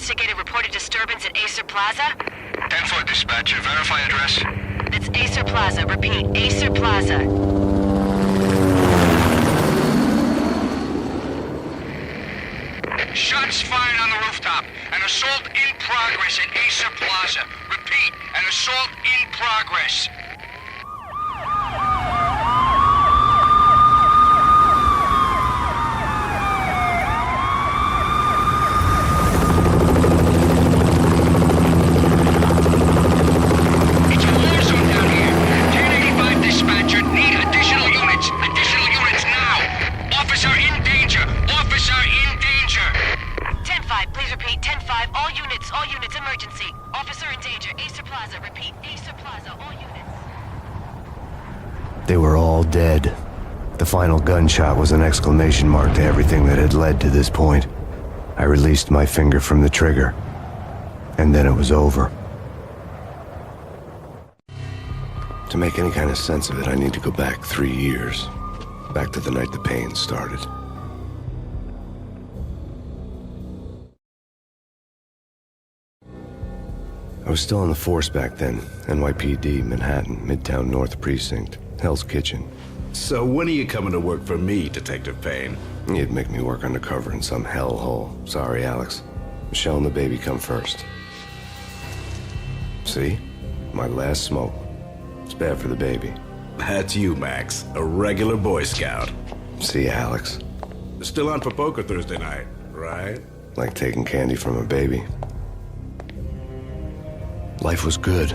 investigated reported disturbance at Acer Plaza? 10-4 dispatcher. Verify address. That's Acer Plaza. Repeat, Acer Plaza. Shots fired on the rooftop. An assault in progress at Acer Plaza. Repeat, an assault in progress. It's a war zone down here. 1085 dispatcher. Need additional units. Additional units now. Officer in danger. Officer in danger. 10-5, please repeat. 10-5, all units, emergency. Officer in danger, Acer Plaza. Repeat, Acer Plaza, all units. They were all dead. The final gunshot was an exclamation mark to everything that had led to this point. I released my finger from the trigger, and then it was over. To make any kind of sense of it, I need to go back 3 years. Back to the night the Payne started. I was still on the force back then. NYPD, Manhattan, Midtown North Precinct, Hell's Kitchen. So when are you coming to work for me, Detective Payne? You'd make me work undercover in some hellhole. Sorry, Alex. Michelle and the baby come first. See? My last smoke. It's bad for the baby. That's you, Max. A regular Boy Scout. See, Alex. Still on for poker Thursday night, right? Like taking candy from a baby. Life was good.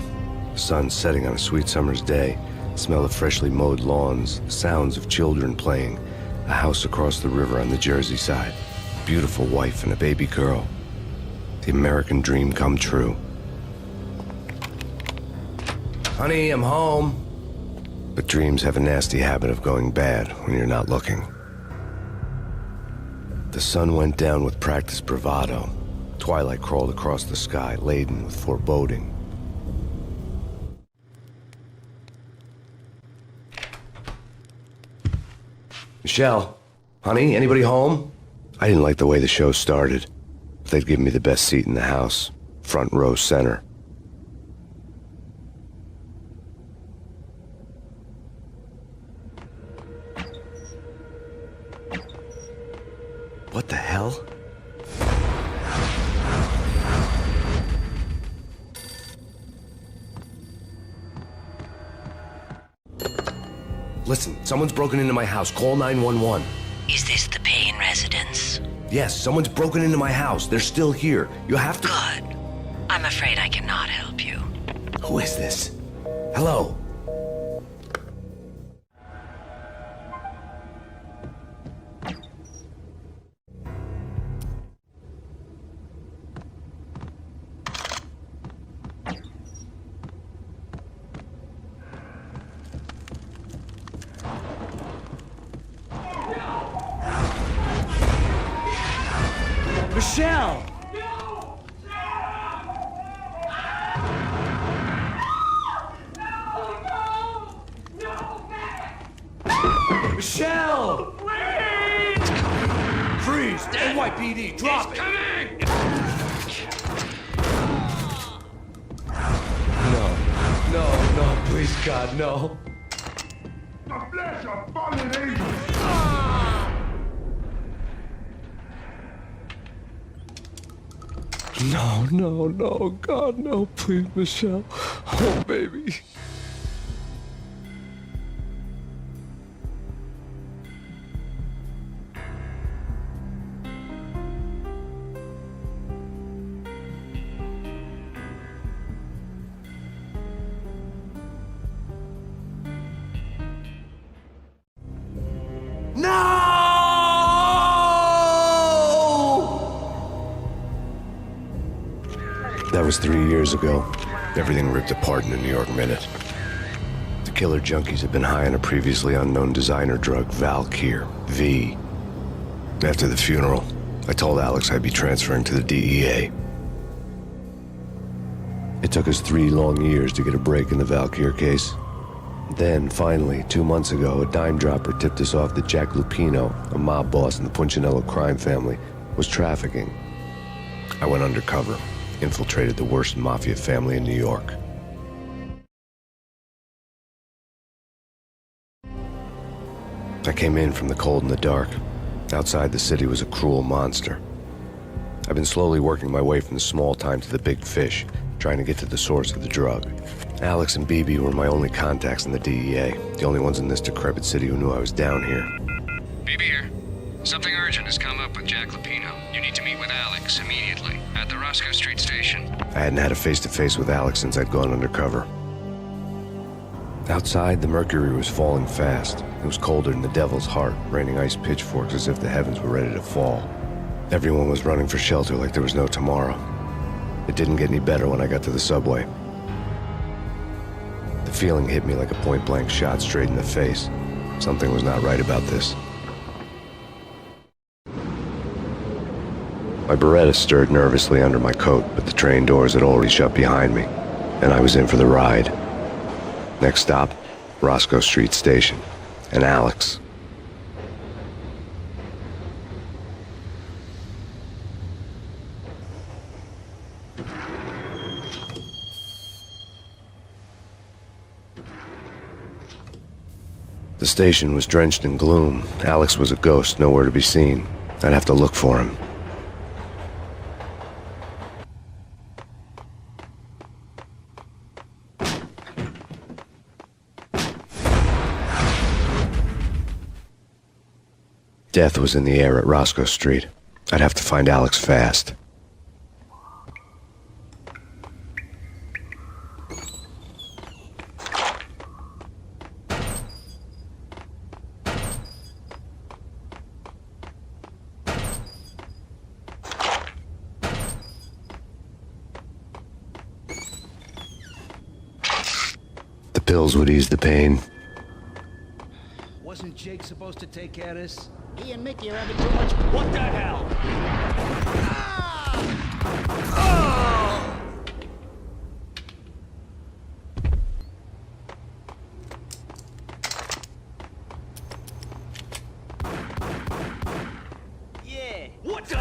Sun setting on a sweet summer's day. Smell of freshly mowed lawns. Sounds of children playing. A house across the river on the Jersey side. Beautiful wife and a baby girl. The American dream come true. Honey, I'm home. But dreams have a nasty habit of going bad when you're not looking. The sun went down with practiced bravado. Twilight crawled across the sky, laden with foreboding. Michelle, honey, anybody home? I didn't like the way the show started. They'd give me the best seat in the house, front row center. What the hell? Listen, someone's broken into my house. Call 911. Is this the Payne residence? Yes, someone's broken into my house. They're still here. You have to... Good. I'm afraid I cannot help you. Who is this? Hello? Michelle! Michelle! Please! Freeze! NYPD, drop it! Coming! No, please, God, no. The flesh of fallen angels! No, God, no, please, Michelle. Oh, baby. That was 3 years ago. Everything ripped apart in a New York minute. The killer junkies had been high on a previously unknown designer drug, Valkyr, V. After the funeral, I told Alex I'd be transferring to the DEA. It took us 3 long years to get a break in the Valkyr case. Then, finally, 2 months ago, a dime dropper tipped us off that Jack Lupino, a mob boss in the Punchinello crime family, was trafficking. I went undercover, infiltrated the worst mafia family in New York. I came in from the cold and the dark. Outside the city was a cruel monster. I've been slowly working my way from the small time to the big fish, trying to get to the source of the drug. Alex and BB were my only contacts in the DEA, the only ones in this decrepit city who knew I was down here. BB here. Something urgent has come up with Jack Lapino. You need to meet with Alex immediately at the Roscoe Street station. I hadn't had a face-to-face with Alex since I'd gone undercover. Outside, the mercury was falling fast. It was colder than the devil's heart, raining ice pitchforks as if the heavens were ready to fall. Everyone was running for shelter like there was no tomorrow. It didn't get any better when I got to the subway. The feeling hit me like a point-blank shot straight in the face. Something was not right about this. My Beretta stirred nervously under my coat, but the train doors had already shut behind me, and I was in for the ride. Next stop, Roscoe Street Station, and Alex. The station was drenched in gloom. Alex was a ghost, nowhere to be seen. I'd have to look for him. Death was in the air at Roscoe Street. I'd have to find Alex fast. The pills would ease the pain. Wasn't Jake supposed to take care of this? He and Mickey are having too much. What the hell? Yeah. What the?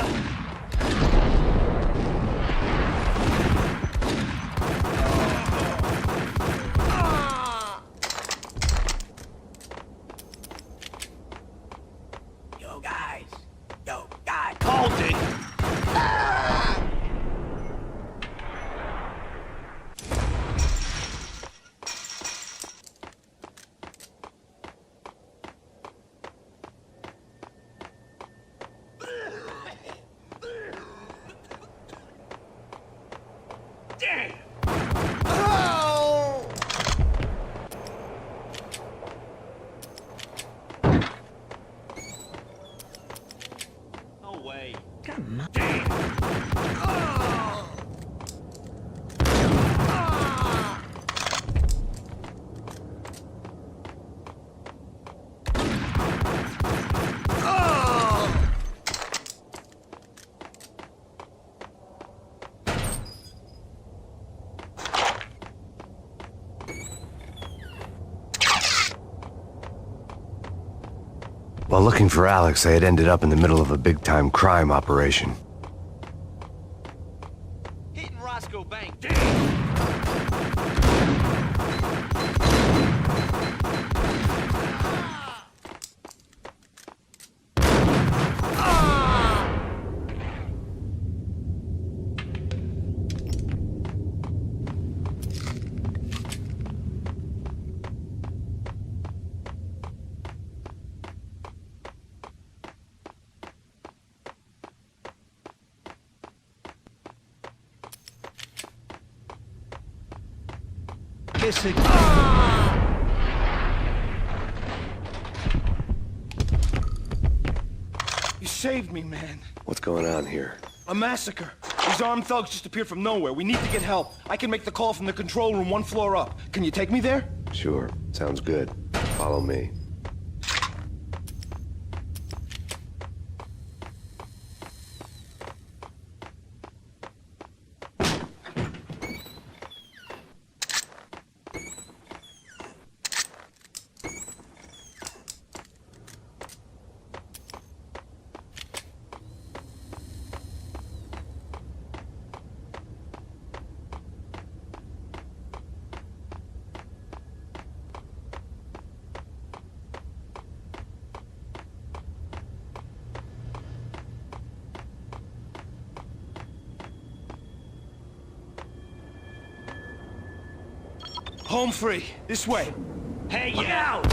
Yo, guys. Hold it. Damn. No way. Come on. While looking for Alex, I had ended up in the middle of a big-time crime operation. Hitting Roscoe Bank. Kiss it. You saved me, man. What's going on here? A massacre. These armed thugs just appeared from nowhere. We need to get help. I can make the call from the control room 1 floor up. Can you take me there? Sure, sounds good. Follow me. Home free. This way. Hey, look out!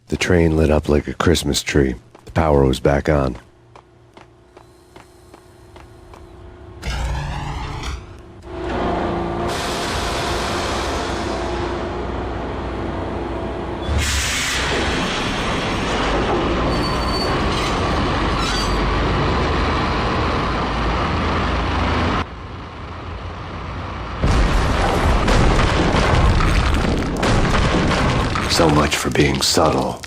The train lit up like a Christmas tree. The power was back on. So much for being subtle.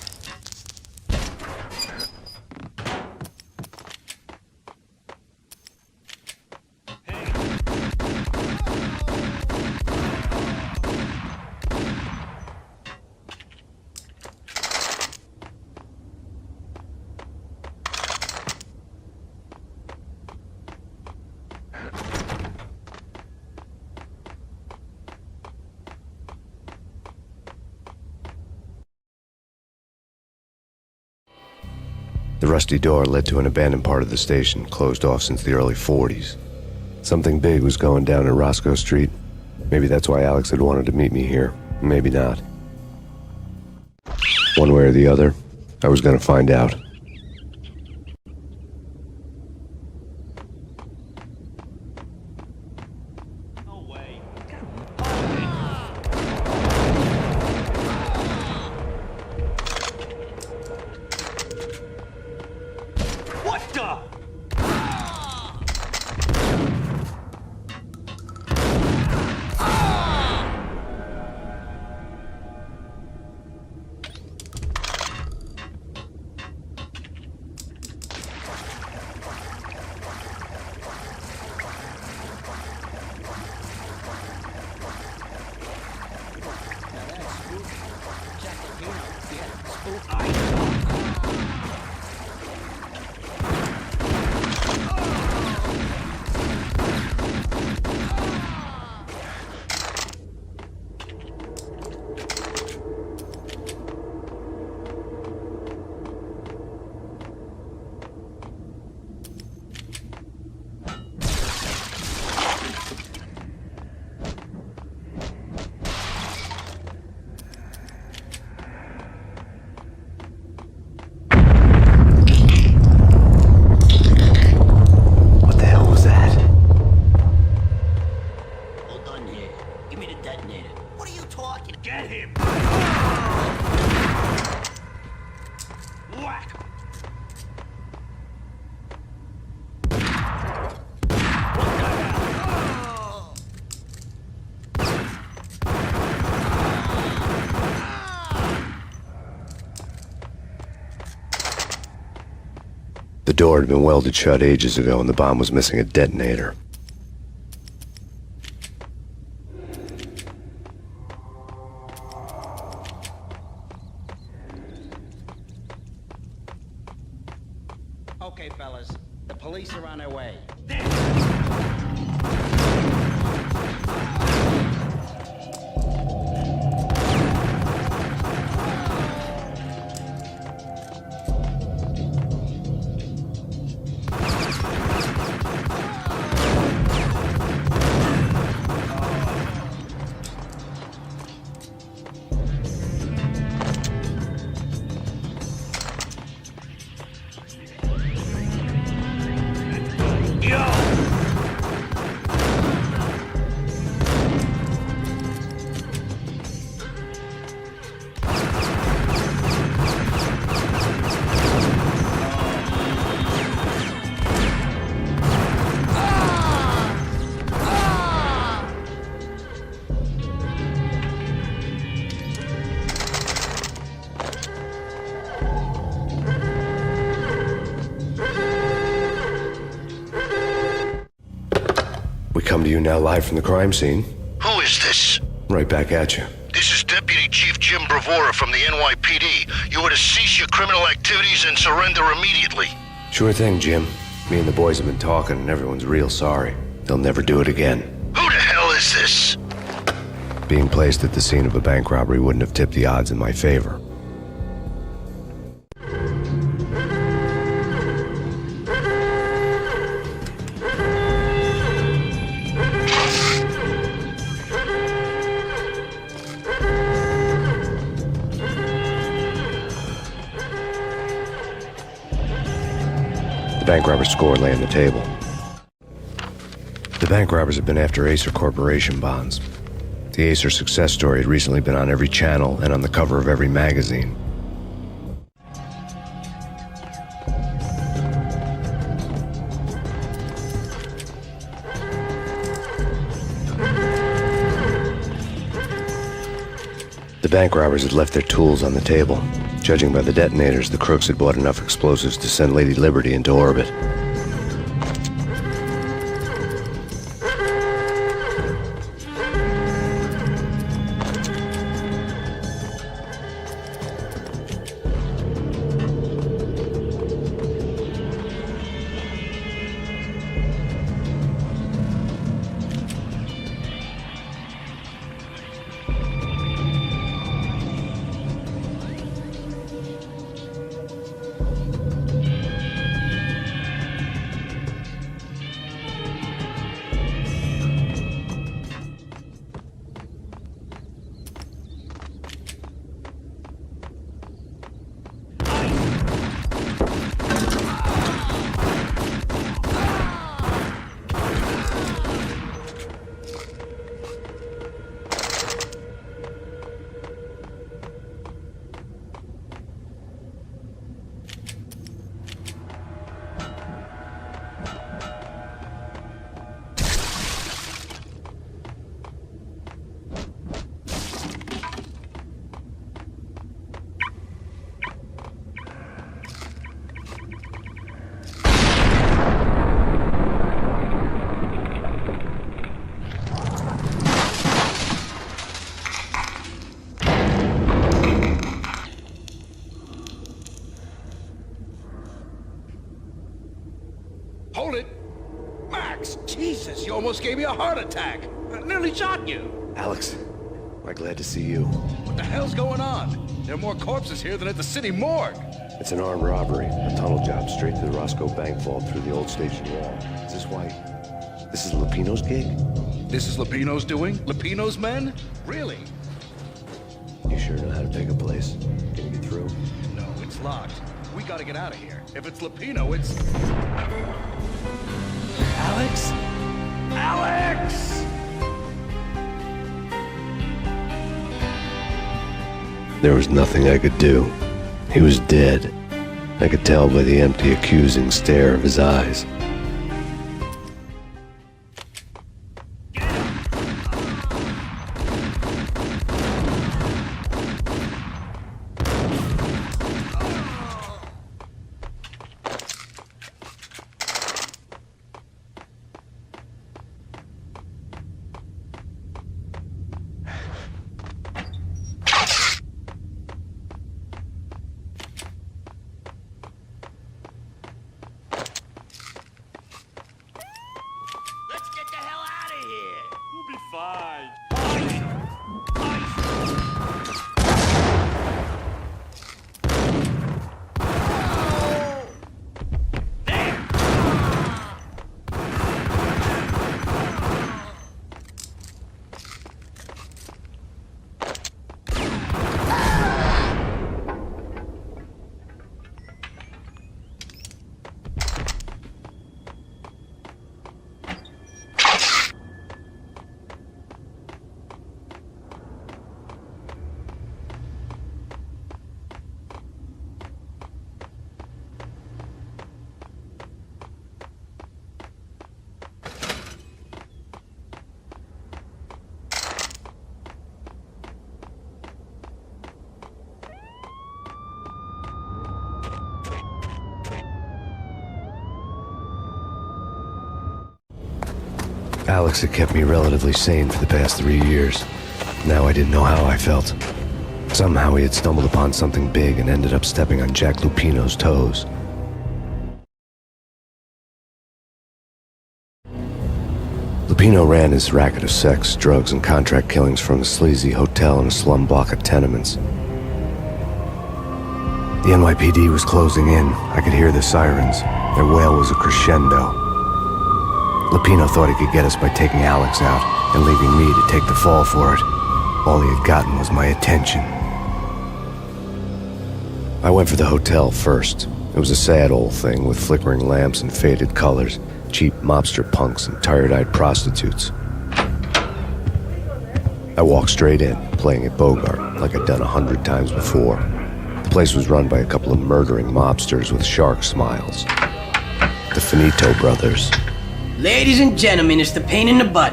The rusty door led to an abandoned part of the station, closed off since the early 40s. Something big was going down at Roscoe Street. Maybe that's why Alex had wanted to meet me here. Maybe not. One way or the other, I was going to find out. door had been welded shut ages ago and the bomb was missing a detonator. Okay, fellas. The police are on their way. We come to you now live from the crime scene. Who is this? Right back at you. This is Deputy Chief Jim Bravura from the NYPD. You are to cease your criminal activities and surrender immediately. Sure thing, Jim. Me and the boys have been talking and everyone's real sorry. They'll never do it again. Who the hell is this? Being placed at the scene of a bank robbery wouldn't have tipped the odds in my favor. The bank robber's score lay on the table. The bank robbers have been after Acer Corporation bonds. The Acer success story had recently been on every channel and on the cover of every magazine. The bank robbers had left their tools on the table. Judging by the detonators, the crooks had bought enough explosives to send Lady Liberty into orbit. Hold it! Max! Jesus, you almost gave me a heart attack! I nearly shot you! Alex, we're glad to see you. What the hell's going on? There are more corpses here than at the city morgue! It's an armed robbery, a tunnel job straight to the Roscoe Bank vault through the old station wall. Is this why? This is Lupino's gig? This is Lupino's doing? Lupino's men? Really? You sure know how to pick a place? Can you get through? No, it's locked. We gotta get out of here. If it's Lupino, it's... Alex? Alex! There was nothing I could do. He was dead. I could tell by the empty, accusing stare of his eyes. Alex had kept me relatively sane for the past 3 years. Now I didn't know how I felt. Somehow he had stumbled upon something big and ended up stepping on Jack Lupino's toes. Lupino ran his racket of sex, drugs, and contract killings from a sleazy hotel in a slum block of tenements. The NYPD was closing in. I could hear the sirens. Their wail was a crescendo. Lupino thought he could get us by taking Alex out and leaving me to take the fall for it. All he had gotten was my attention. I went for the hotel first. It was a sad old thing with flickering lamps and faded colors, cheap mobster punks and tired-eyed prostitutes. I walked straight in, playing at Bogart like I'd done 100 times before. The place was run by a couple of murdering mobsters with shark smiles. The Finito brothers. Ladies and gentlemen, it's the Payne in the butt.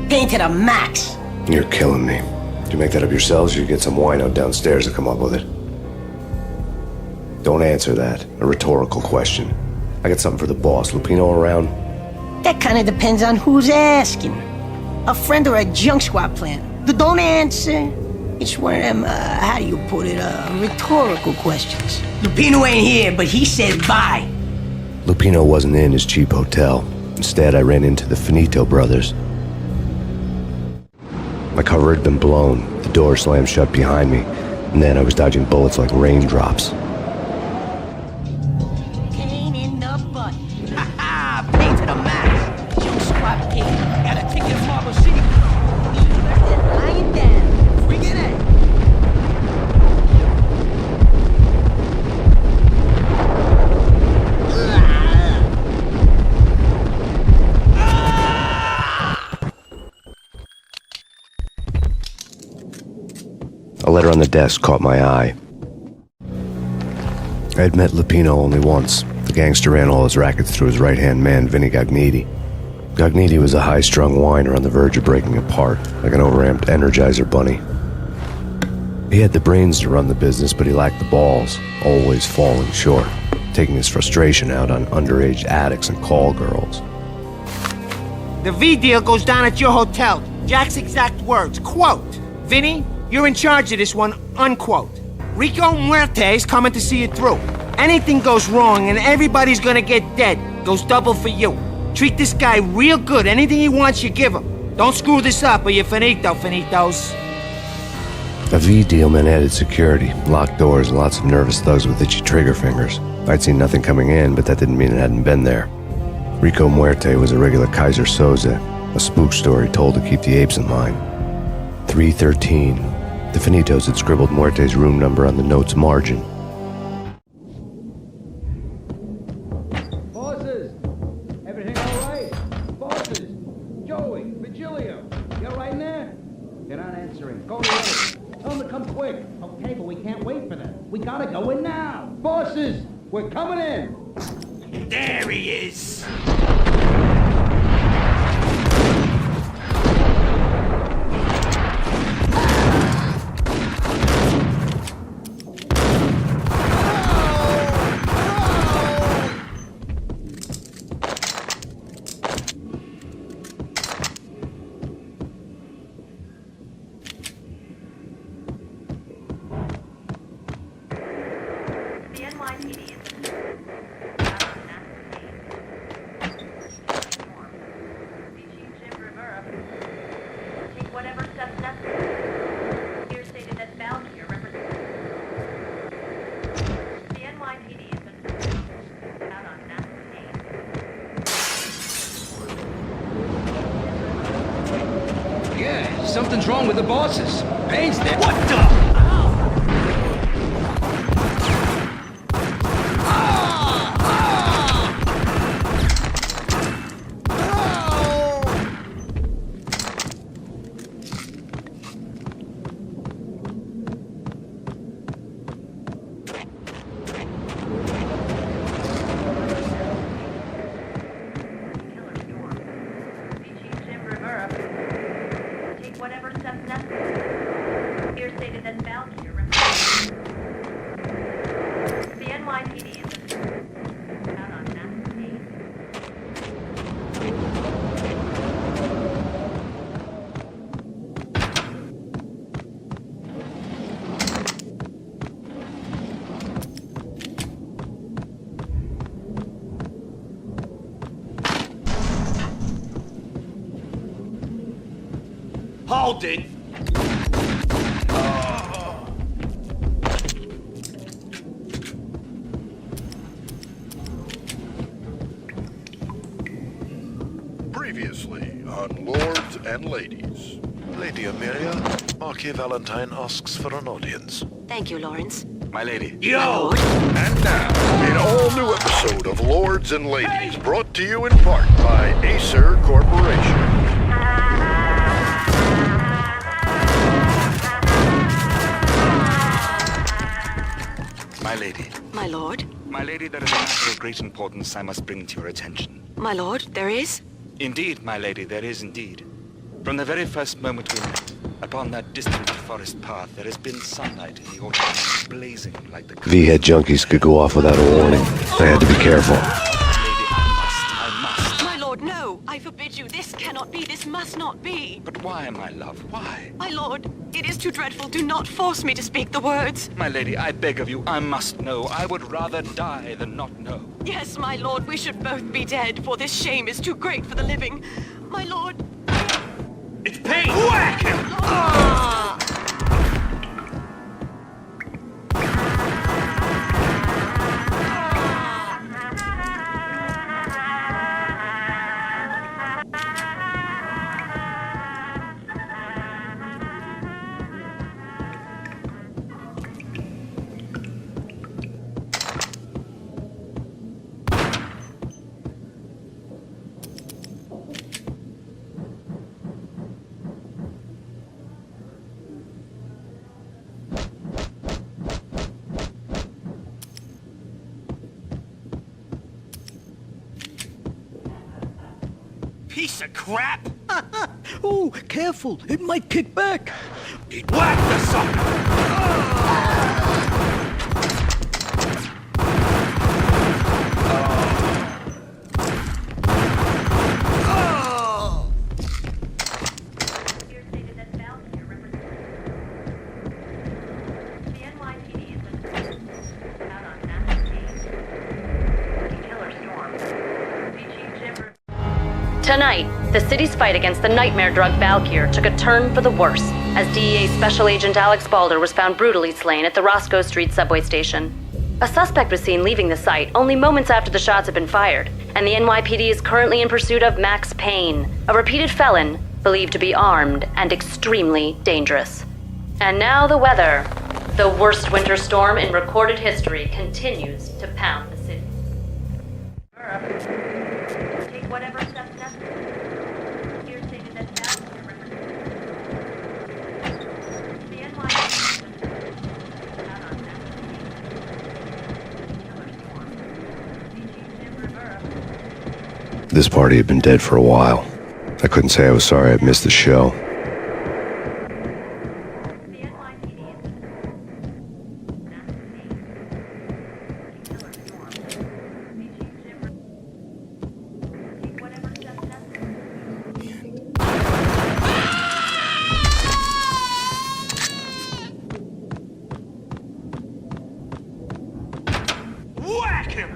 Payne to the max. You're killing me. Did you make that up yourselves, or you get some wino downstairs to come up with it? Don't answer that. A rhetorical question. I got something for the boss. Lupino around? That kind of depends on who's asking. A friend or a junk squad plan. Don't answer. It's one of them, how do you put it, rhetorical questions. Lupino ain't here, but he said bye. Lupino wasn't in his cheap hotel. Instead, I ran into the Finito brothers. My cover had been blown. The door slammed shut behind me, and then I was dodging bullets like raindrops. Payne in the butt. Ha ha! Payne to the max. Junk squad king. Got a ticket to Marble City. Lying down. Bring it in. A letter on the desk caught my eye. I had met Lupino only once. The gangster ran all his rackets through his right-hand man, Vinny Gagniti. Gagniti was a high-strung whiner on the verge of breaking apart, like an overamped Energizer bunny. He had the brains to run the business, but he lacked the balls, always falling short, taking his frustration out on underage addicts and call girls. The V deal goes down at your hotel. Jack's exact words, quote, "Vinny, you're in charge of this one," unquote. Rico Muerte's coming to see it through. Anything goes wrong and everybody's gonna get dead, goes double for you. Treat this guy real good. Anything he wants, you give him. Don't screw this up or you're finito, finitos. A V deal meant added security, locked doors, and lots of nervous thugs with itchy trigger fingers. I'd seen nothing coming in, but that didn't mean it hadn't been there. Rico Muerte was a regular Kaiser Soze, a spook story told to keep the apes in line. 313. The Finitos had scribbled Muerte's room number on the note's margin. Bosses! Everything all right? Bosses! Joey, Virgilio, you all right in there? They're not answering. Go away. Tell them to come quick. Okay, but we can't wait for them. We gotta go in now. Bosses! We're coming in! There he is. The NYPD is take whatever steps necessary. Here stated that bound here represents the NYPD has been out on that scene. Yeah, something's wrong with the bosses. Payne's dead. What the? Take whatever steps necessary. Here stated that bound here represents the NYPD is out on that scene. Hold it! Previously on Lords and Ladies. Lady Amelia, Marquis Valentine asks for an audience. Thank you, Lawrence. My lady. Yo! And now, an all-new episode of Lords and Ladies, brought to you in part by Acer Corporation. My lady. My lord? My lady, there is a matter of great importance I must bring to your attention. My lord, there is? Indeed, my lady, there is indeed. From the very first moment we met, upon that distant forest path, there has been sunlight in the autumn, blazing like the... V-head junkies could go off without a warning. I had to be careful. Lady, I must. My lord, no! I forbid you. This cannot be. This must not be. But why, my love, why? My lord, it is too dreadful. Do not force me to speak the words. My lady, I beg of you, I must know. I would rather die than not know. Yes, my lord, we should both be dead, for this shame is too great for the living. My lord... It's Payne! Whack him! Piece of crap! Oh, careful! It might kick back! Whack the sucker! Tonight, the city's fight against the nightmare drug Valkyr took a turn for the worse, as DEA Special Agent Alex Balder was found brutally slain at the Roscoe Street subway station. A suspect was seen leaving the site only moments after the shots had been fired, and the NYPD is currently in pursuit of Max Payne, a repeated felon believed to be armed and extremely dangerous. And now the weather. The worst winter storm in recorded history continues to pound the city. Take whatever steps necessary. Here stated that the NYPD out on This party had been dead for a while. I couldn't say I was sorry I'd missed the show. Whack him!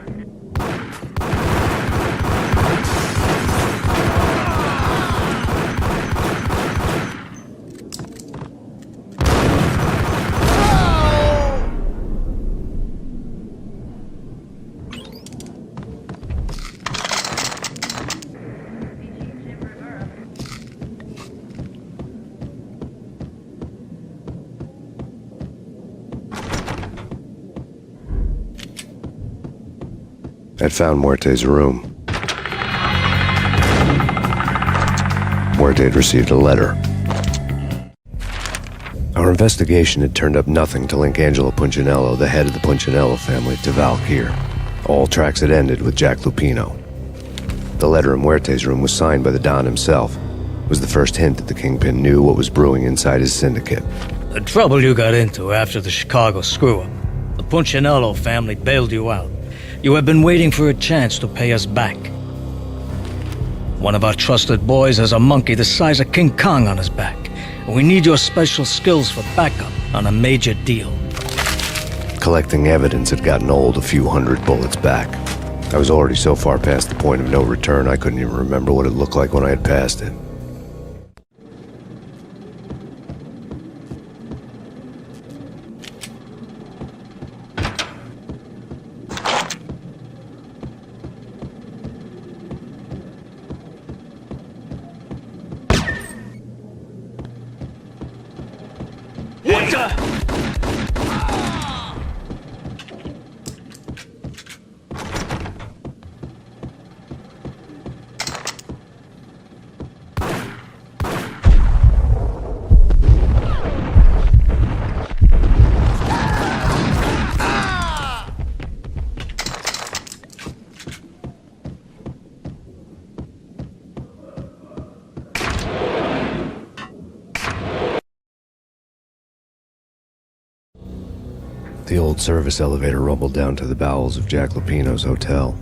I'd found Muerte's room. Muerte had received a letter. Our investigation had turned up nothing to link Angelo Punchinello, the head of the Punchinello family, to Valkyr. All tracks had ended with Jack Lupino. The letter in Muerte's room was signed by the Don himself. It was the first hint that the Kingpin knew what was brewing inside his syndicate. The trouble you got into after the Chicago screw-up. The Punchinello family bailed you out. You have been waiting for a chance to pay us back. One of our trusted boys has a monkey the size of King Kong on his back. And we need your special skills for backup on a major deal. Collecting evidence had gotten old a few hundred bullets back. I was already so far past the point of no return I couldn't even remember what it looked like when I had passed it. The old service elevator rumbled down to the bowels of Jack Lupino's hotel.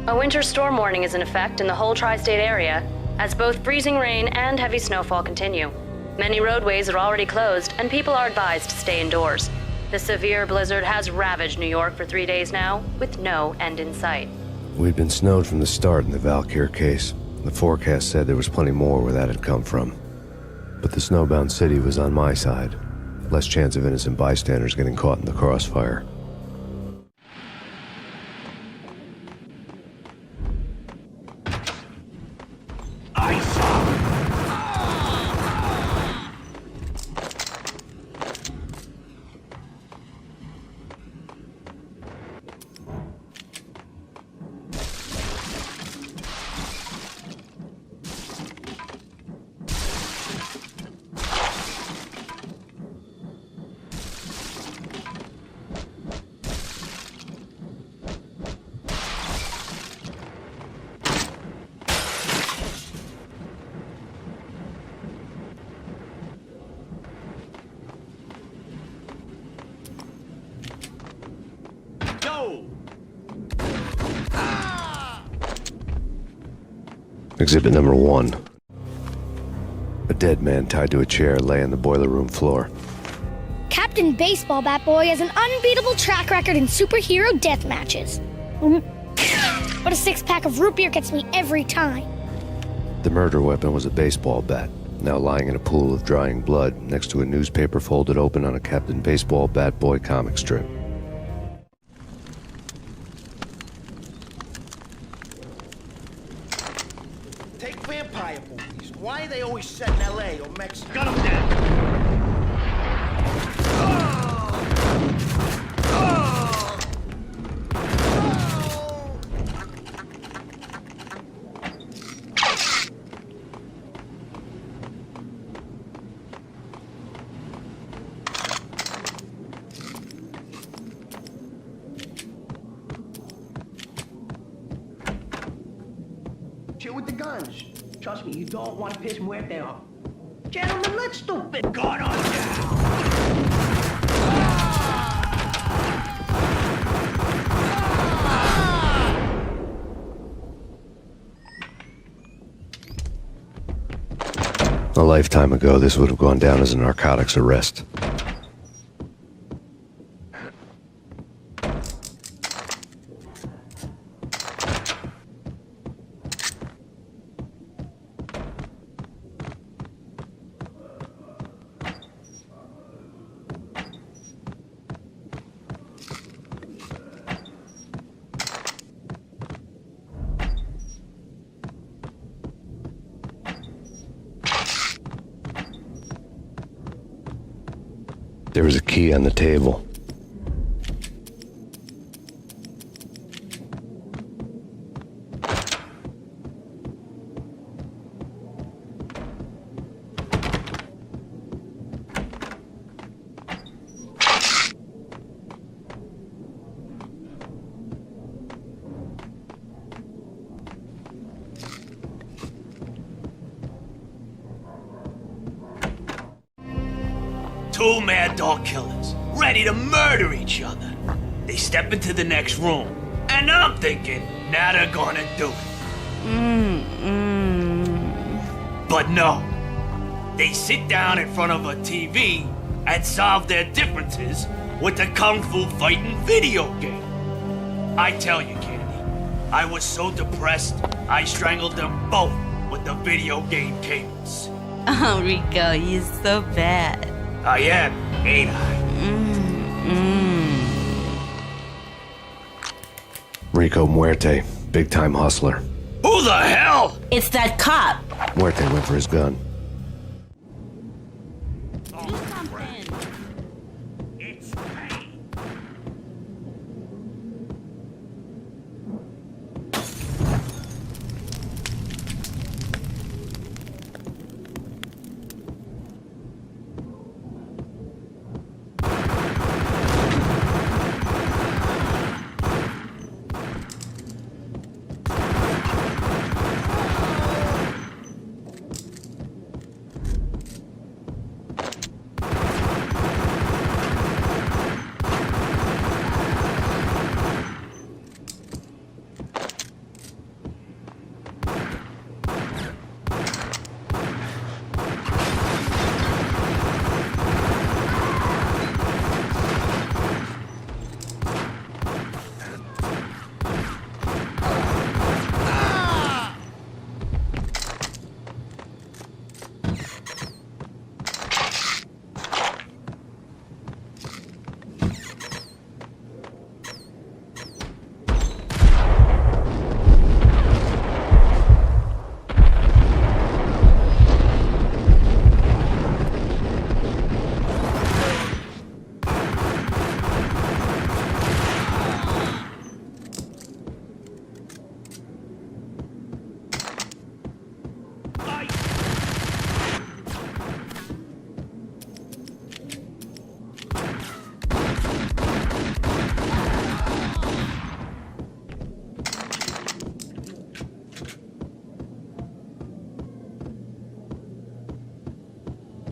A winter storm warning is in effect in the whole tri-state area, as both freezing rain and heavy snowfall continue. Many roadways are already closed, and people are advised to stay indoors. The severe blizzard has ravaged New York for 3 days now, with no end in sight. We'd been snowed from the start in the Valkyr case. The forecast said there was plenty more where that had come from. But the snowbound city was on my side. Less chance of innocent bystanders getting caught in the crossfire. Exhibit number 1. A dead man tied to a chair lay on the boiler room floor. Captain Baseball Bat Boy has an unbeatable track record in superhero death matches. But a 6-pack of root beer gets me every time. The murder weapon was a baseball bat, now lying in a pool of drying blood next to a newspaper folded open on a Captain Baseball Bat Boy comic strip. Take vampire movies. Why are they always set in L.A. or Mexico? Got 'em down! Chill with the guns. Trust me, you don't want to piss Muerte off. Gentlemen, let's stupid. Guard on down. A lifetime ago, this would have gone down as a narcotics arrest. There was a key on the table. Two mad dog killers, ready to murder each other. They step into the next room, and I'm thinking, now they're gonna do it. But no. They sit down in front of a TV and solve their differences with the Kung Fu fighting video game. I tell you, Candy, I was so depressed, I strangled them both with the video game cables. Oh, Rico, you're so bad. I am, ain't I? Rico Muerte, big-time hustler. Who the hell? It's that cop. Muerte went for his gun. It's Payne.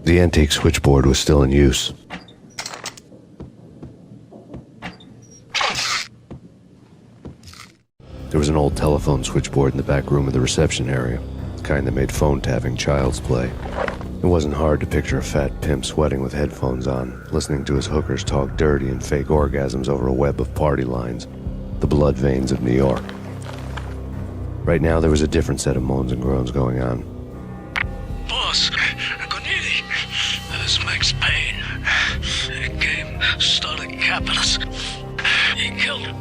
The antique switchboard was still in use. There was an old telephone switchboard in the back room of the reception area, the kind that made phone tapping child's play. It wasn't hard to picture a fat pimp sweating with headphones on, listening to his hookers talk dirty and fake orgasms over a web of party lines, the blood veins of New York. Right now, there was a different set of moans and groans going on. Boss, Cornelia, this Max Payne. He came, started capitalist. He killed him.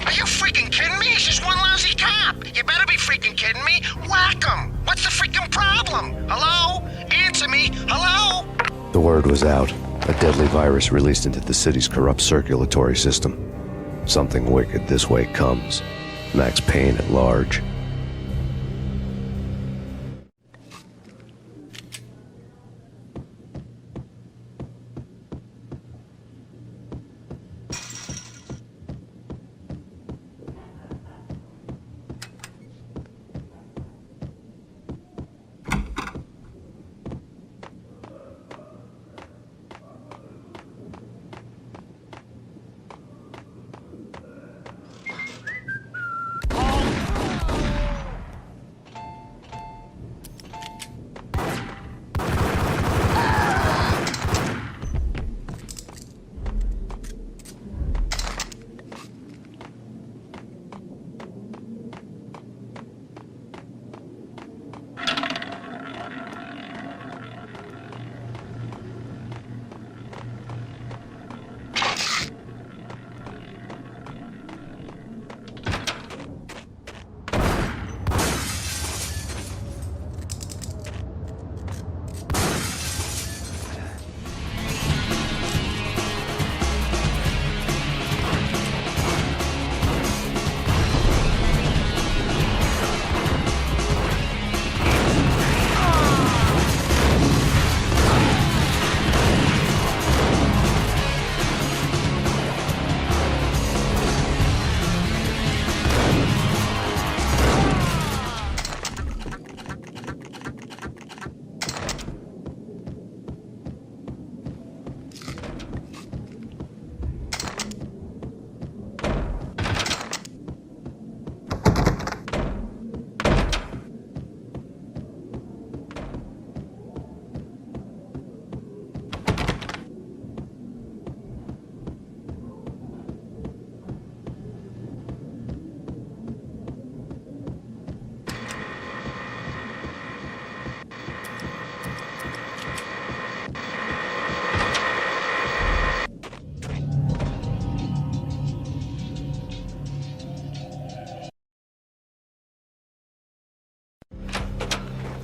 Are you freaking kidding me? He's just one lousy cop. You better be freaking kidding me. Whack him. What's the freaking problem? Hello? Answer me. Hello? The word was out. A deadly virus released into the city's corrupt circulatory system. Something wicked this way comes. Max Payne at large.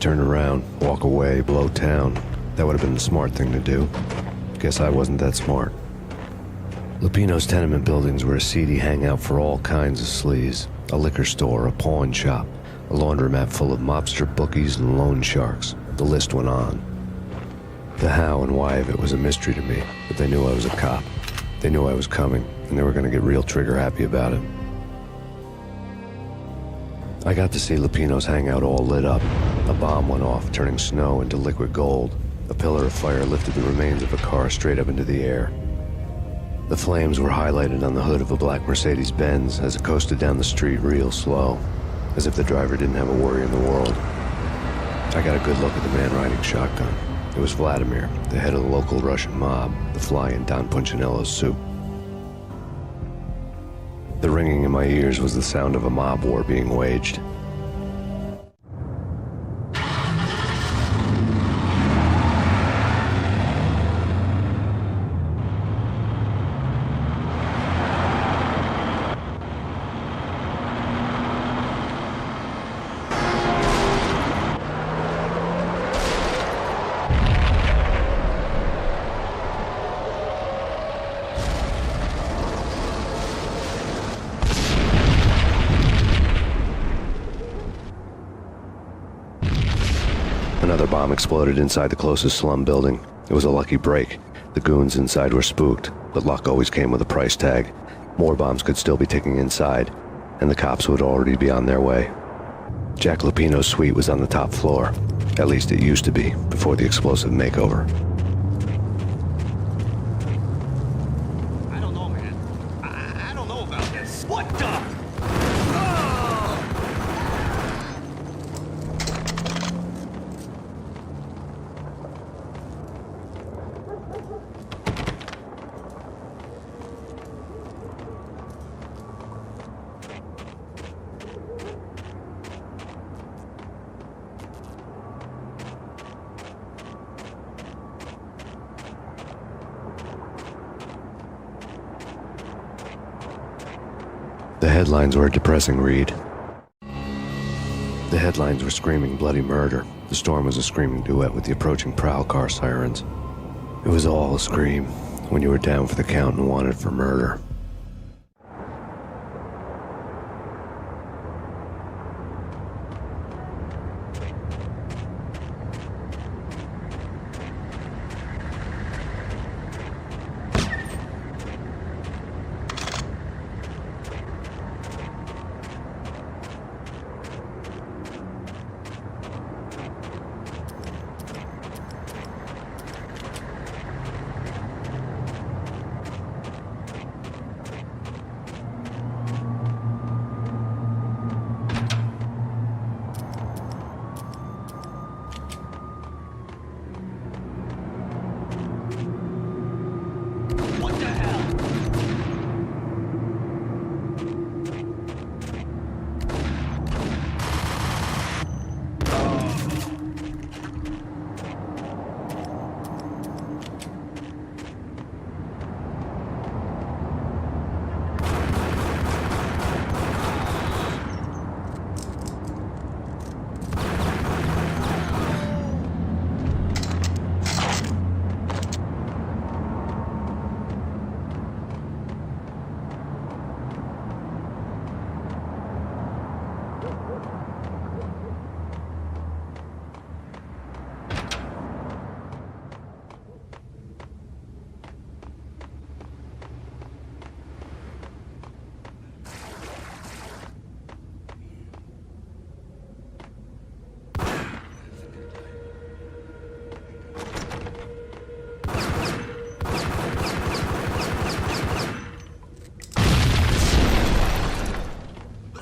turn around, walk away, blow town. That would have been the smart thing to do. Guess I wasn't that smart. Lupino's tenement buildings were a seedy hangout for all kinds of sleaze. A liquor store, a pawn shop, a laundromat full of mobster bookies and loan sharks. The list went on. The how and why of it was a mystery to me, but they knew I was a cop. They knew I was coming, and they were going to get real trigger-happy about it. I got to see Lupino's hangout all lit up. A bomb went off, turning snow into liquid gold. A pillar of fire lifted the remains of a car straight up into the air. The flames were highlighted on the hood of a black Mercedes-Benz as it coasted down the street real slow, as if the driver didn't have a worry in the world. I got a good look at the man riding shotgun. It was Vladimir, the head of the local Russian mob, the fly in Don Punchinello's soup. The ringing in my ears was the sound of a mob war being waged. Another bomb exploded inside the closest slum building. It was a lucky break. The goons inside were spooked, but luck always came with a price tag. More bombs could still be ticking inside, and the cops would already be on their way. Jack Lupino's suite was on the top floor. At least it used to be, before the explosive makeover. I don't know, man. I don't know about this. What the? The headlines were a depressing read. The headlines were screaming bloody murder. The storm was a screaming duet with the approaching prowl car sirens. It was all a scream when you were down for the count and wanted for murder.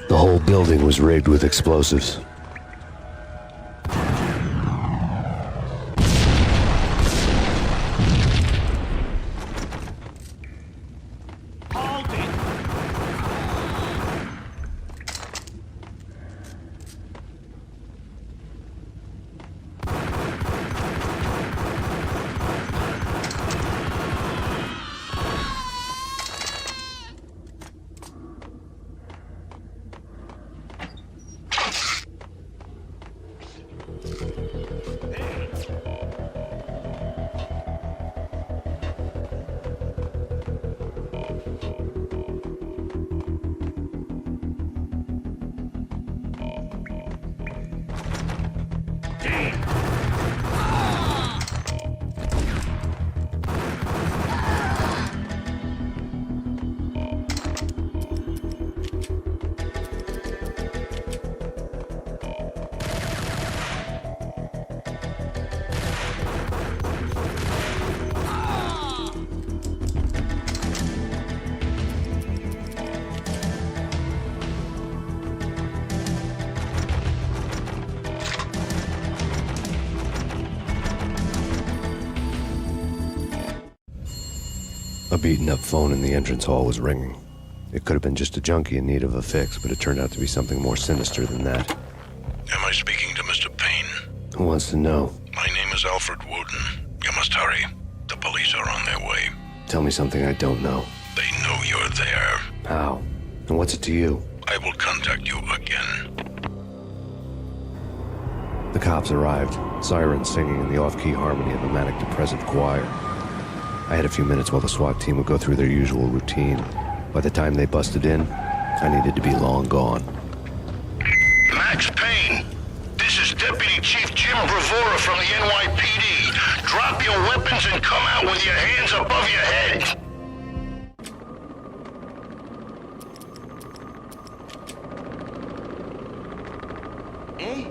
The whole building was rigged with explosives. A beaten-up phone in the entrance hall was ringing. It could have been just a junkie in need of a fix, but it turned out to be something more sinister than that. Am I speaking to Mr. Payne? Who wants to know? My name is Alfred Woden. You must hurry. The police are on their way. Tell me something I don't know. They know you're there. How? And what's it to you? I will contact you again. The cops arrived, sirens singing in the off-key harmony of a manic-depressive choir. I had a few minutes while the SWAT team would go through their usual routine. By the time they busted in, I needed to be long gone. Max Payne, this is Deputy Chief Jim Bravura from the NYPD. Drop your weapons and come out with your hands above your head. Eh?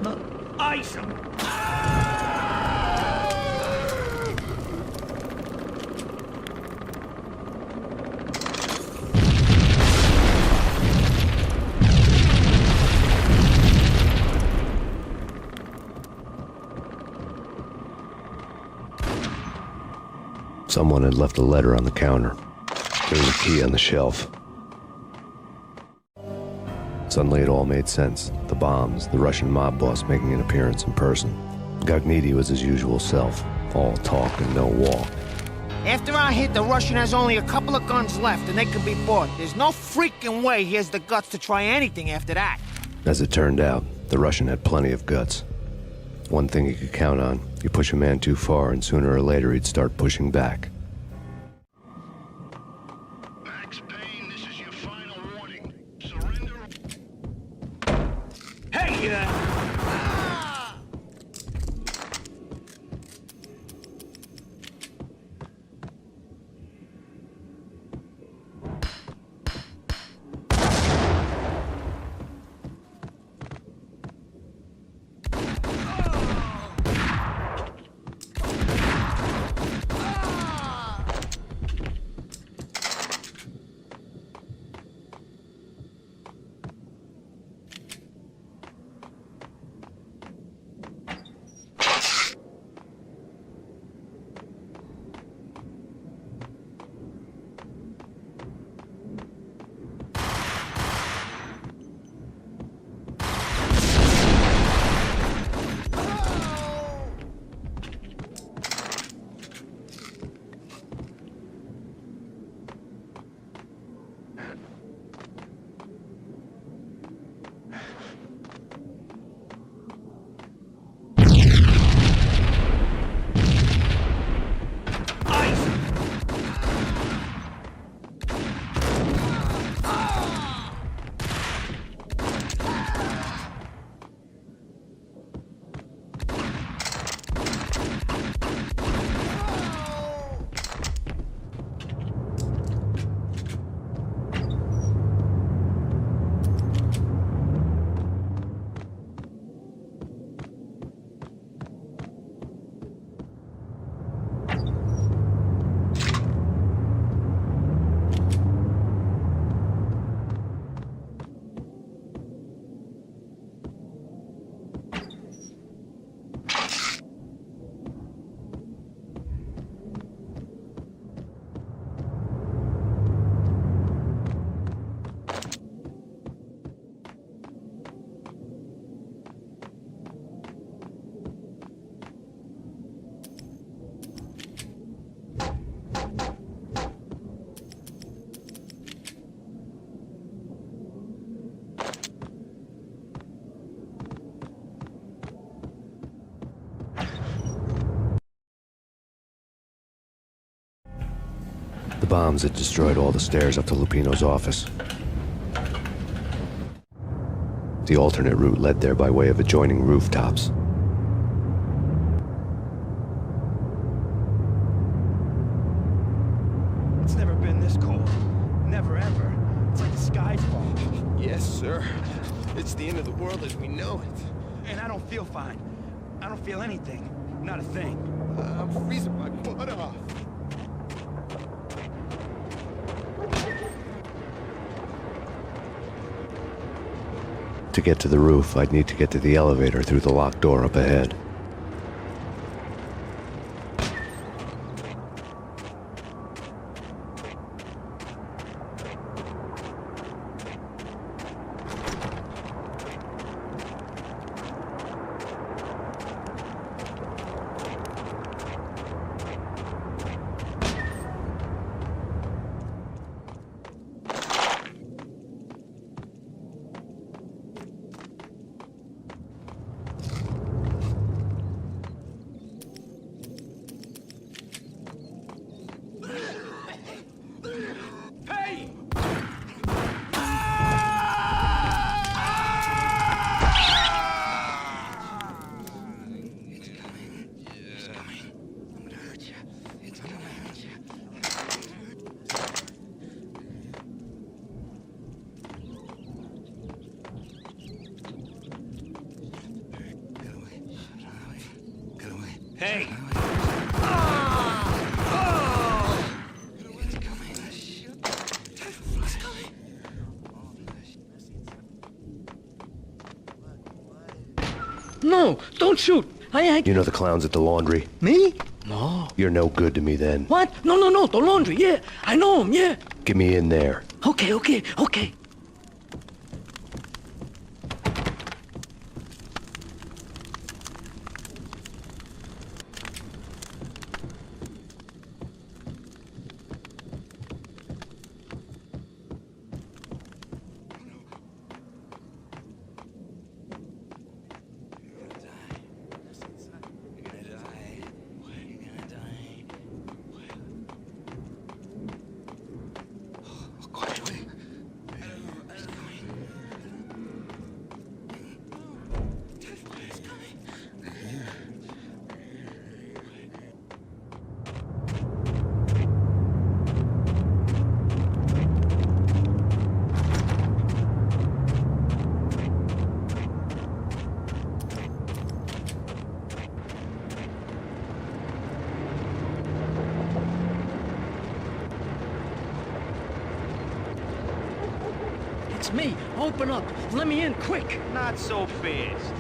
No, awesome. Someone had left a letter on the counter. There was a key on the shelf. Suddenly it all made sense. The bombs, the Russian mob boss making an appearance in person. Gagniti was his usual self, all talk and no walk. After our hit, the Russian has only a couple of guns left, and they can be bought. There's no freaking way he has the guts to try anything after that. As it turned out, the Russian had plenty of guts. One thing you could count on, you push a man too far and sooner or later he'd start pushing back. Max Payne, this is your final warning. Surrender. Hey, The bombs had destroyed all the stairs up to Lupino's office. The alternate route led there by way of adjoining rooftops. It's never been this cold. Never ever. It's like the sky's falling. Yes, sir. It's the end of the world as we know it. And I don't feel fine. I don't feel anything. Not a thing. I'm freezing my butt off. To get to the roof, I'd need to get to the elevator through the locked door up ahead. Hey! No, don't shoot. I... You know the clowns at the laundry? Me? No. You're no good to me then. What? No, the laundry, yeah. I know him, yeah. Get me in there. Okay. It's me. Open up. Let me in, quick. Not so fast.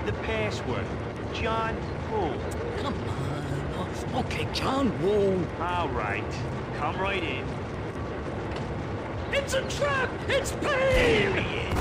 The password. John Woo. Come on. Okay, John Woo. All right. Come right in. It's a trap! It's Payne! There he is.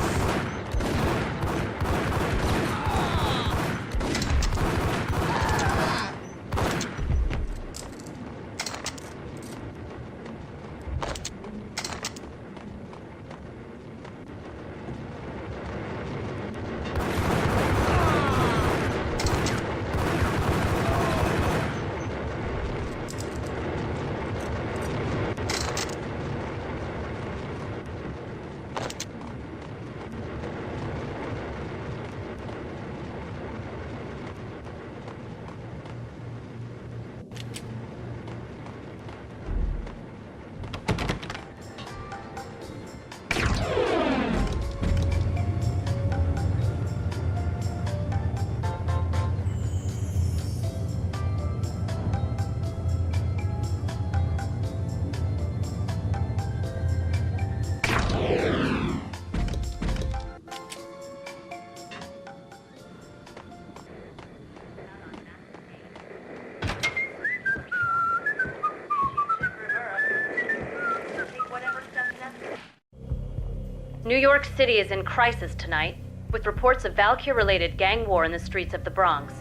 New York City is in crisis tonight, with reports of Valkyr-related gang war in the streets of the Bronx.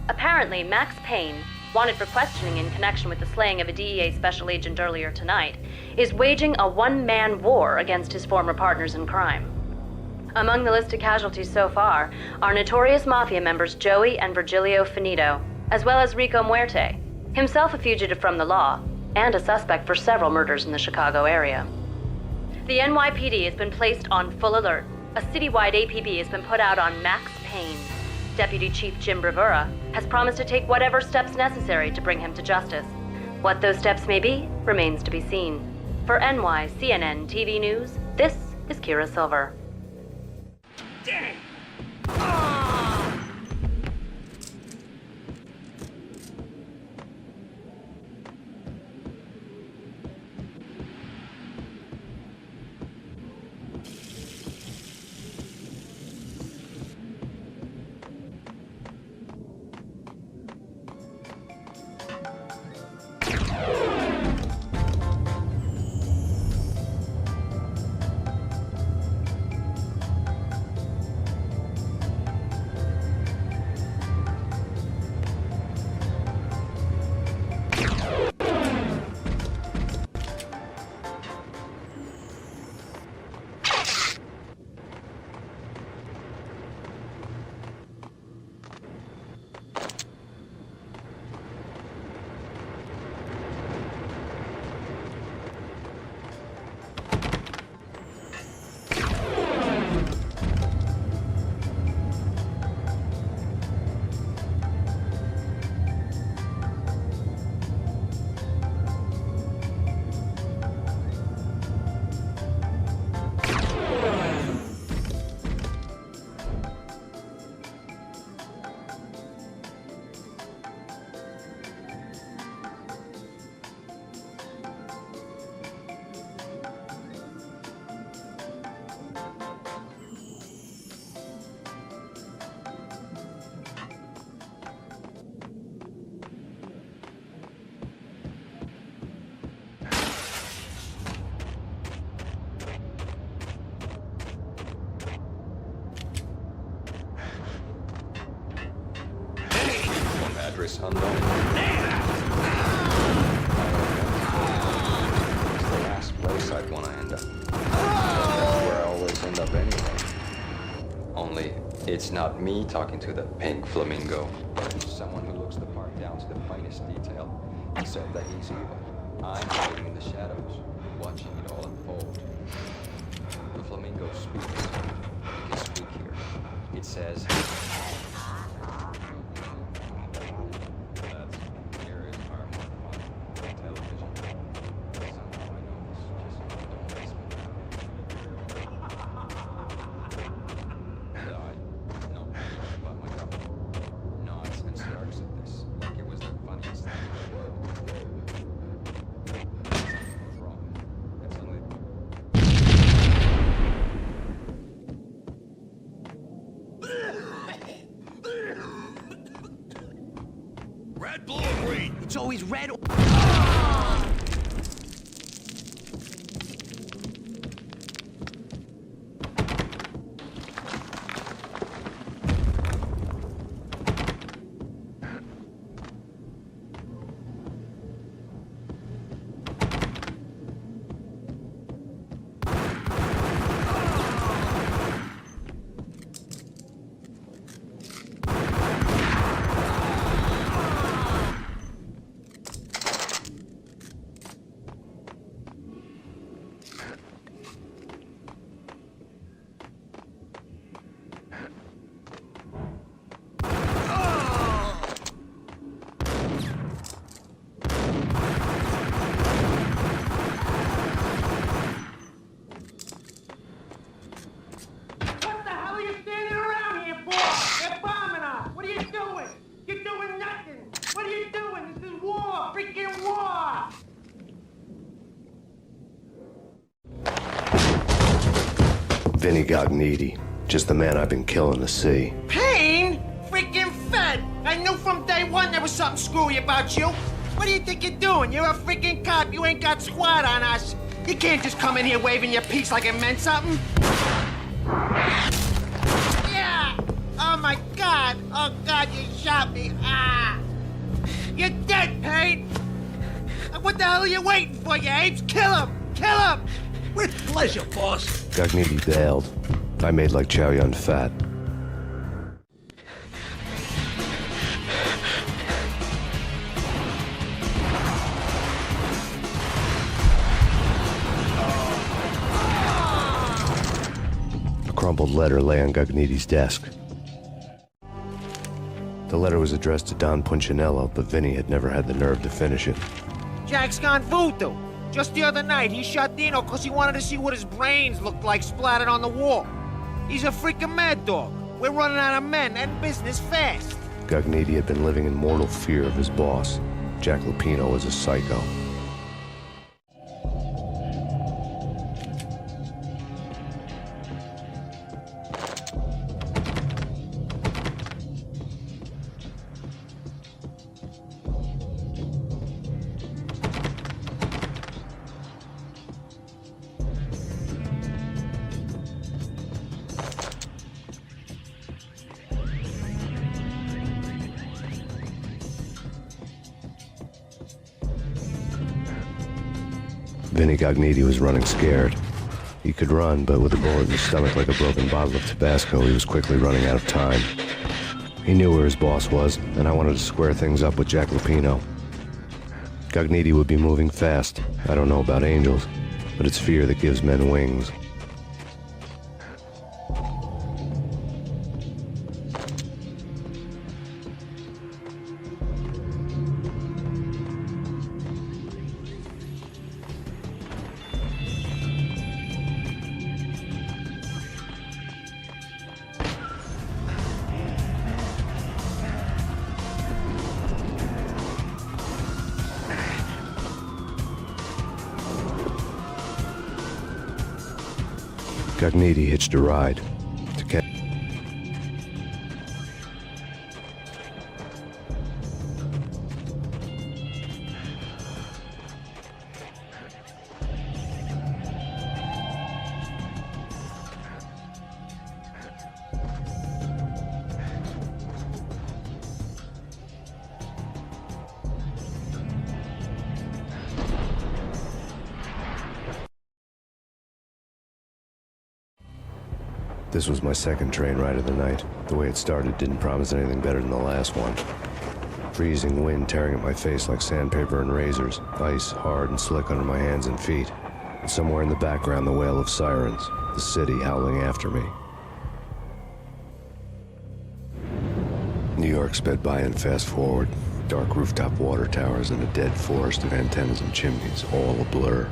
Apparently, Max Payne, wanted for questioning in connection with the slaying of a DEA special agent earlier tonight, is waging a one-man war against his former partners in crime. Among the listed casualties so far are notorious mafia members Joey and Virgilio Finito, as well as Rico Muerte, himself a fugitive from the law, and a suspect for several murders in the Chicago area. The NYPD has been placed on full alert. A citywide APB has been put out on Max Payne. Deputy Chief Jim Bravura has promised to take whatever steps necessary to bring him to justice. What those steps may be remains to be seen. For NYCNN TV News, this is Kira Silver. Dang! Chris Unknown. It's the last place I'd want to end up. But that's where I always end up anyway. Only, it's not me talking to the pink flamingo, but someone who looks the part down to the finest detail. Except that he's evil. I'm hiding in the shadows, watching it all unfold. The flamingo speaks. You can speak here. It says... Red, blue, or green? It's always red or... Vinny Gognitti, just the man I've been killing to see. Payne? Freaking fed! I knew from day one there was something screwy about you. What do you think you're doing? You're a freaking cop. You ain't got squad on us. You can't just come in here waving your piece like it meant something. Yeah! Oh my God! Oh God, you shot me! Ah! You're dead, Payne! What the hell are you waiting for, you apes? Kill him! Kill him! With pleasure, boss. Gognitti bailed. I made like Chow Yun Fat. A crumpled letter lay on Gognitti's desk. The letter was addressed to Don Punchinello, but Vinny had never had the nerve to finish it. Jack's gone voodoo. Just the other night, he shot Dino because he wanted to see what his brains looked like splattered on the wall. He's a freaking mad dog. We're running out of men and business fast. Gognitti had been living in mortal fear of his boss. Jack Lupino was a psycho. Vinny Gognitti was running scared. He could run, but with a bullet in his stomach like a broken bottle of Tabasco, he was quickly running out of time. He knew where his boss was, and I wanted to square things up with Jack Lupino. Gognitti would be moving fast. I don't know about angels, but it's fear that gives men wings. Gognitti hitched a ride to catch. This was my second train ride of the night. The way it started didn't promise anything better than the last one. Freezing wind tearing at my face like sandpaper and razors, ice hard and slick under my hands and feet, and somewhere in the background the wail of sirens, the city howling after me. New York sped by in fast forward, dark rooftop water towers and a dead forest of antennas and chimneys, all a blur.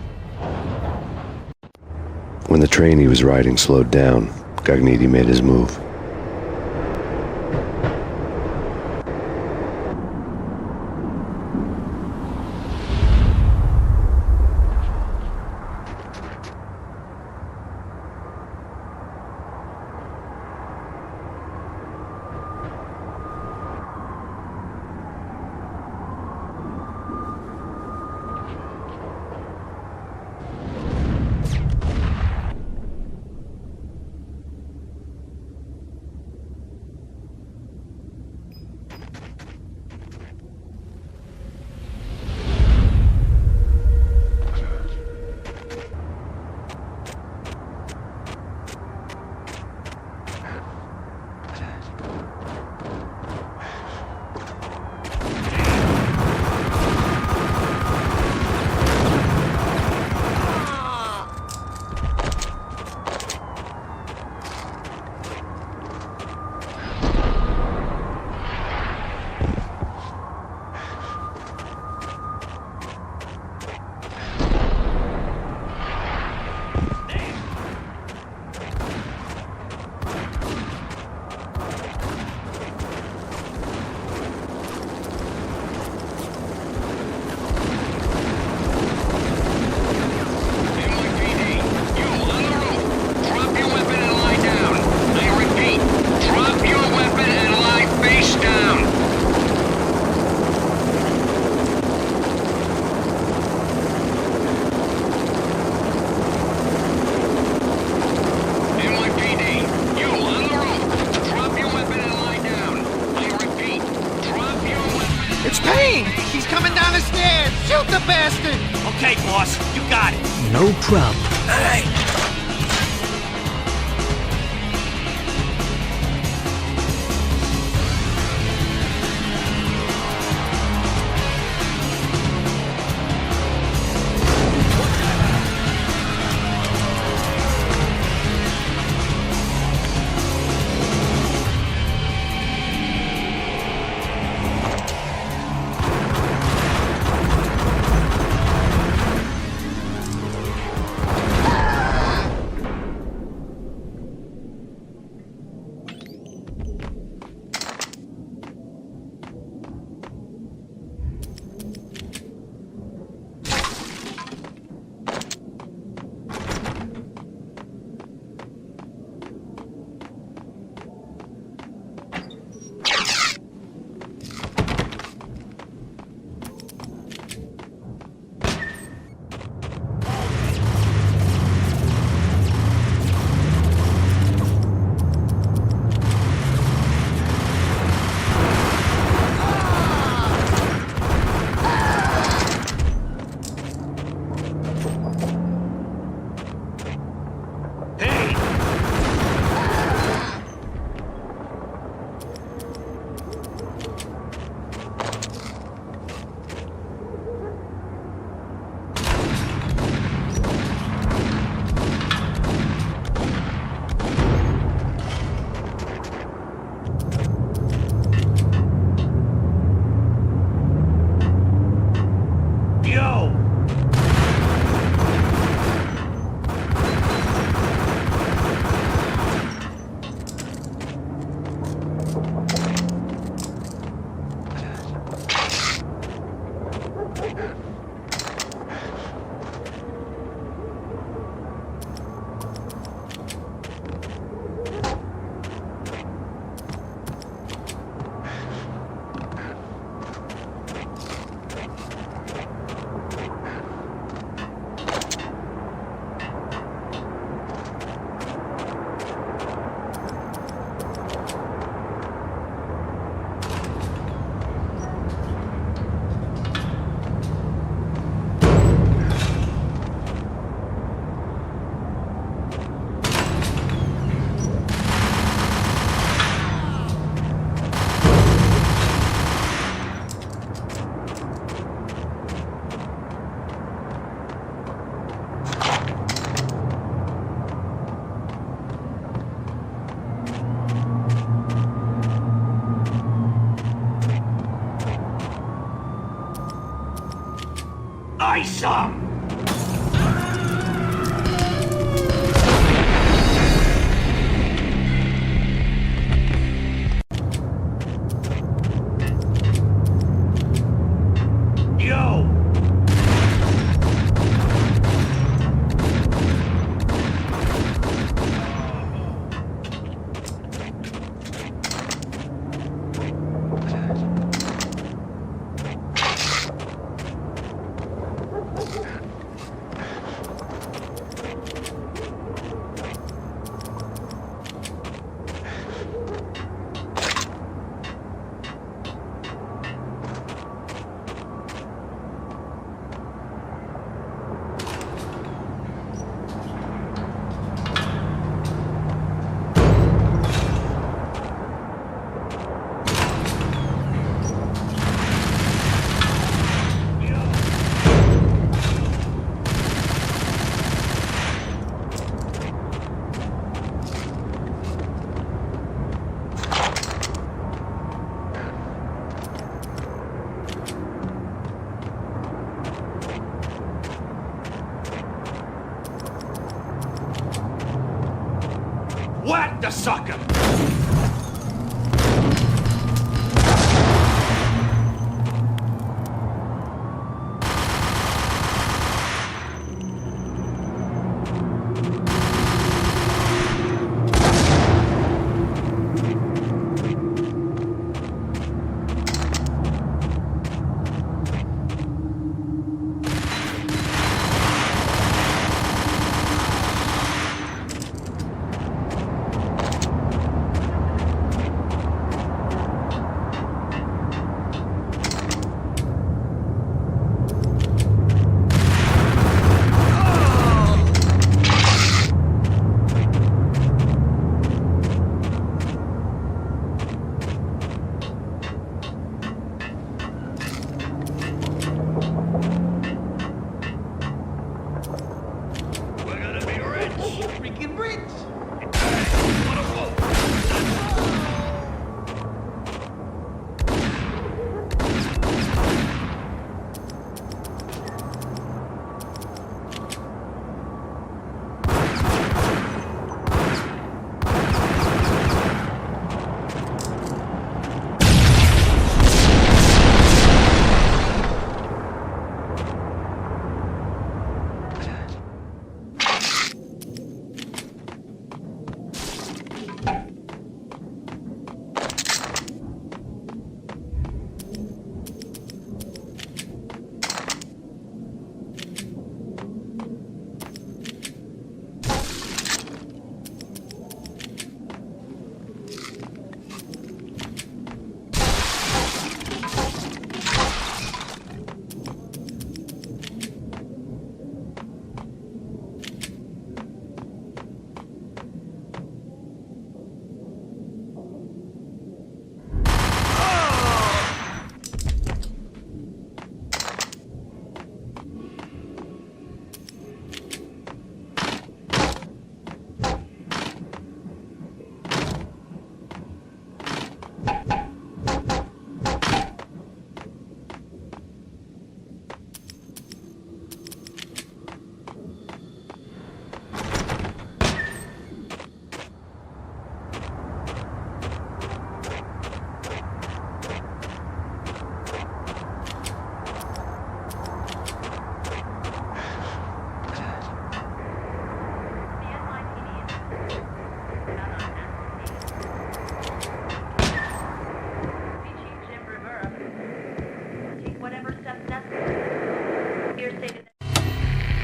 When the train he was riding slowed down, Gognitti made his move. It's Payne! He's coming down the stairs! Shoot the bastard! Okay, boss, you got it. No problem. All right. try some? Yo! Whack the sucker!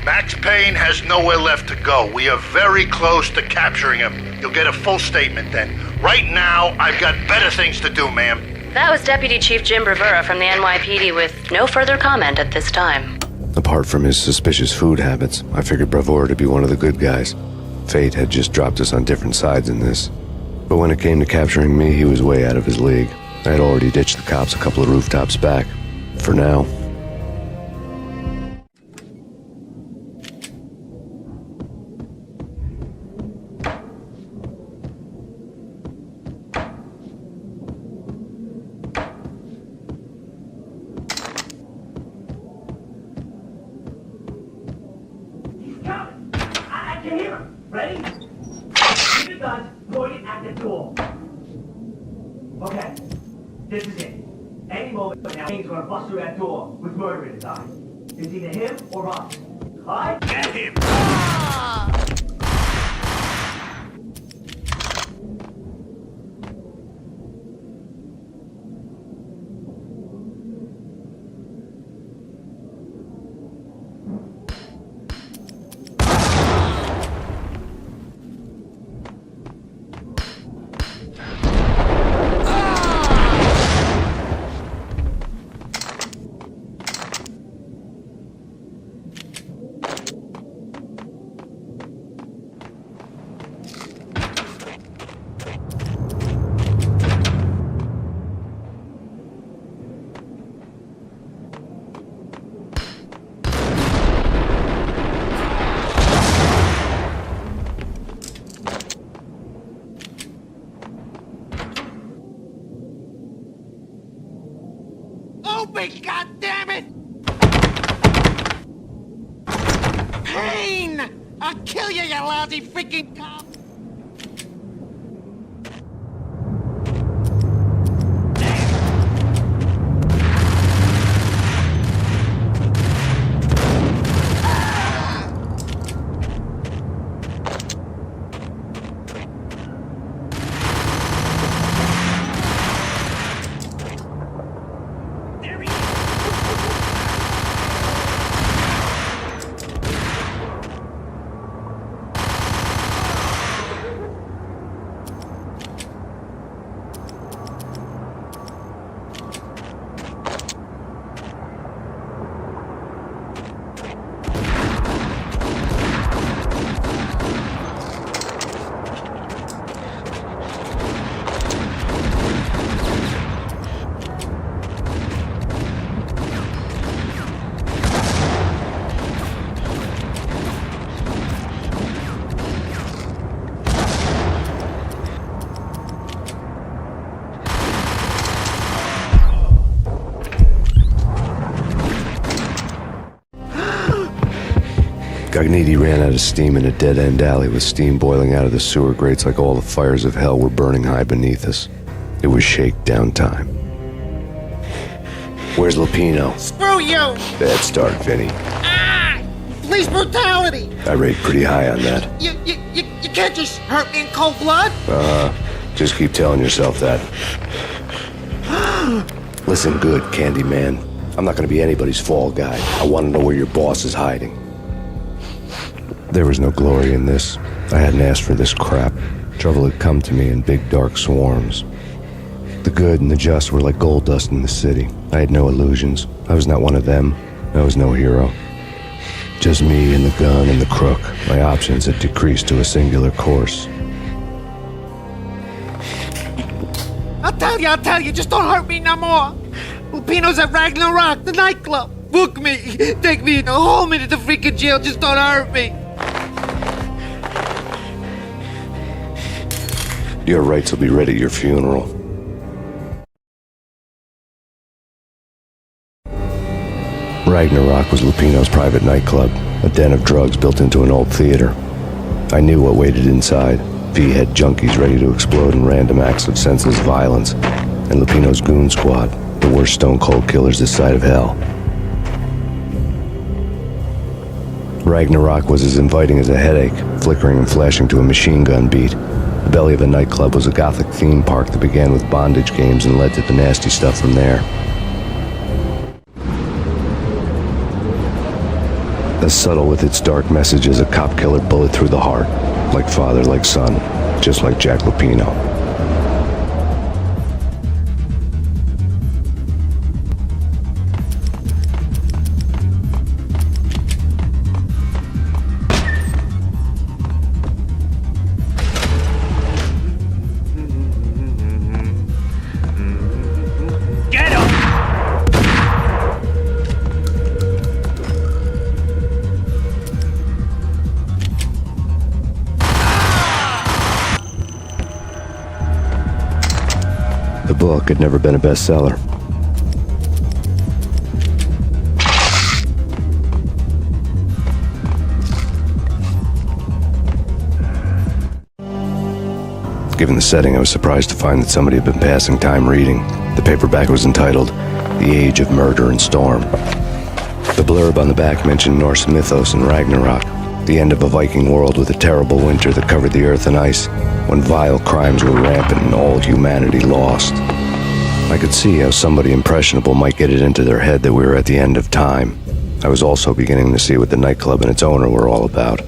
Max Payne has nowhere left to go. We are very close to capturing him. You'll get a full statement then. Right now, I've got better things to do, ma'am. That was Deputy Chief Jim Rivera from the NYPD with no further comment at this time. Apart from his suspicious food habits, I figured Bravura to be one of the good guys. Fate had just dropped us on different sides in this. But when it came to capturing me, he was way out of his league. I had already ditched the cops a couple of rooftops back. For now. Okay, this is it. Any moment now, Payne's gonna bust through that door with murder in his eyes. It's either him or us. Alright? Get him! Open, goddammit! Payne! I'll kill you, you lousy freaking cop! Gagniti ran out of steam in a dead-end alley with steam boiling out of the sewer grates like all the fires of hell were burning high beneath us. It was shakedown time. Where's Lupino? Screw you! Bad start, Vinny. Ah! Police brutality! I rate pretty high on that. You can't just hurt me in cold blood! Just keep telling yourself that. Listen good, Candyman. I'm not gonna be anybody's fall guy. I want to know where your boss is hiding. There was no glory in this. I hadn't asked for this crap. Trouble had come to me in big dark swarms. The good and the just were like gold dust in the city. I had no illusions. I was not one of them. I was no hero. Just me and the gun and the crook. My options had decreased to a singular course. I'll tell you, just don't hurt me no more. Lupino's at Ragnarok, the nightclub. Book me, take me in a whole minute to freaking jail, just don't hurt me. Your rights will be read at your funeral. Ragnarok was Lupino's private nightclub, a den of drugs built into an old theater. I knew what waited inside. V-head junkies ready to explode in random acts of senseless violence, and Lupino's goon squad, the worst stone-cold killers this side of hell. Ragnarok was as inviting as a headache, flickering and flashing to a machine gun beat. The belly of the nightclub was a gothic theme park that began with bondage games and led to the nasty stuff from there. As subtle with its dark message as a cop killer bullet through the heart. Like father, like son, just like Jack Lupino. The book had never been a bestseller. Given the setting, I was surprised to find that somebody had been passing time reading. The paperback was entitled, The Age of Murder and Storm. The blurb on the back mentioned Norse mythos and Ragnarok, the end of a Viking world with a terrible winter that covered the earth in ice, when vile crimes were rampant and all humanity lost. I could see how somebody impressionable might get it into their head that we were at the end of time. I was also beginning to see what the nightclub and its owner were all about.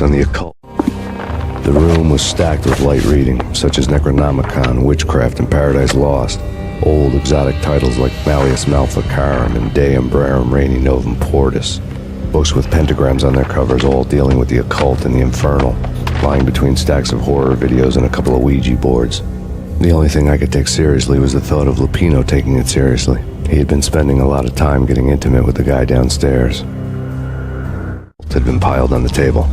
On the occult. The room was stacked with light reading, such as Necronomicon, Witchcraft, and Paradise Lost. Old exotic titles like Malleus Maleficarum and De Umbrarum Reini Novum Portis. Books with pentagrams on their covers, all dealing with the occult and the infernal, lying between stacks of horror videos and a couple of Ouija boards. The only thing I could take seriously was the thought of Lupino taking it seriously. He had been spending a lot of time getting intimate with the guy downstairs. It had been piled on the table.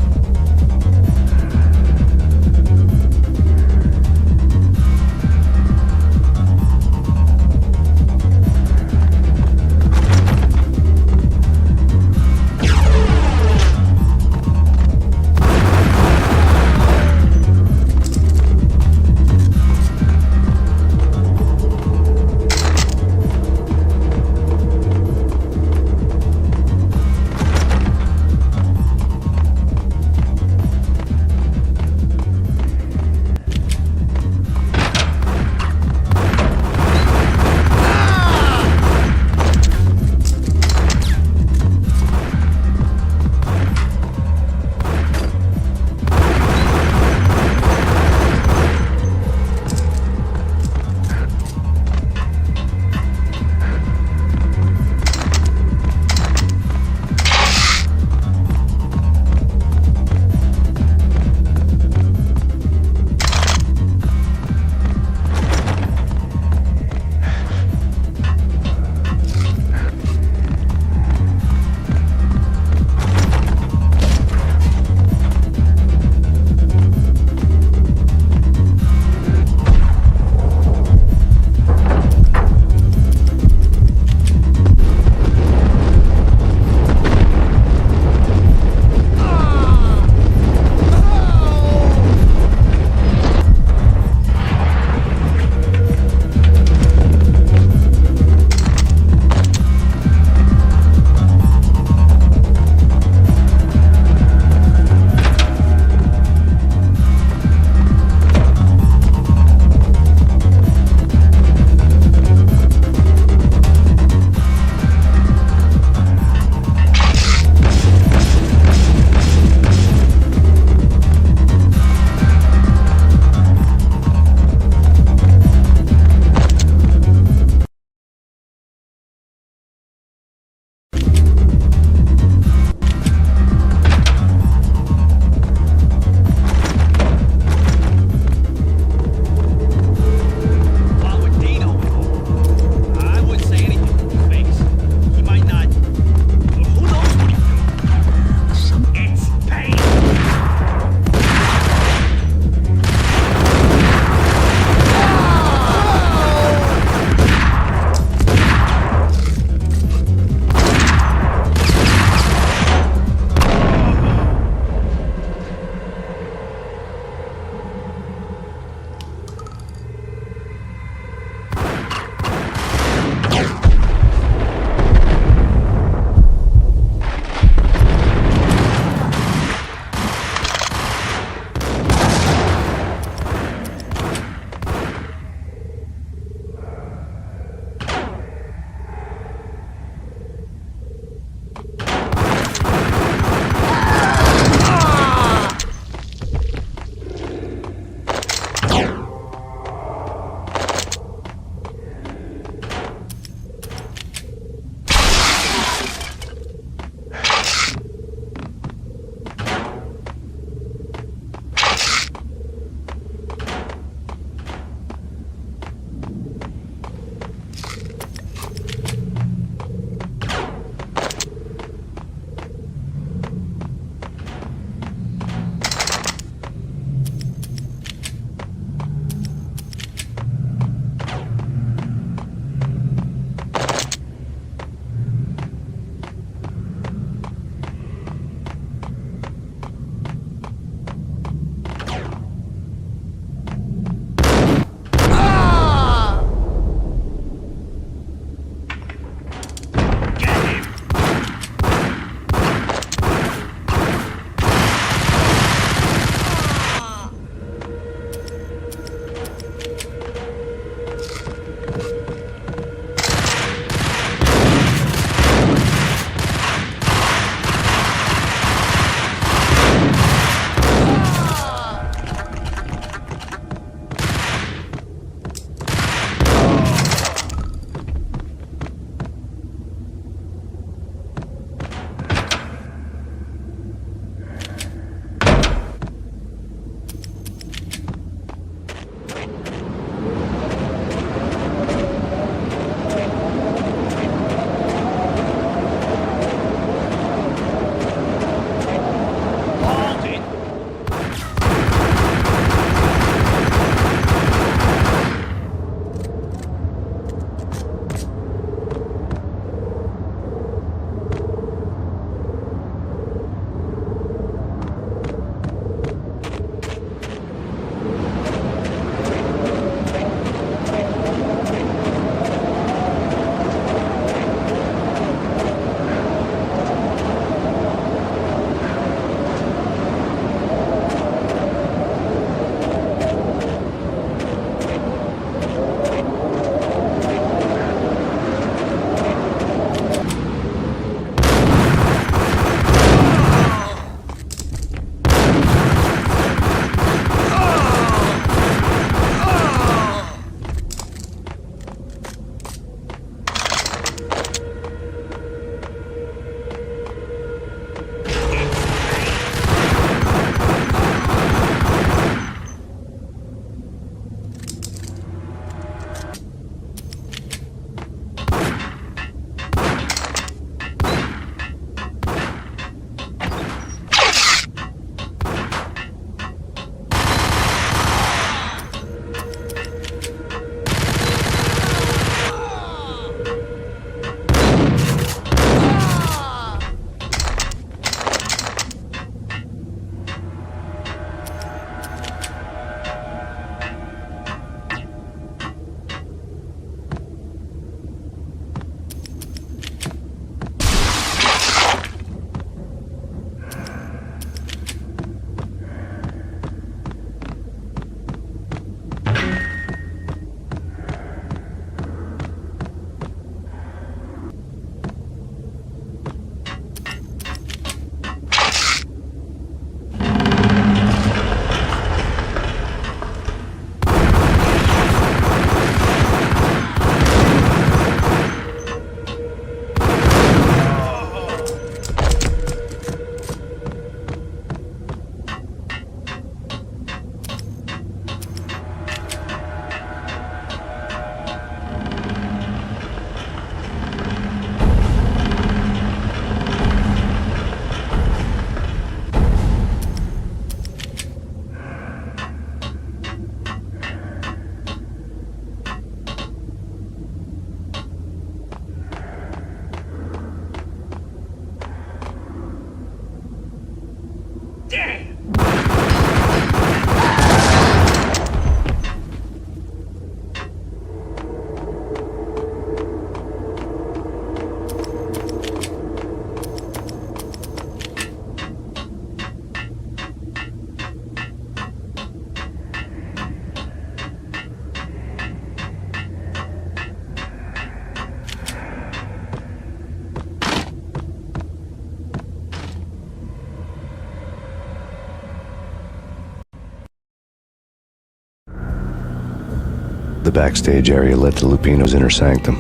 The backstage area led to Lupino's inner sanctum.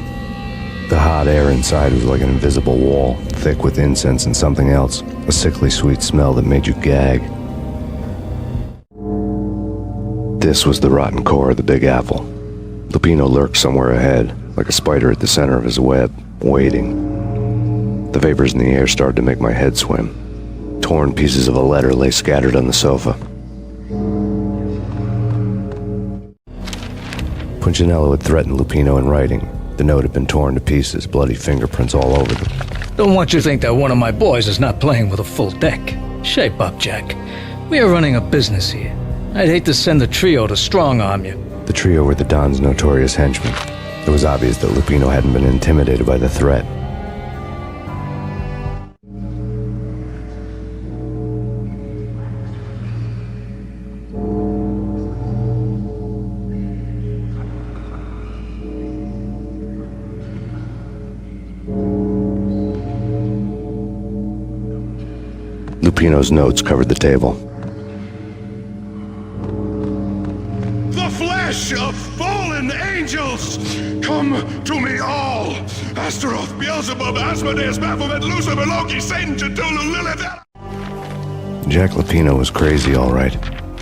The hot air inside was like an invisible wall, thick with incense and something else, a sickly sweet smell that made you gag. This was the rotten core of the Big Apple. Lupino lurked somewhere ahead, like a spider at the center of his web, waiting. The vapors in the air started to make my head swim. Torn pieces of a letter lay scattered on the sofa. Punchinello had threatened Lupino in writing. The note had been torn to pieces, bloody fingerprints all over them. Don't want you to think that one of my boys is not playing with a full deck. Shape up, Jack. We are running a business here. I'd hate to send the trio to strong-arm you. The trio were the Don's notorious henchmen. It was obvious that Lupino hadn't been intimidated by the threat. Lupino's notes covered the table. The flesh of fallen angels! Come to me all! Astaroth, Beelzebub, Asmodeus, Baphomet, Lucifer, Loki, Satan, Cthulhu, Lilith... Jack Lupino was crazy, all right.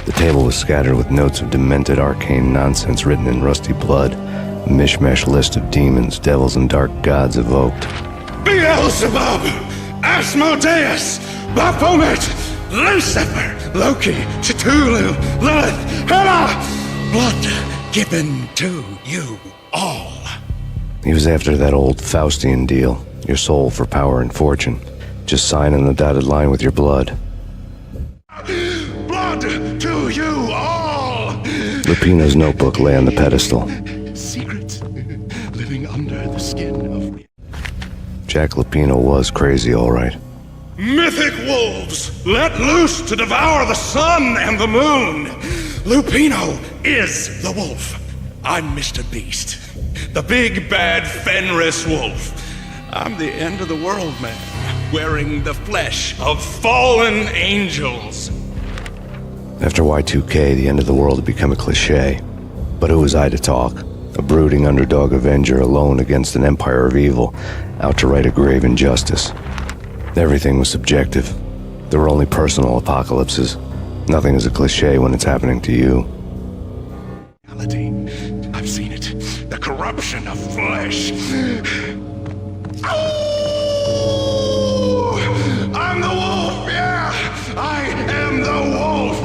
The table was scattered with notes of demented arcane nonsense written in rusty blood. A mishmash list of demons, devils, and dark gods evoked. Beelzebub! Asmodeus! Baphomet! Lucifer! Loki! Cthulhu! Lilith! Hela! Blood given to you all. He was after that old Faustian deal. Your soul for power and fortune. Just sign on the dotted line with your blood. Blood to you all! Lupino's notebook lay on the pedestal. Secrets living under the skin of me. Jack Lupino was crazy, all right. Mythic wolves, let loose to devour the sun and the moon. Lupino is the wolf. I'm Mr. Beast, the big bad Fenris wolf. I'm the end of the world man, wearing the flesh of fallen angels. After Y2K, the end of the world had become a cliche. But who was I to talk? A brooding underdog avenger alone against an empire of evil, out to right a grave injustice. Everything was subjective. There were only personal apocalypses. Nothing is a cliche when it's happening to you. I've seen it. The corruption of flesh. Oh! I'm the wolf, yeah! I am the wolf!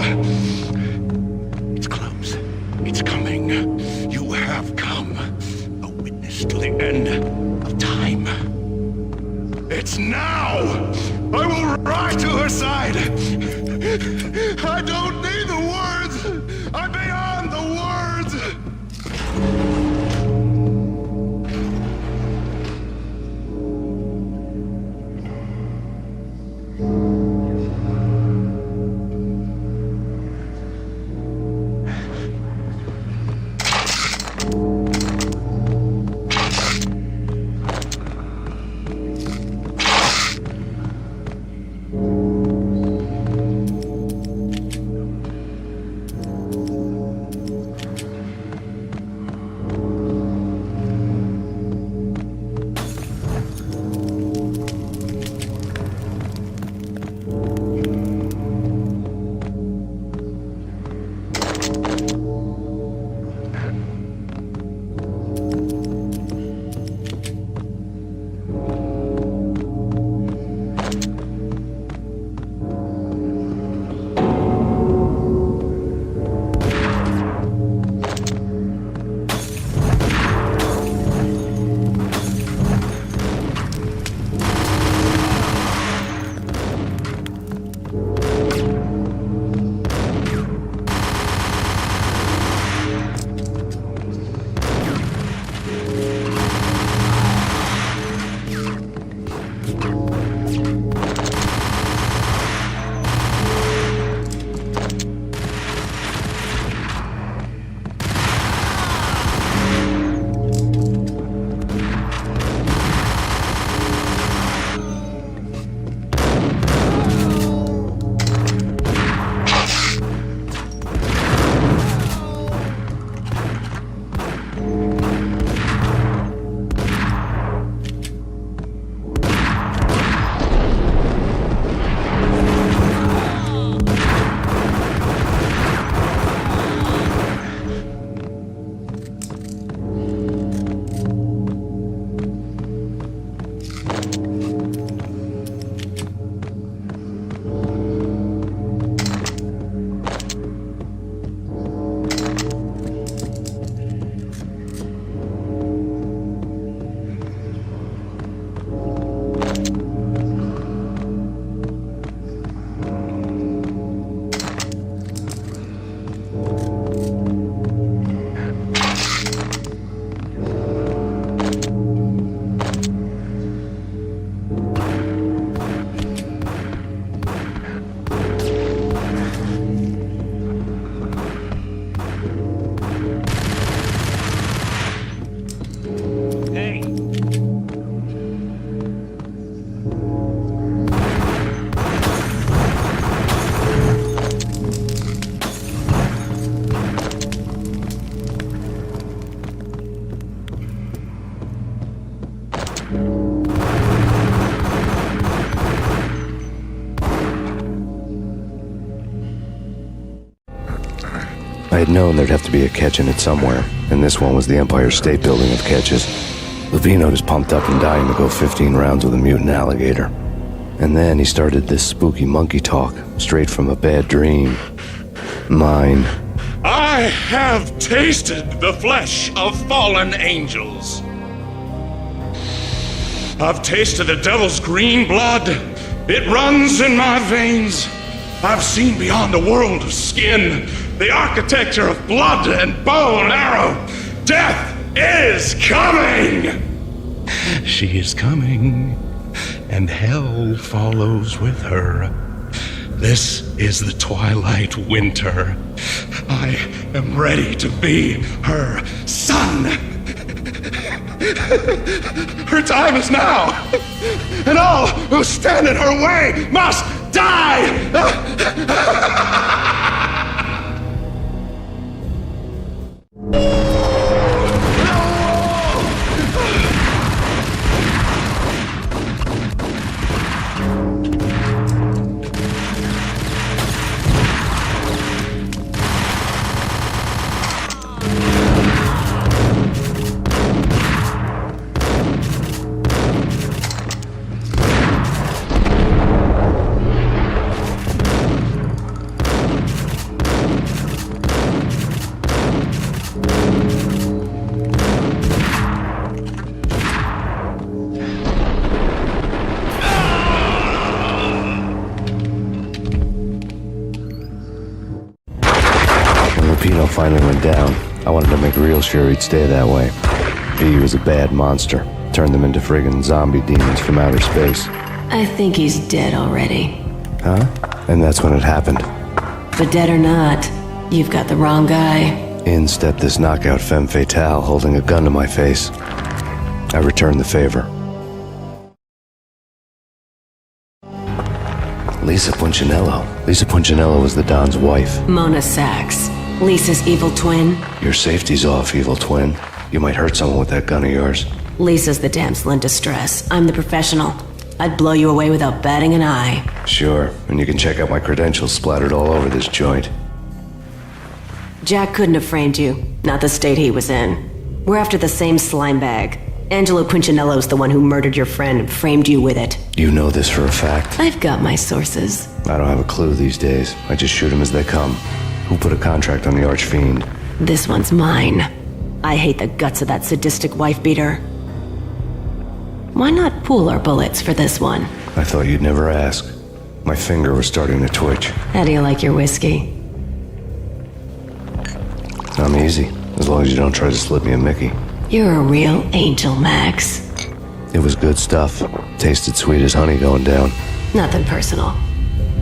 It's close. It's coming. You have come. A witness to the end of time. It's now! I will ride to her side! I don't need the words! I'm beyond the words! had known there'd have to be a catch in it somewhere, and this one was the Empire State Building of catches. Lupino was pumped up and dying to go 15 rounds with a mutant alligator. And then he started this spooky monkey talk, straight from a bad dream. Mine. I have tasted the flesh of fallen angels. I've tasted the devil's green blood. It runs in my veins. I've seen beyond the world of skin, the architecture of blood and bow and arrow. Death is coming! She is coming, and hell follows with her. This is the twilight winter. I am ready to be her son. Her time is now, and all who stand in her way must die! Lupino finally went down. I wanted to make real sure he'd stay that way. He was a bad monster. Turned them into friggin' zombie demons from outer space. I think he's dead already. Huh? And that's when it happened. But dead or not, you've got the wrong guy. In stepped this knockout femme fatale holding a gun to my face. I returned the favor. Lisa Punchinello. Lisa Punchinello was the Don's wife. Mona Sachs. Lisa's evil twin. Your safety's off, evil twin. You might hurt someone with that gun of yours. Lisa's the damsel in distress. I'm the professional. I'd blow you away without batting an eye. Sure, and you can check out my credentials splattered all over this joint. Jack couldn't have framed you. Not the state he was in. We're after the same slime bag. Angelo Punchinello's the one who murdered your friend and framed you with it. You know this for a fact? I've got my sources. I don't have a clue these days. I just shoot them as they come. Who put a contract on the Archfiend? This one's mine. I hate the guts of that sadistic wife-beater. Why not pool our bullets for this one? I thought you'd never ask. My finger was starting to twitch. How do you like your whiskey? I'm easy, as long as you don't try to slip me a Mickey. You're a real angel, Max. It was good stuff. Tasted sweet as honey going down. Nothing personal.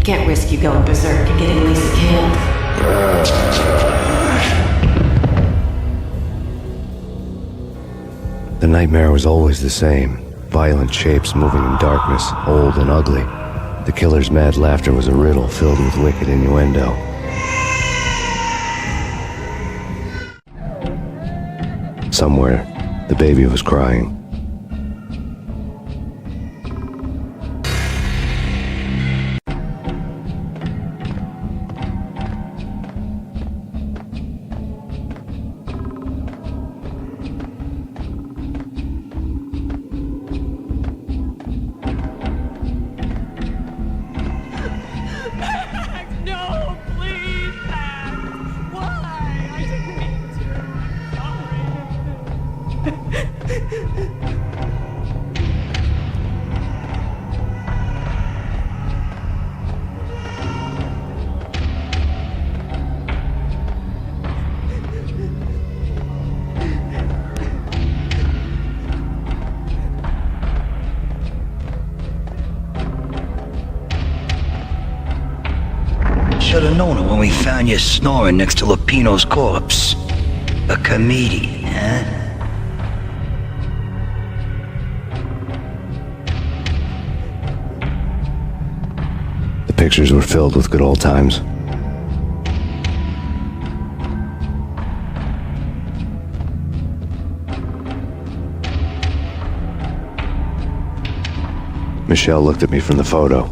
Can't risk you going berserk and getting Lisa killed. The nightmare was always the same. Violent shapes moving in darkness, old and ugly. The killer's mad laughter was a riddle filled with wicked innuendo. Somewhere, the baby was crying. No, please, Max. Why? I didn't mean to. I'm sorry. Should have known it when we found you snoring next to Lupino's corpse. A comedian, huh? The pictures were filled with good old times. Michelle looked at me from the photo.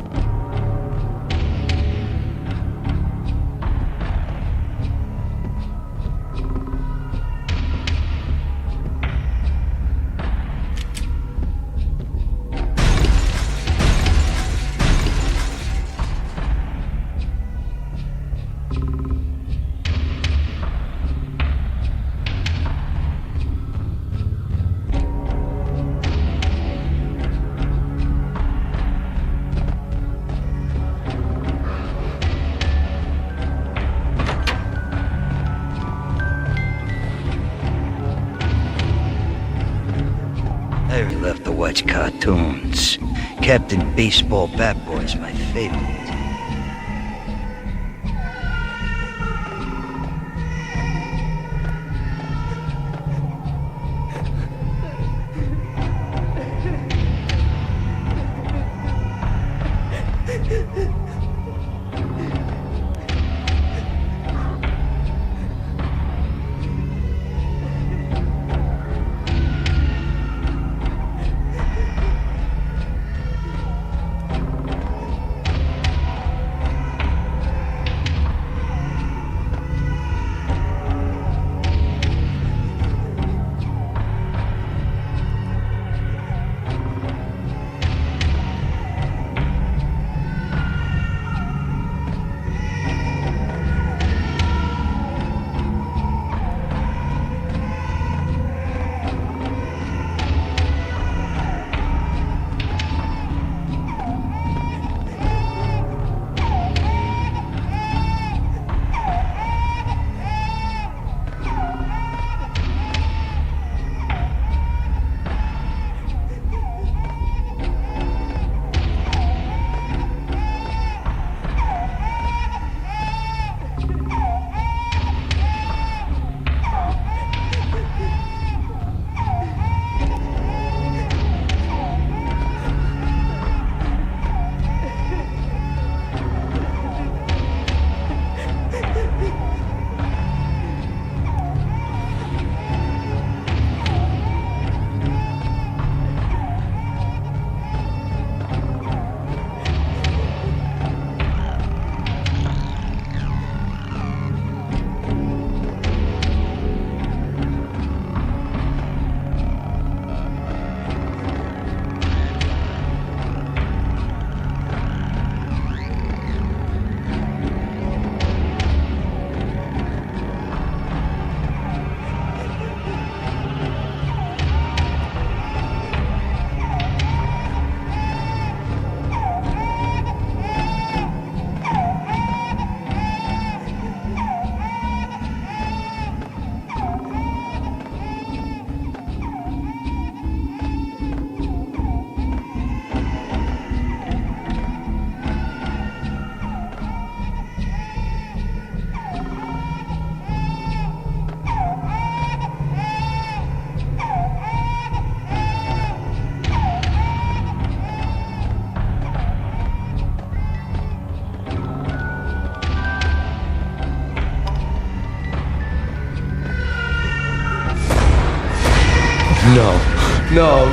I left to watch cartoons. Captain Baseball Bat Boy's my favorite.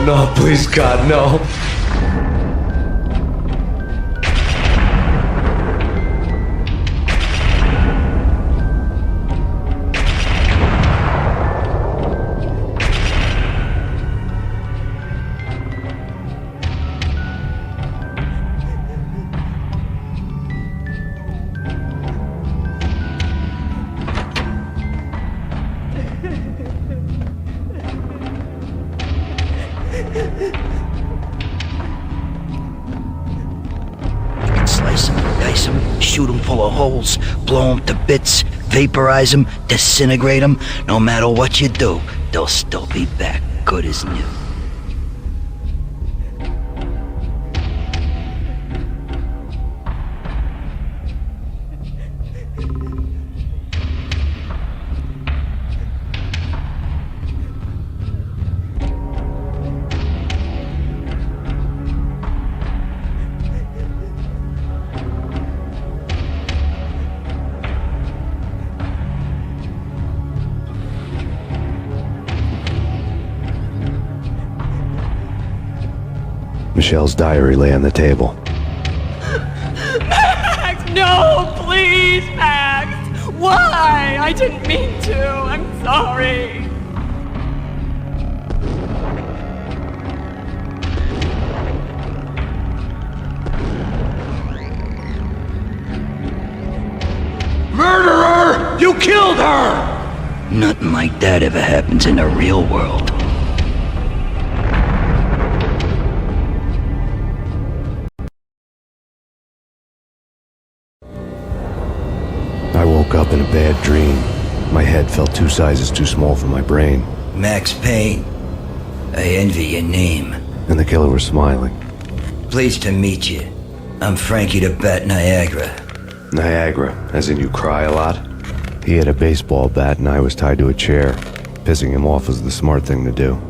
No, please, God, no. Slice them, dice them, shoot them full of holes, blow them to bits, vaporize them, disintegrate them. No matter what you do, they'll still be back, good as new. Michelle's diary lay on the table. Max, no, please, Max. Why? I didn't mean to. I'm sorry. Murderer! You killed her! Nothing like that ever happens in the real world. I woke up in a bad dream. My head felt 2 sizes too small for my brain. Max Payne, I envy your name. And the killer was smiling. Pleased to meet you. I'm Frankie the Bat Niagara. Niagara, as in you cry a lot? He had a baseball bat and I was tied to a chair. Pissing him off was the smart thing to do.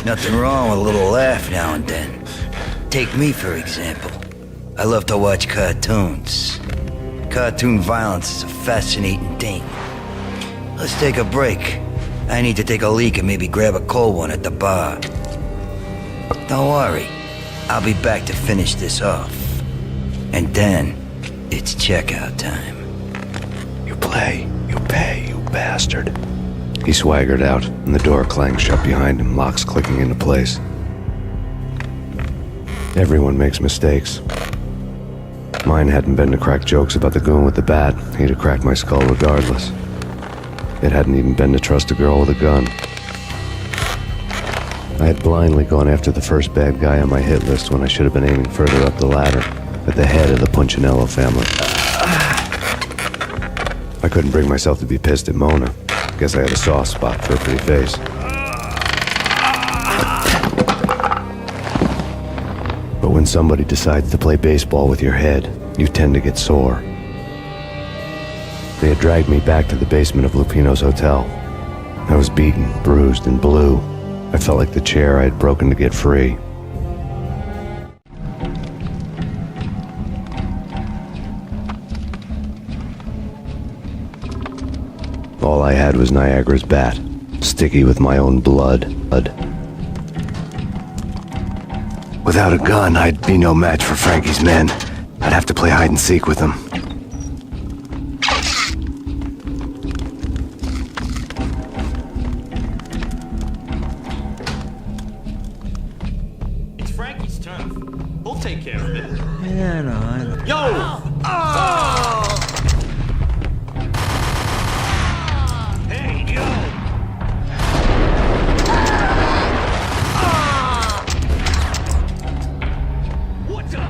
Nothing wrong with a little laugh now and then. Take me, for example. I love to watch cartoons. Cartoon violence is a fascinating thing. Let's take a break. I need to take a leak and maybe grab a cold one at the bar. Don't worry. I'll be back to finish this off. And then, it's checkout time. You play, you pay, you bastard. He swaggered out, and the door clanged shut behind him, locks clicking into place. Everyone makes mistakes. Mine hadn't been to crack jokes about the goon with the bat. He'd have cracked my skull regardless. It hadn't even been to trust a girl with a gun. I had blindly gone after the first bad guy on my hit list when I should have been aiming further up the ladder, at the head of the Punchinello family. I couldn't bring myself to be pissed at Mona. Guess I had a soft spot for a pretty face. But when somebody decides to play baseball with your head, you tend to get sore. They had dragged me back to the basement of Lupino's hotel. I was beaten, bruised, and blue. I felt like the chair I had broken to get free. All I had was Niagara's bat, sticky with my own blood. Without a gun, I'd be no match for Frankie's men. I'd have to play hide and seek with them. It's Frankie's turn. We'll take care of it. Yeah, I know. Yo! Hey, yo! What the?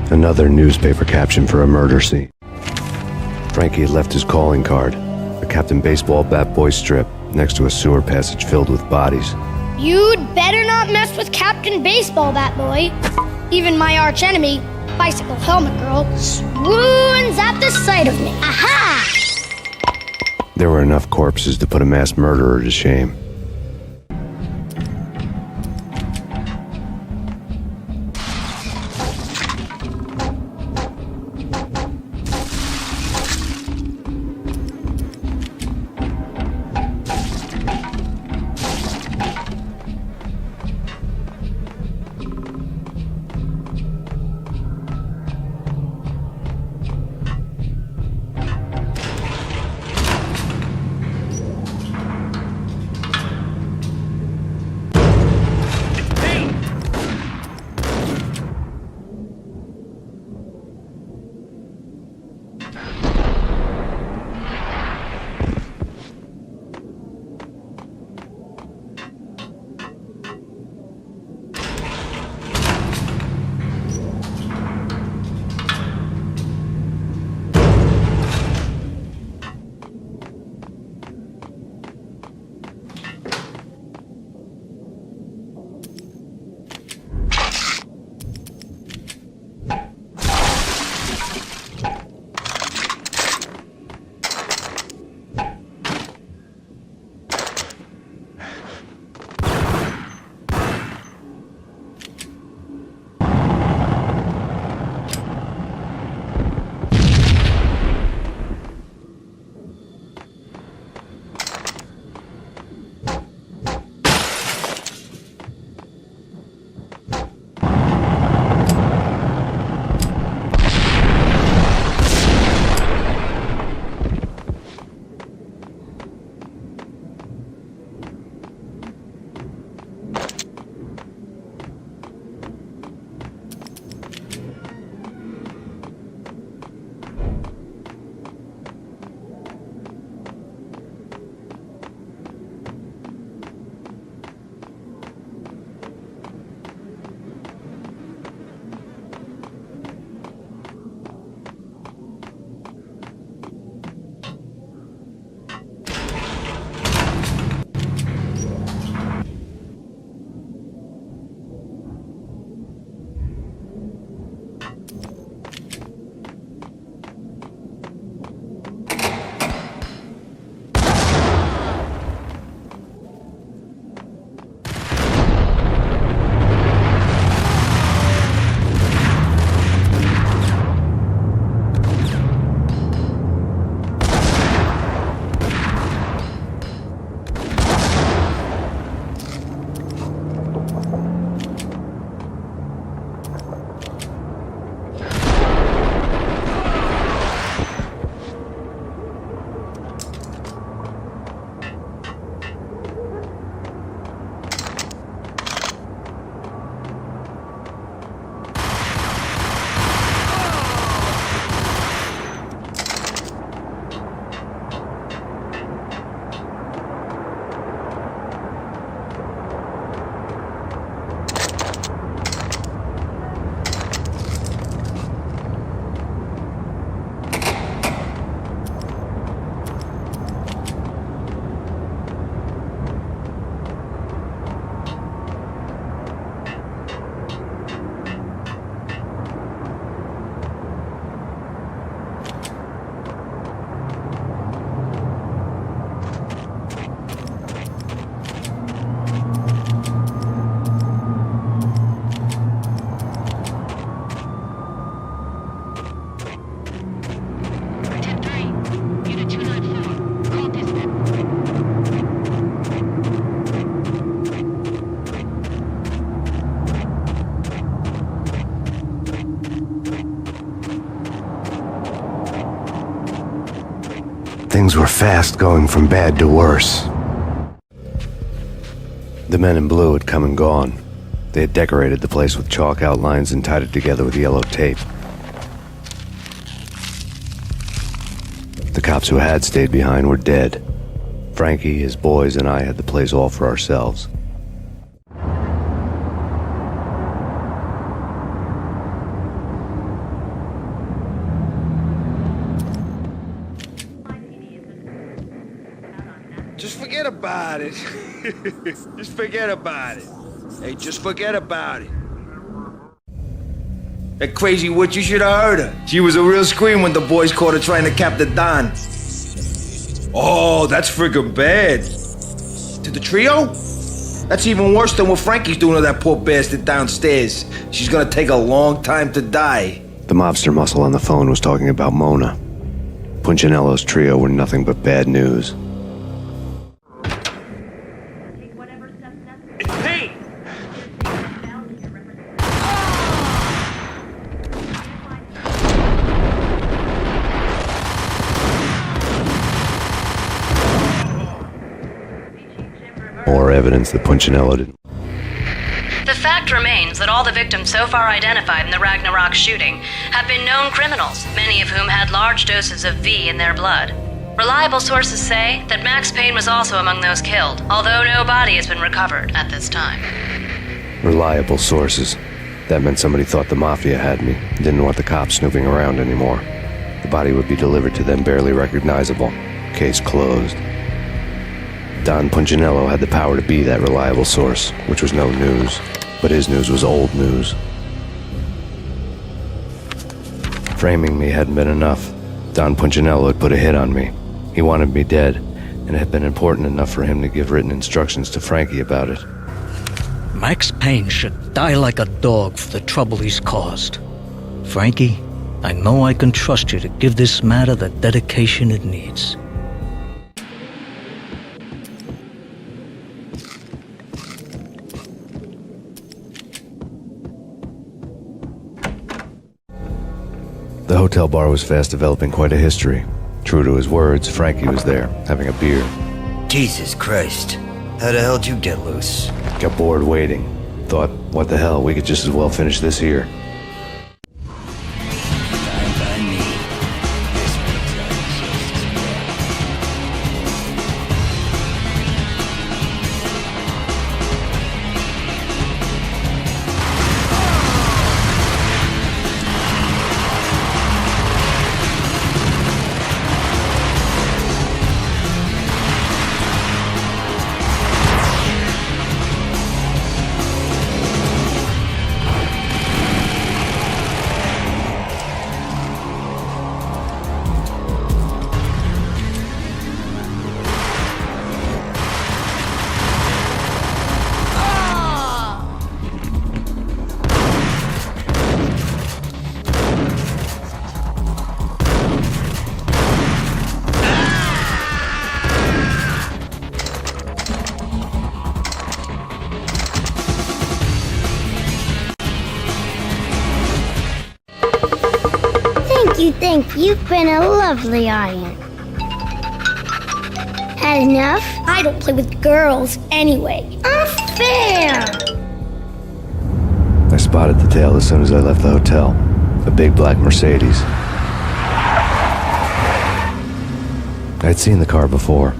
Another newspaper caption for a murder scene. Frankie had left his calling card, a Captain Baseball Bat Boy strip, next to a sewer passage filled with bodies. You'd better not mess with Captain Baseball Bat Boy. Even my archenemy, Bicycle Helmet Girl, swoons at the sight of me. Aha! There were enough corpses to put a mass murderer to shame. Things were fast going from bad to worse. The men in blue had come and gone. They had decorated the place with chalk outlines and tied it together with yellow tape. The cops who had stayed behind were dead. Frankie, his boys, and I had the place all for ourselves. Just forget about it. Just forget about it. Hey, just forget about it. That crazy witch, you should have heard her. She was a real scream when the boys caught her trying to cap the Don. Oh, that's friggin' bad. To the trio? That's even worse than what Frankie's doing to that poor bastard downstairs. She's gonna take a long time to die. The mobster muscle on the phone was talking about Mona. Punchinello's trio were nothing but bad news. It's Payne! More evidence that Punchinello didn't. The fact remains that all the victims so far identified in the Ragnarok shooting have been known criminals, many of whom had large doses of V in their blood. Reliable sources say that Max Payne was also among those killed, although no body has been recovered at this time. Reliable sources. That meant somebody thought the Mafia had me, didn't want the cops snooping around anymore. The body would be delivered to them barely recognizable. Case closed. Don Punchinello had the power to be that reliable source, which was no news. But his news was old news. Framing me hadn't been enough. Don Punchinello had put a hit on me. He wanted me dead, and it had been important enough for him to give written instructions to Frankie about it. Max Payne should die like a dog for the trouble he's caused. Frankie, I know I can trust you to give this matter the dedication it needs. The hotel bar was fast developing quite a history. True to his words, Frankie was there, having a beer. Jesus Christ. How the hell did you get loose? Got bored waiting. Thought, what the hell, we could just as well finish this here. Thank you. You've been a lovely audience. Had enough? I don't play with girls anyway. Unfair! I spotted the tail as soon as I left the hotel. A big black Mercedes. I'd seen the car before.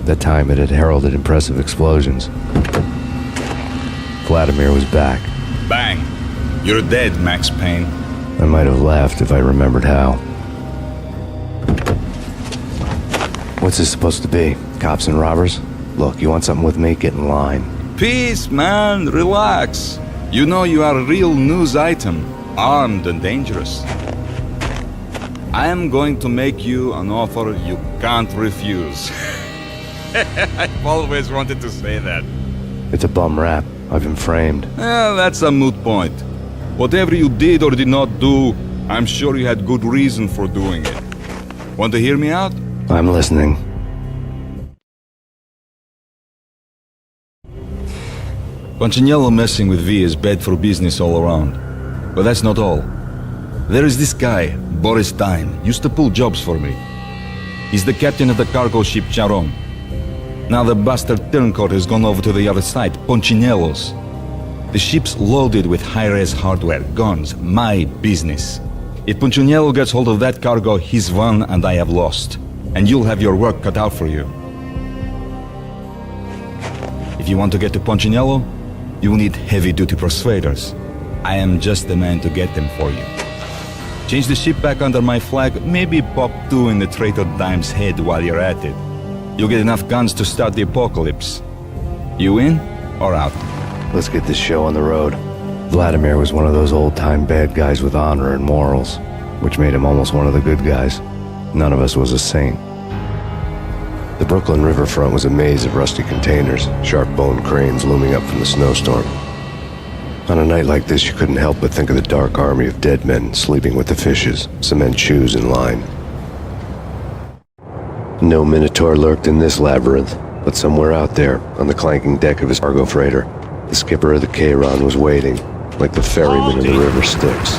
That time it had heralded impressive explosions. Vladimir was back. Bang! You're dead, Max Payne. I might have laughed if I remembered how. What's this supposed to be? Cops and robbers? Look, you want something with me? Get in line. Peace, man. Relax. You know you are a real news item. Armed and dangerous. I am going to make you an offer you can't refuse. I've always wanted to say that. It's a bum rap. I've been framed. That's a moot point. Whatever you did or did not do, I'm sure you had good reason for doing it. Want to hear me out? I'm listening. Punchinello messing with V is bad for business all around. But that's not all. There is this guy, Boris Stein, used to pull jobs for me. He's the captain of the cargo ship Charon. Now the bastard turncoat has gone over to the other side, Punchinello's. The ship's loaded with high-res hardware, guns, my business. If Punchinello gets hold of that cargo, he's won and I have lost. And you'll have your work cut out for you. If you want to get to Punchinello, you will need heavy-duty persuaders. I am just the man to get them for you. Change the ship back under my flag, maybe pop 2 in the traitor Dime's head while you're at it. You'll get enough guns to start the apocalypse. You in or out? Let's get this show on the road. Vladimir was one of those old-time bad guys with honor and morals, which made him almost one of the good guys. None of us was a saint. The Brooklyn riverfront was a maze of rusty containers, sharp-boned cranes looming up from the snowstorm. On a night like this, you couldn't help but think of the dark army of dead men sleeping with the fishes, cement shoes in line. No Minotaur lurked in this labyrinth, but somewhere out there, on the clanking deck of his cargo freighter, the skipper of the Chiron was waiting, like the ferryman in the river Styx.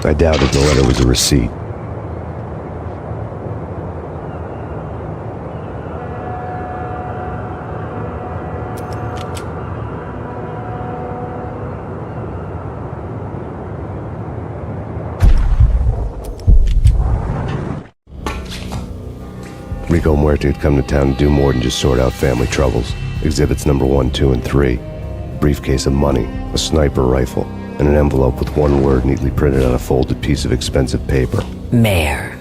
I doubted the letter was a receipt. Rico Muerte had come to town to do more than just sort out family troubles. Exhibits number 1, 2, and 3. A briefcase of money, a sniper rifle, and an envelope with one word neatly printed on a folded piece of expensive paper. Mayor.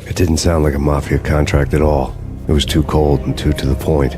It didn't sound like a mafia contract at all. It was too cold and too to the point.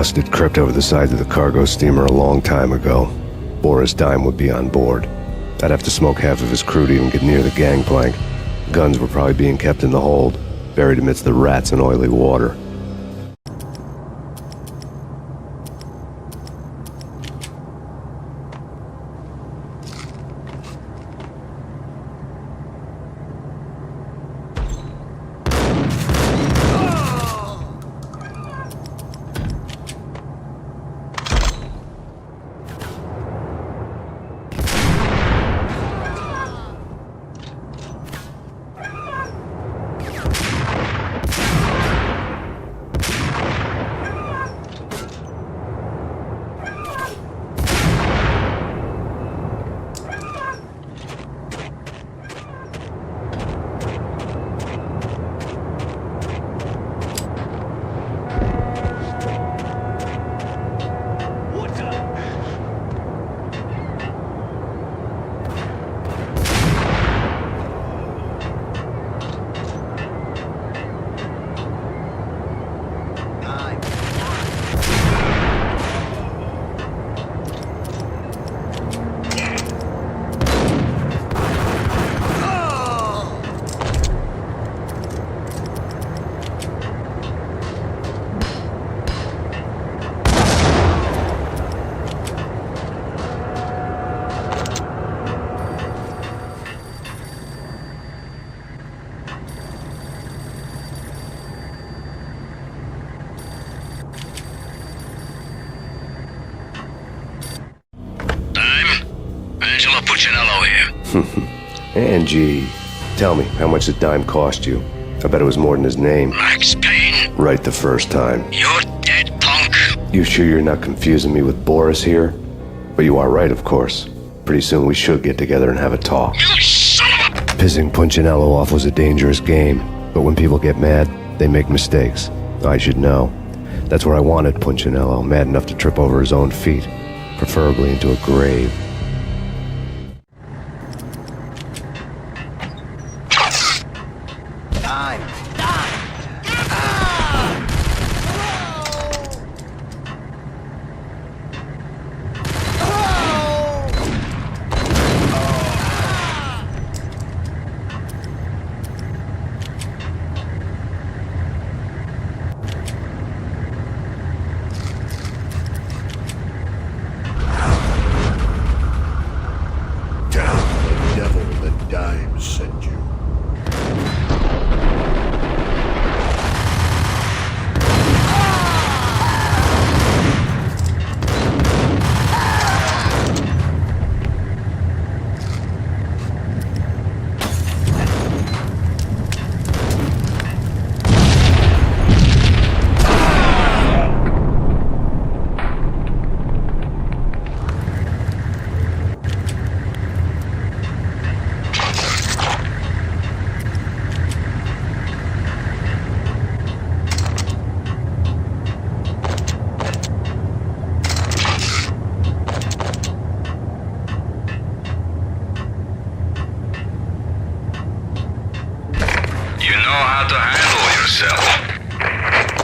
busted crypt over the sides of the cargo steamer a long time ago. Boris Dime would be on board. I'd have to smoke half of his crew to even get near the gangplank. Guns were probably being kept in the hold, buried amidst the rats and oily water. Angie, tell me, how much did Dime cost you? I bet it was more than his name. Max Payne. Right the first time. You're dead, punk. You sure you're not confusing me with Boris here? But you are right, of course. Pretty soon we should get together and have a talk. You son of a... Pissing Punchinello off was a dangerous game, but when people get mad, they make mistakes. I should know. That's where I wanted Punchinello, mad enough to trip over his own feet, preferably into a grave.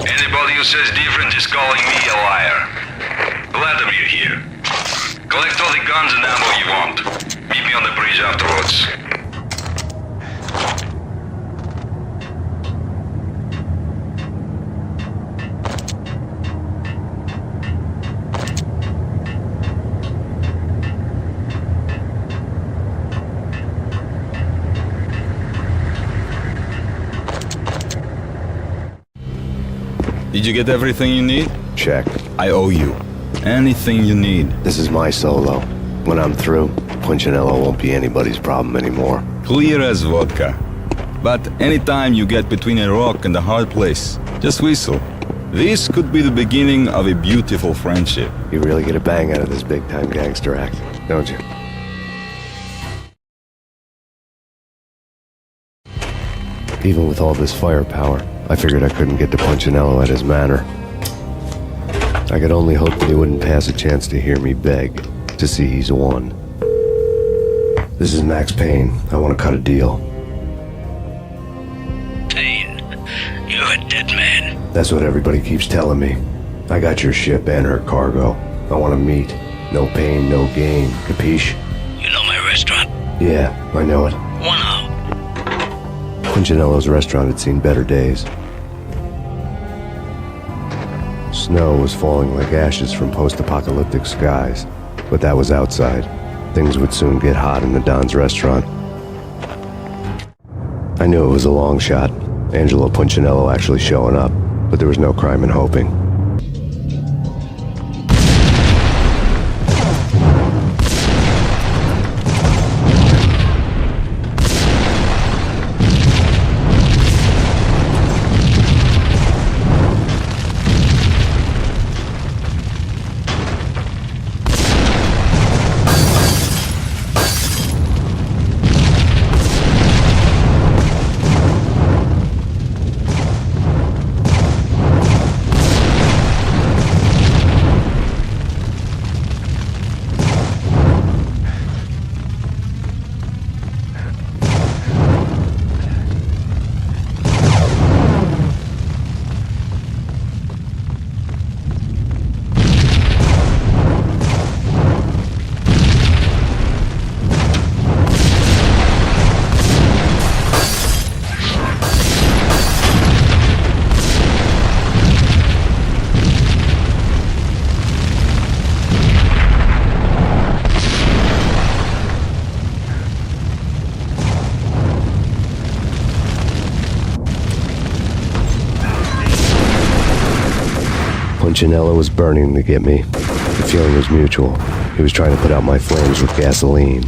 Anybody who says different is calling me a liar. Glad of you here. Collect all the guns and ammo you want. Meet me on the bridge afterwards. Did you get everything you need? Check. I owe you. Anything you need. This is my solo. When I'm through, Punchinello won't be anybody's problem anymore. Clear as vodka. But anytime you get between a rock and a hard place, just whistle. This could be the beginning of a beautiful friendship. You really get a bang out of this big-time gangster act, don't you? Even with all this firepower, I figured I couldn't get to Punchinello at his manor. I could only hope that he wouldn't pass a chance to hear me beg, to see he's won. This is Max Payne. I want to cut a deal. Payne, you're a dead man. That's what everybody keeps telling me. I got your ship and her cargo. I want to meet. No pain, no gain. Capiche? You know my restaurant? Yeah, I know it. One out. Punchinello's restaurant had seen better days. Snow was falling like ashes from post-apocalyptic skies, but that was outside. Things would soon get hot in the Don's restaurant. I knew it was a long shot, Angelo Punchinello actually showing up, but there was no crime in hoping. Punchinello was burning to get me. The feeling was mutual. He was trying to put out my flames with gasoline.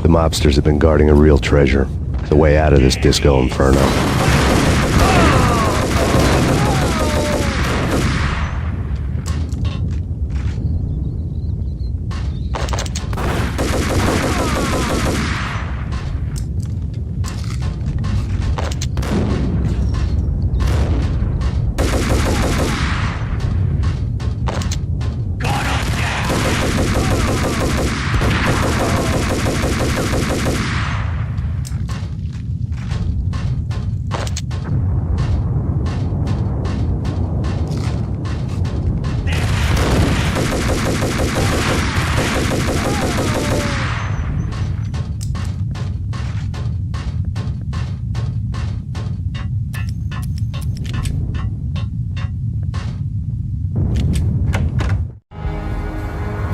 The mobsters have been guarding a real treasure, the way out of this disco inferno.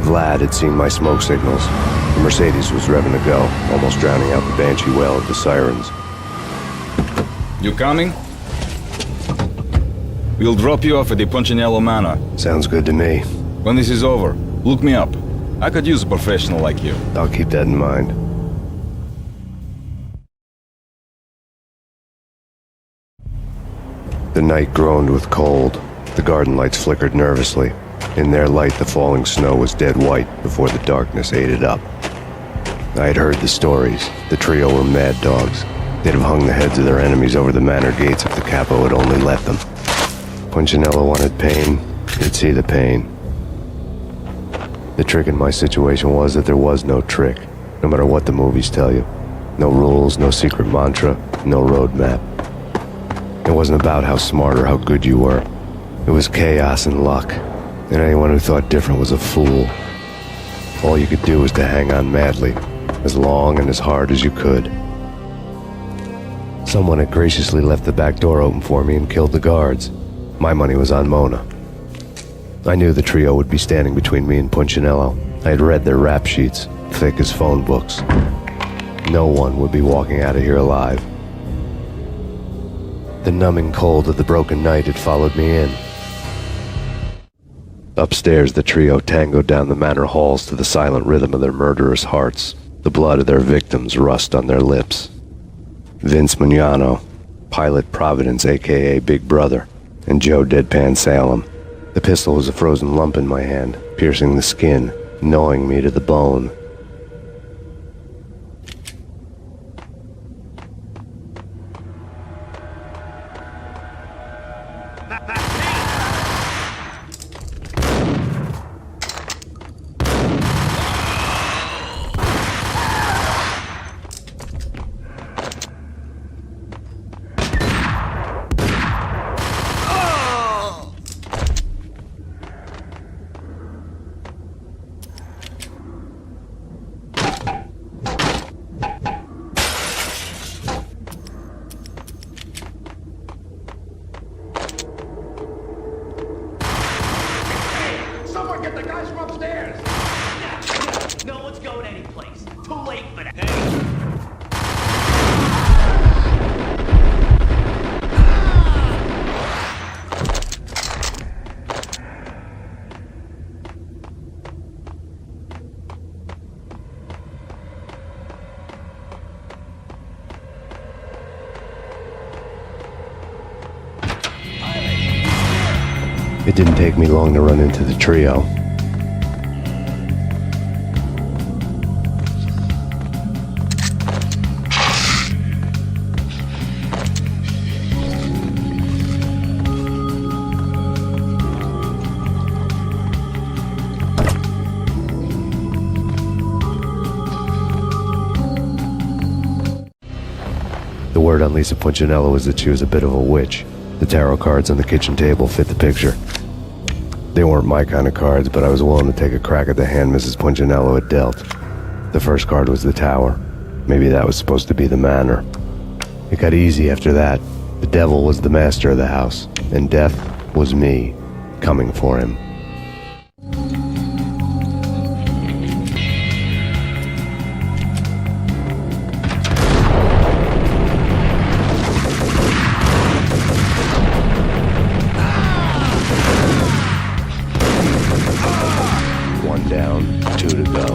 Vlad had seen my smoke signals. The Mercedes was revving to go, almost drowning out the banshee wail of the sirens. You coming? We'll drop you off at the Punchinello Manor. Sounds good to me. When this is over, look me up. I could use a professional like you. I'll keep that in mind. The night groaned with cold. The garden lights flickered nervously. In their light, the falling snow was dead white before the darkness ate it up. I had heard the stories. The trio were mad dogs. They'd have hung the heads of their enemies over the manor gates if the capo had only let them. Punchinello wanted Payne. He'd see the pain. The trick in my situation was that there was no trick, no matter what the movies tell you. No rules, no secret mantra, no roadmap. It wasn't about how smart or how good you were. It was chaos and luck. And anyone who thought different was a fool. All you could do was to hang on madly, as long and as hard as you could. Someone had graciously left the back door open for me and killed the guards. My money was on Mona. I knew the trio would be standing between me and Punchinello. I had read their rap sheets, thick as phone books. No one would be walking out of here alive. The numbing cold of the broken night had followed me in. Upstairs, the trio tangoed down the manor halls to the silent rhythm of their murderous hearts, the blood of their victims rust on their lips. Vince Mignano, Pilot Providence, a.k.a. Big Brother, and Joe Deadpan Salem. The pistol was a frozen lump in my hand, piercing the skin, gnawing me to the bone. Someone get the guys from upstairs! No one's going anyplace. Too late for that. It didn't take me long to run into the trio. The word on Lisa Punchinello was that she was a bit of a witch. The tarot cards on the kitchen table fit the picture. They weren't my kind of cards, but I was willing to take a crack at the hand Mrs. Punchinello had dealt. The first card was the Tower. Maybe that was supposed to be the Manor. It got easy after that. The devil was the master of the house, and death was me, coming for him. One down, 2 to go.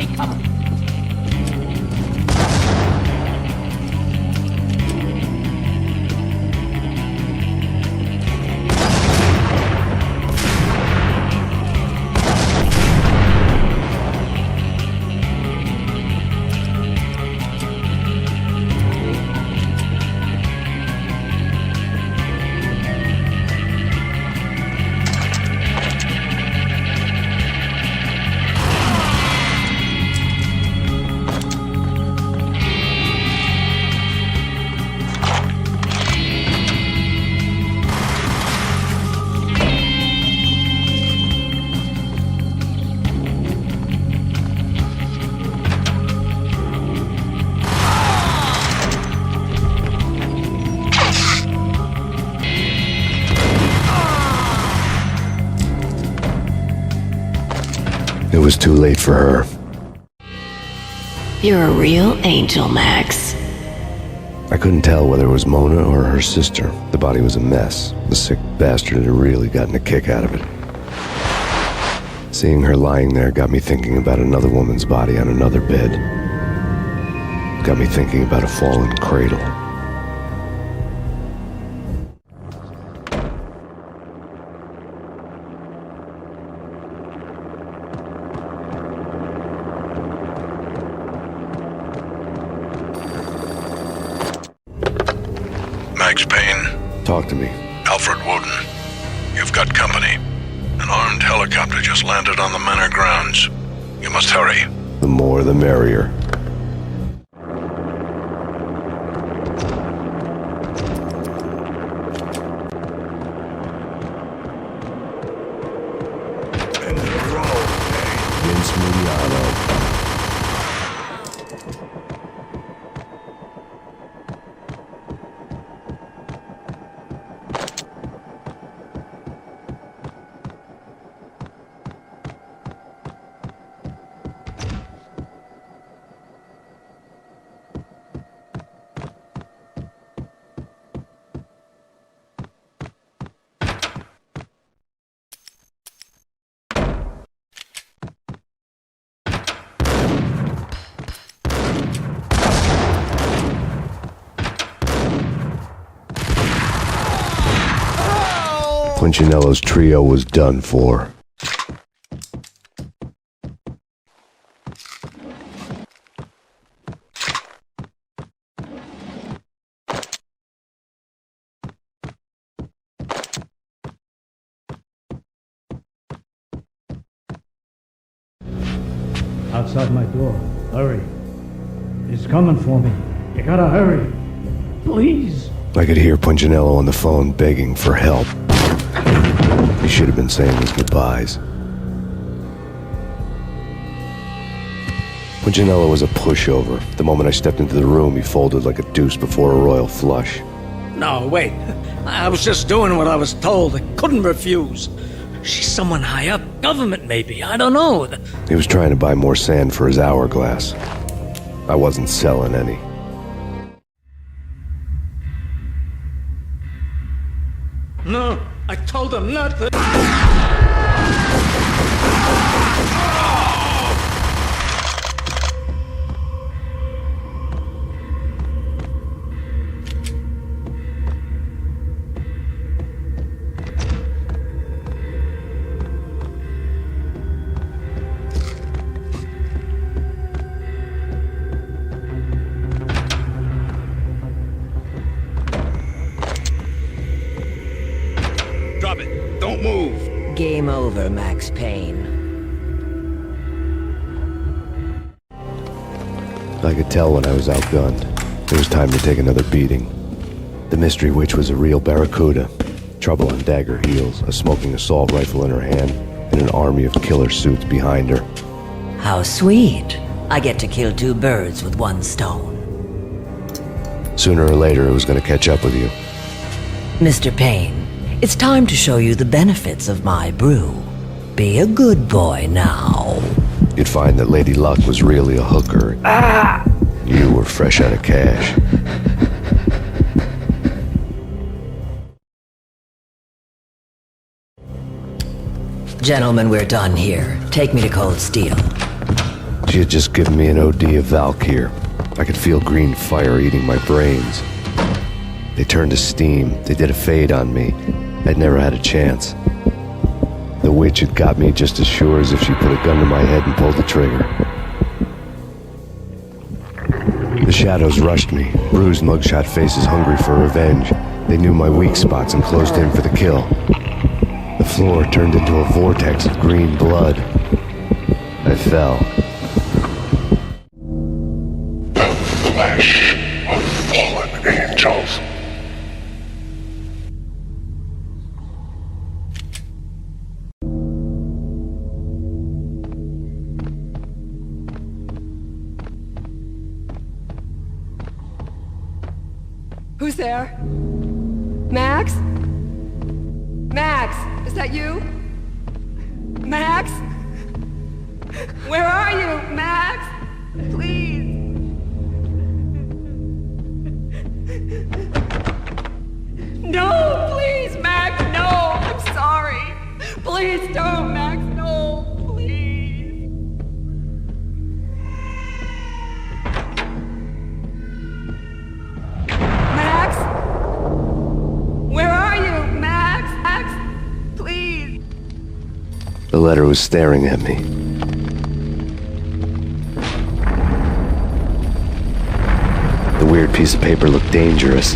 Take cover. It was too late for her. You're a real angel, Max. I couldn't tell whether it was Mona or her sister. The body was a mess. The sick bastard had really gotten a kick out of it. Seeing her lying there got me thinking about another woman's body on another bed. Got me thinking about a fallen cradle. Max Payne. Talk to me. Alfred Woden. You've got company. An armed helicopter just landed on the manor grounds. You must hurry. The more the merrier. Vince Miliano. Punchinello's trio was done for. Outside my door. Hurry. He's coming for me. You gotta hurry. Please. I could hear Punchinello on the phone begging for help. He should have been saying his goodbyes. Punchinello was a pushover. The moment I stepped into the room, he folded like a deuce before a royal flush. No, wait. I was just doing what I was told. I couldn't refuse. She's someone high up. Government, maybe. I don't know. He was trying to buy more sand for his hourglass. I wasn't selling any. No, I told him not to. Drop it. Don't move. Game over, Max Payne. I could tell when I was outgunned. It was time to take another beating. The mystery witch was a real barracuda. Trouble on dagger heels, a smoking assault rifle in her hand, and an army of killer suits behind her. How sweet. I get to kill two birds with one stone. Sooner or later, it was going to catch up with you. Mr. Payne, it's time to show you the benefits of my brew. Be a good boy now. You'd find that Lady Luck was really a hooker. Ah! You were fresh out of cash. Gentlemen, we're done here. Take me to Cold Steel. She had just given me an OD of Valkyr. I could feel green fire eating my brains. They turned to steam. They did a fade on me. I'd never had a chance. The witch had got me just as sure as if she put a gun to my head and pulled the trigger. The shadows rushed me, bruised mugshot faces hungry for revenge. They knew my weak spots and closed in for the kill. The floor turned into a vortex of green blood. I fell. Flesh of fallen angels. Who's there? Max? Max, is that you? Max? Where are you, Max? Please. No, please, Max, no! I'm sorry. Please don't, Max, no, please. Max? Where are you, Max? Max, please. The letter was staring at me. The weird piece of paper looked dangerous.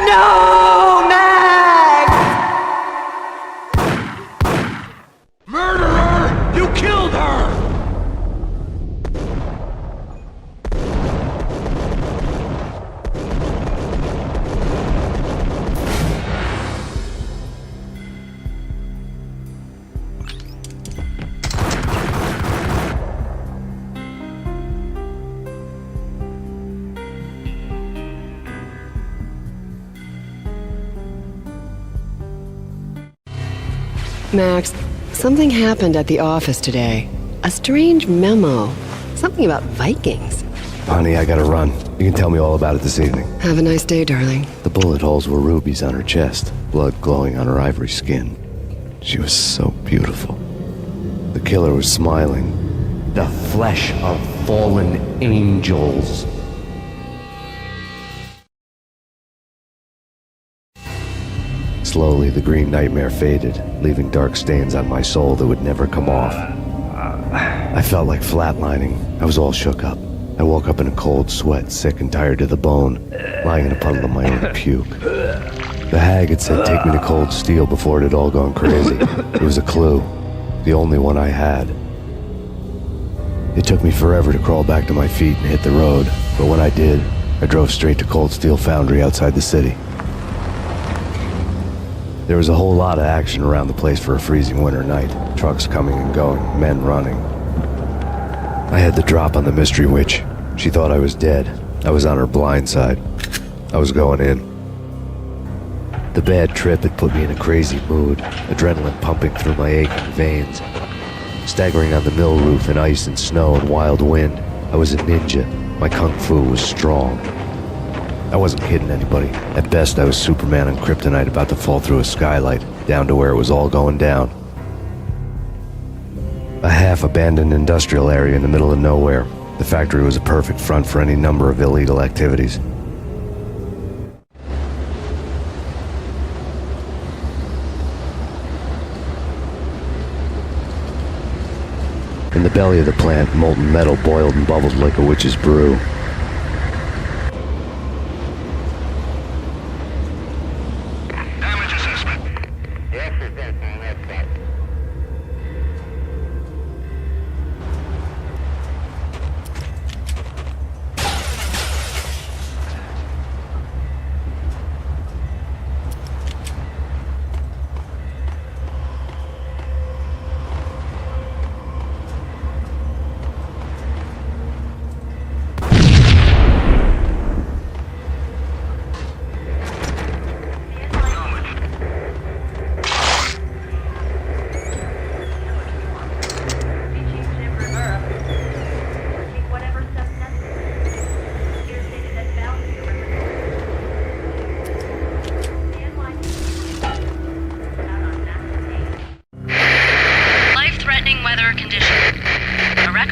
No, Max! Murderer! You killed her! Max, something happened at the office today. A strange memo. Something about Vikings. Honey, I gotta run. You can tell me all about it this evening. Have a nice day, darling. The bullet holes were rubies on her chest, blood glowing on her ivory skin. She was so beautiful. The killer was smiling. The flesh of fallen angels. Slowly, the green nightmare faded, leaving dark stains on my soul that would never come off. I felt like flatlining. I was all shook up. I woke up in a cold sweat, sick and tired to the bone, lying in a puddle of my own puke. The hag had said take me to Cold Steel before it had all gone crazy. It was a clue, the only one I had. It took me forever to crawl back to my feet and hit the road, but when I did, I drove straight to Cold Steel Foundry outside the city. There was a whole lot of action around the place for a freezing winter night. Trucks coming and going, men running. I had the drop on the mystery witch. She thought I was dead. I was on her blind side. I was going in. The bad trip had put me in a crazy mood, adrenaline pumping through my aching veins. Staggering on the mill roof in ice and snow and wild wind, I was a ninja. My kung fu was strong. I wasn't kidding anybody. At best, I was Superman on Kryptonite about to fall through a skylight, down to where it was all going down. A half-abandoned industrial area in the middle of nowhere. The factory was a perfect front for any number of illegal activities. In the belly of the plant, molten metal boiled and bubbled like a witch's brew.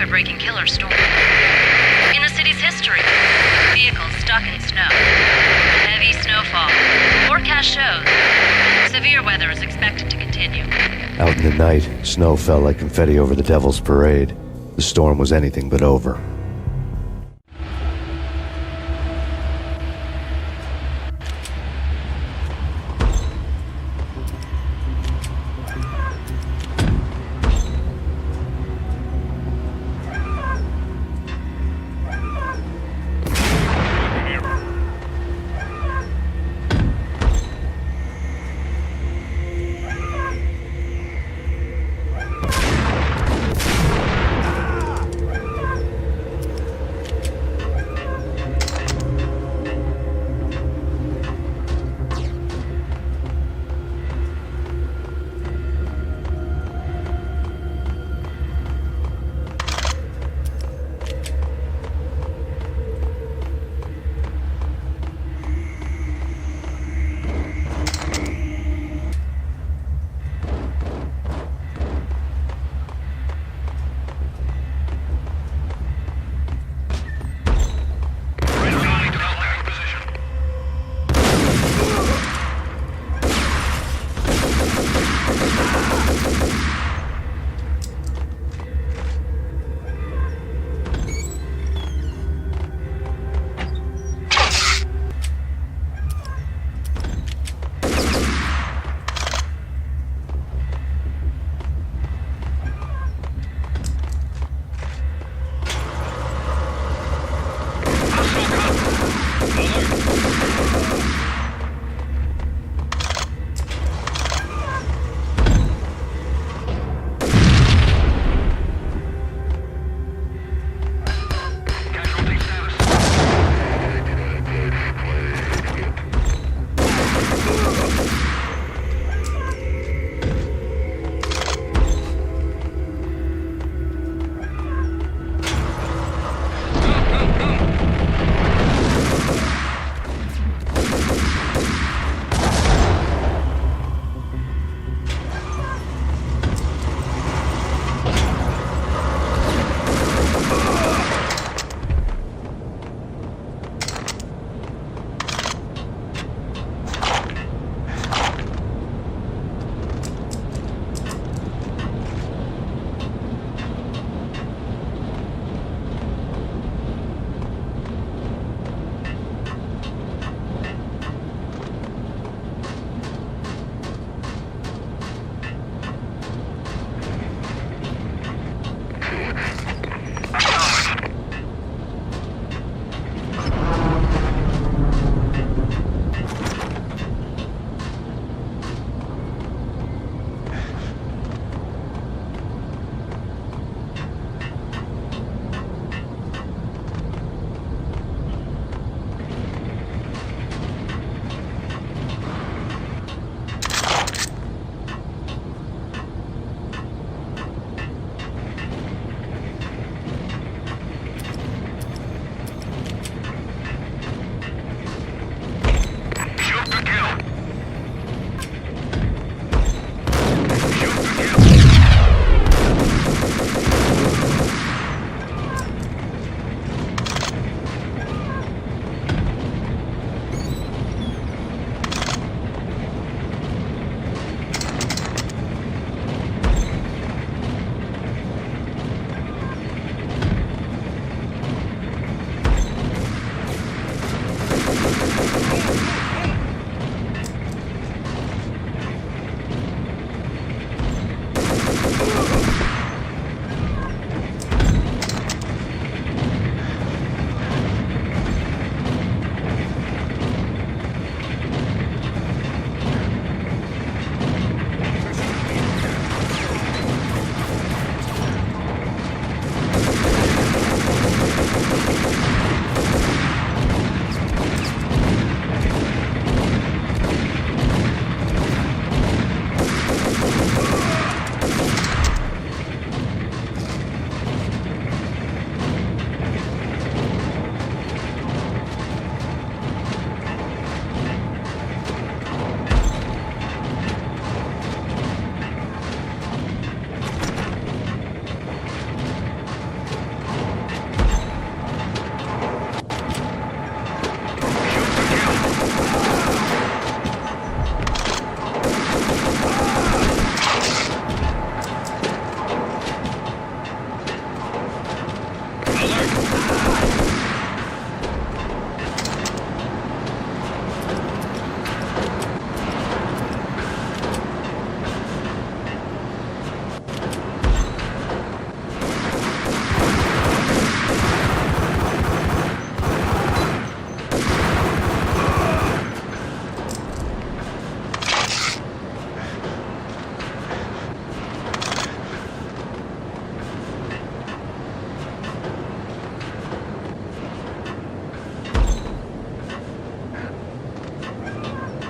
record-breaking killer storm. In the city's history, vehicles stuck in snow. Heavy snowfall. Forecast shows severe weather is expected to continue. Out in the night, snow fell like confetti over the Devil's Parade. The storm was anything but over.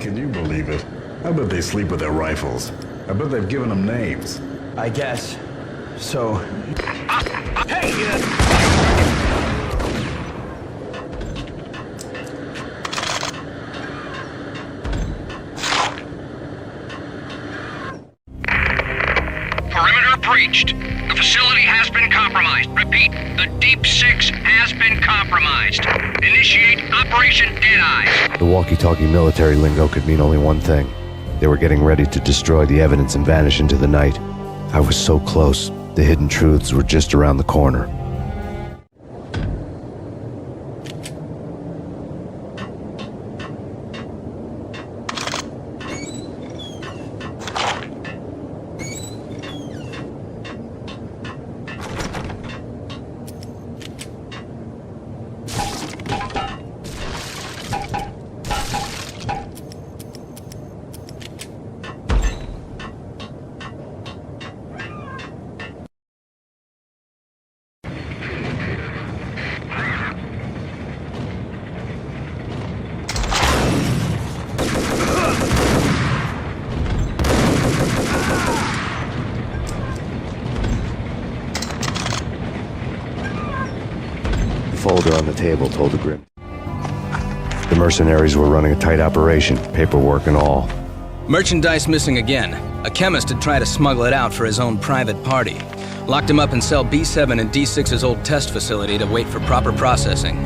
Can you believe it? I bet they sleep with their rifles. I bet they've given them names. I guess. So... Perimeter breached. The facility has been compromised. Repeat, the Deep Six has been compromised. Initiate Operation Deadeye. The walkie-talkie military lingo could mean only one thing. They were getting ready to destroy the evidence and vanish into the night. I was so close. The hidden truths were just around the corner. Folder on the table told the grim. The mercenaries were running a tight operation, paperwork and all. Merchandise missing again. A chemist had tried to smuggle it out for his own private party. Locked him up in cell B7 in D6's old test facility to wait for proper processing.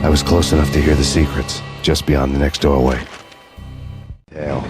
I was close enough to hear the secrets, just beyond the next doorway. Tail.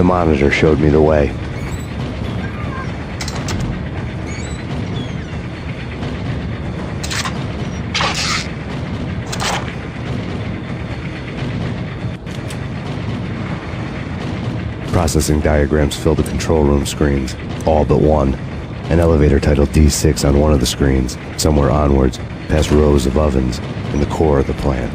The monitor showed me the way. Processing diagrams fill the control room screens, all but one. An elevator titled D6 on one of the screens, somewhere onwards, past rows of ovens, in the core of the plant.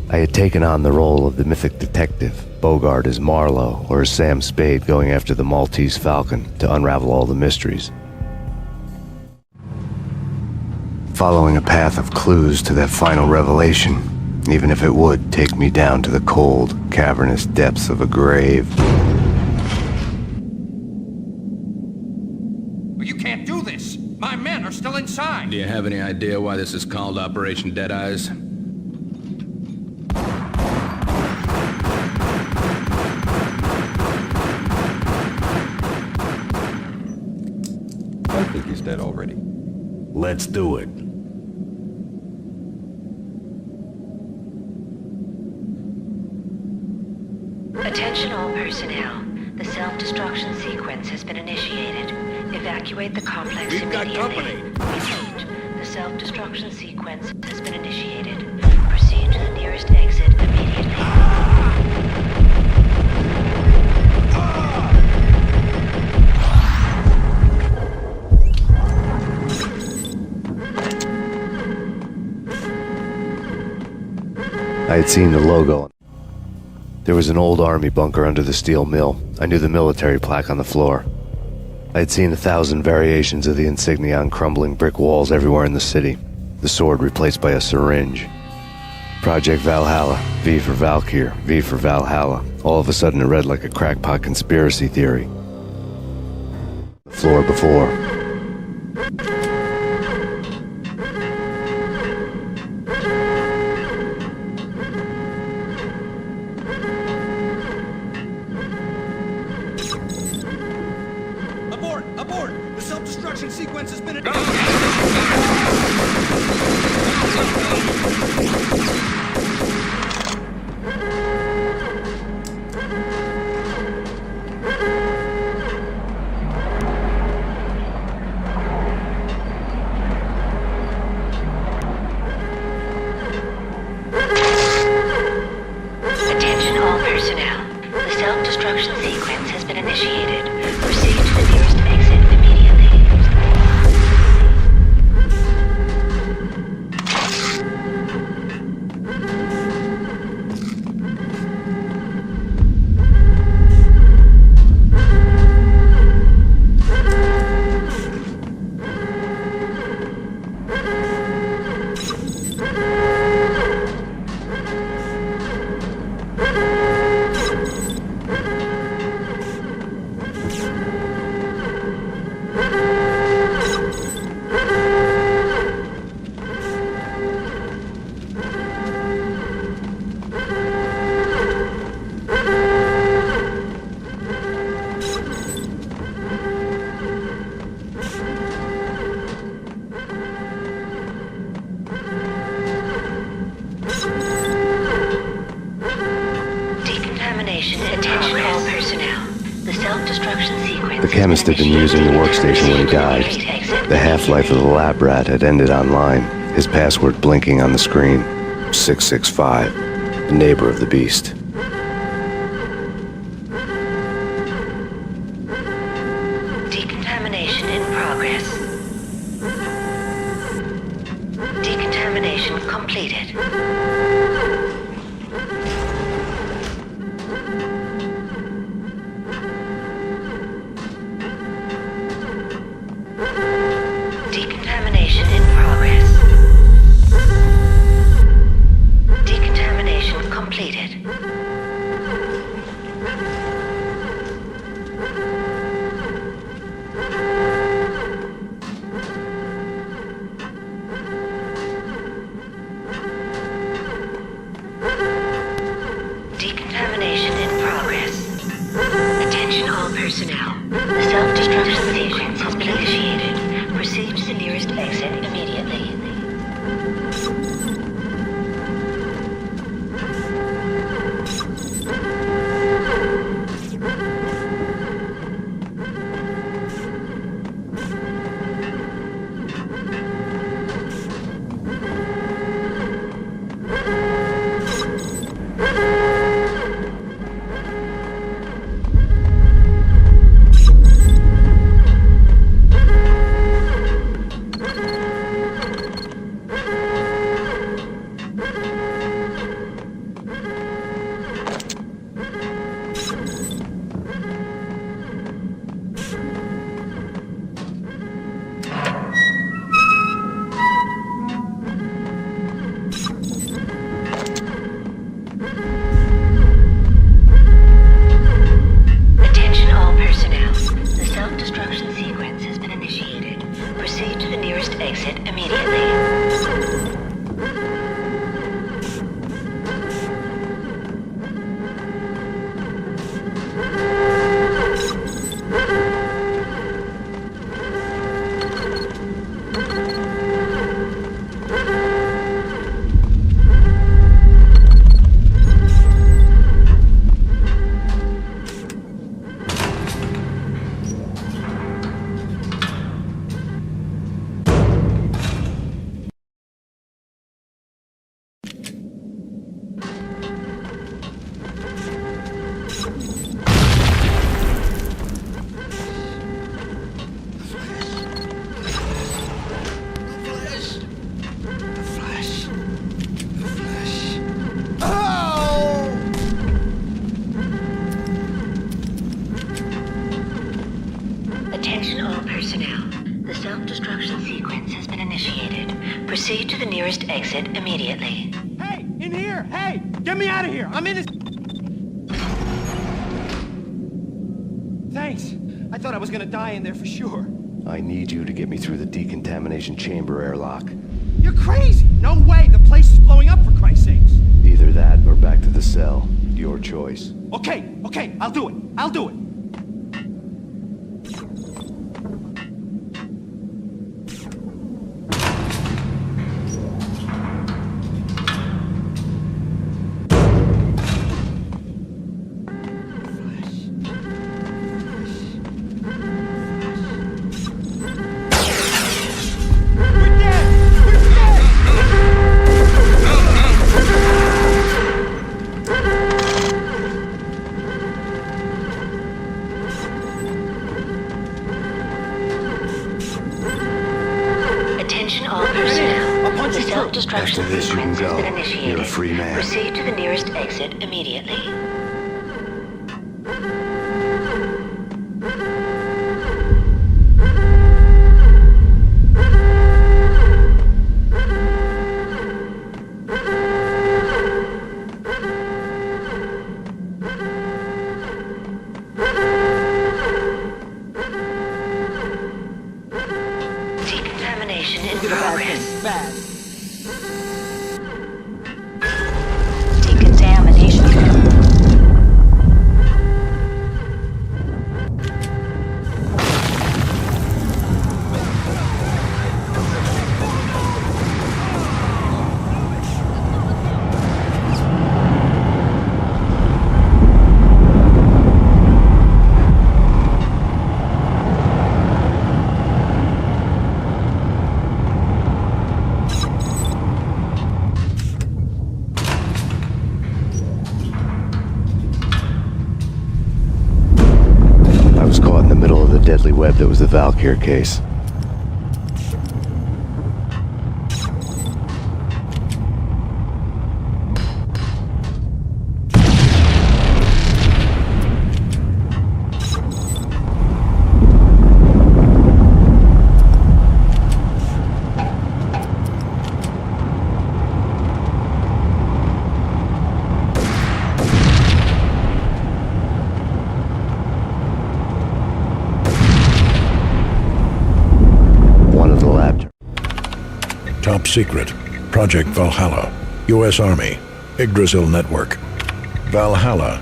I had taken on the role of the mythic detective, Bogart as Marlowe or as Sam Spade going after the Maltese Falcon to unravel all the mysteries. Following a path of clues to that final revelation, even if it would take me down to the cold, cavernous depths of a grave. You can't do this! My men are still inside! Do you have any idea why this is called Operation Deadeyes? I think he's dead already. Let's do it. Attention all personnel. The self-destruction sequence has been initiated. Evacuate the complex immediately. We've got company. Repeat. The self-destruction sequence has been initiated. Proceed to the nearest exit immediately. I had seen the logo. There was an old army bunker under the steel mill. I knew the military plaque on the floor. I had seen 1,000 variations of the insignia on crumbling brick walls everywhere in the city. The sword replaced by a syringe. Project Valhalla, V for Valkyr, V for Valhalla. All of a sudden it read like a crackpot conspiracy theory. The floor before. Abort! The self-destruction sequence has been... Attention all personnel. The self-destruction sequence has been initiated. Proceed to the nearest exit immediately. Decontamination. Attention all personnel. The self-destruction sequence. The chemist had been using the workstation when he died. The half-life of the lab rat had ended online, his password blinking on the screen. 665, the neighbor of the beast. Decontamination in progress. Decontamination completed. Decontamination in progress. Decontamination completed. Decontamination in progress. Attention all personnel. The self-destruction sequence has been initiated. Proceed to the nearest exit immediately. personnel. The self-destruction sequence has been initiated. Proceed to the nearest exit immediately. Hey, in here! Hey, get me out of here! I'm in this. Thanks. I thought I was gonna die in there for sure. I need you to get me through the decontamination chamber airlock. You're crazy! No way! The place is blowing up, for Christ's sakes! Either that or back to the cell. Your choice. Okay, I'll do it. I'll do it. Self-destruction After this, you can sequence has go. been initiated. You're a free man. Proceed to the nearest exit immediately. Decontamination in progress. Bad. Decontamination. I was caught in the middle of the deadly web that was the Valkyr case. Top secret. Project Valhalla. U.S. Army. Yggdrasil Network. Valhalla,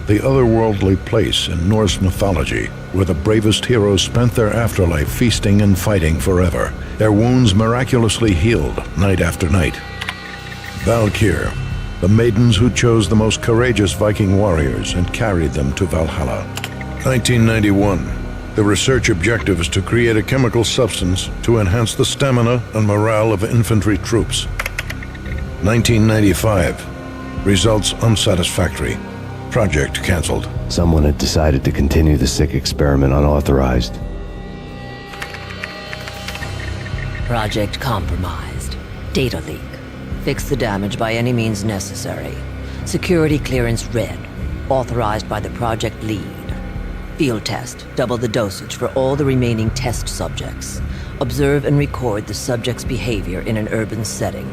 the otherworldly place in Norse mythology where the bravest heroes spent their afterlife feasting and fighting forever, their wounds miraculously healed night after night. Valkyr, the maidens who chose the most courageous Viking warriors and carried them to Valhalla. 1991. The research objective is to create a chemical substance to enhance the stamina and morale of infantry troops. 1995. Results unsatisfactory. Project canceled. Someone had decided to continue the sick experiment unauthorized. Project compromised. Data leak. Fix the damage by any means necessary. Security clearance red. Authorized by the project lead. Field test. Double the dosage for all the remaining test subjects. Observe and record the subject's behavior in an urban setting.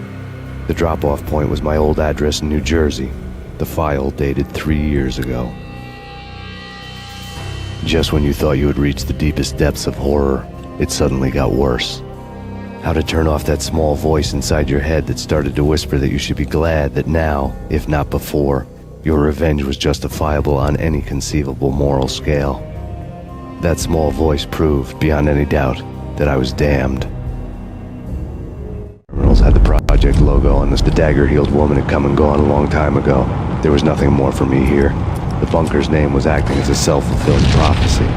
The drop-off point was my old address in New Jersey. The file dated 3 years ago. Just when you thought you had reached the deepest depths of horror, it suddenly got worse. How to turn off that small voice inside your head that started to whisper that you should be glad that now, if not before, your revenge was justifiable on any conceivable moral scale. That small voice proved, beyond any doubt, that I was damned. Terminals had the project logo, and the dagger-heeled woman had come and gone a long time ago. There was nothing more for me here. The bunker's name was acting as a self-fulfilling prophecy.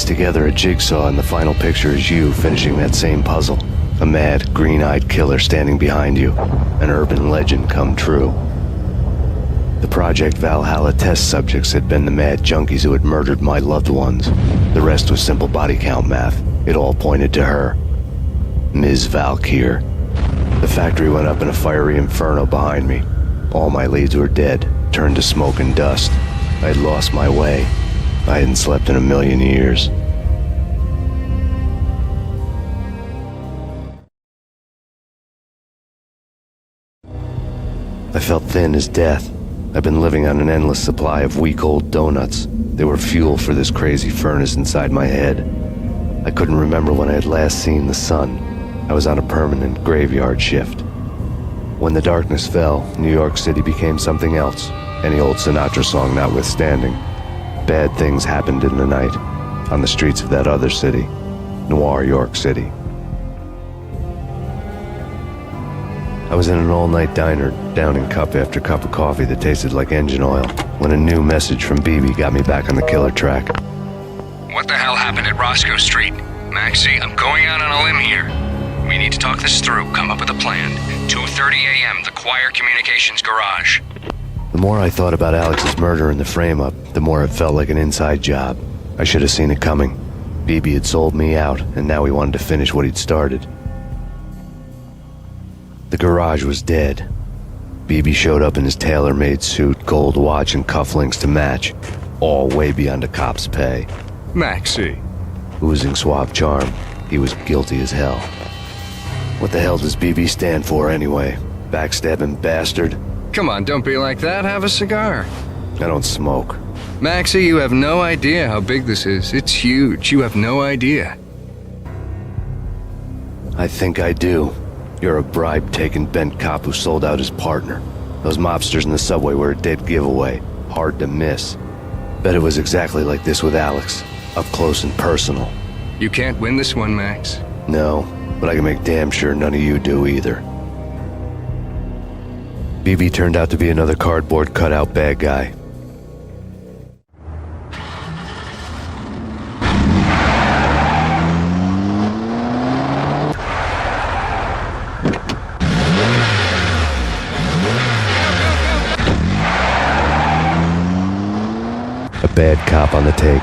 piece together a jigsaw, and the final picture is you finishing that same puzzle. A mad, green-eyed killer standing behind you. An urban legend come true. The Project Valhalla test subjects had been the mad junkies who had murdered my loved ones. The rest was simple body count math. It all pointed to her. Ms. Valkyr. The factory went up in a fiery inferno behind me. All my leads were dead, turned to smoke and dust. I had lost my way. I hadn't slept in a million years. I felt thin as death. I've been living on an endless supply of week-old donuts. They were fuel for this crazy furnace inside my head. I couldn't remember when I had last seen the sun. I was on a permanent graveyard shift. When the darkness fell, New York City became something else, any old Sinatra song notwithstanding. Bad things happened in the night, on the streets of that other city, Noir York City. I was in an all-night diner, downing cup after cup of coffee that tasted like engine oil, when a new message from BB got me back on the killer track. What the hell happened at Roscoe Street? Maxie, I'm going out on a limb here. We need to talk this through, come up with a plan. 2:30 a.m., the Choir Communications Garage. The more I thought about Alex's murder and the frame-up, the more it felt like an inside job. I should have seen it coming. BB had sold me out, and now he wanted to finish what he'd started. The garage was dead. BB showed up in his tailor-made suit, gold watch, and cufflinks to match, all way beyond a cop's pay. Maxie. Oozing suave charm, he was guilty as hell. What the hell does BB stand for anyway? Backstabbing bastard? Come on, don't be like that. Have a cigar. I don't smoke. Maxie, you have no idea how big this is. It's huge. You have no idea. I think I do. You're a bribe-taking bent cop who sold out his partner. Those mobsters in the subway were a dead giveaway. Hard to miss. Bet it was exactly like this with Alex. Up close and personal. You can't win this one, Max. No, but I can make damn sure none of you do either. BB turned out to be another cardboard cutout bad guy. A bad cop on the take.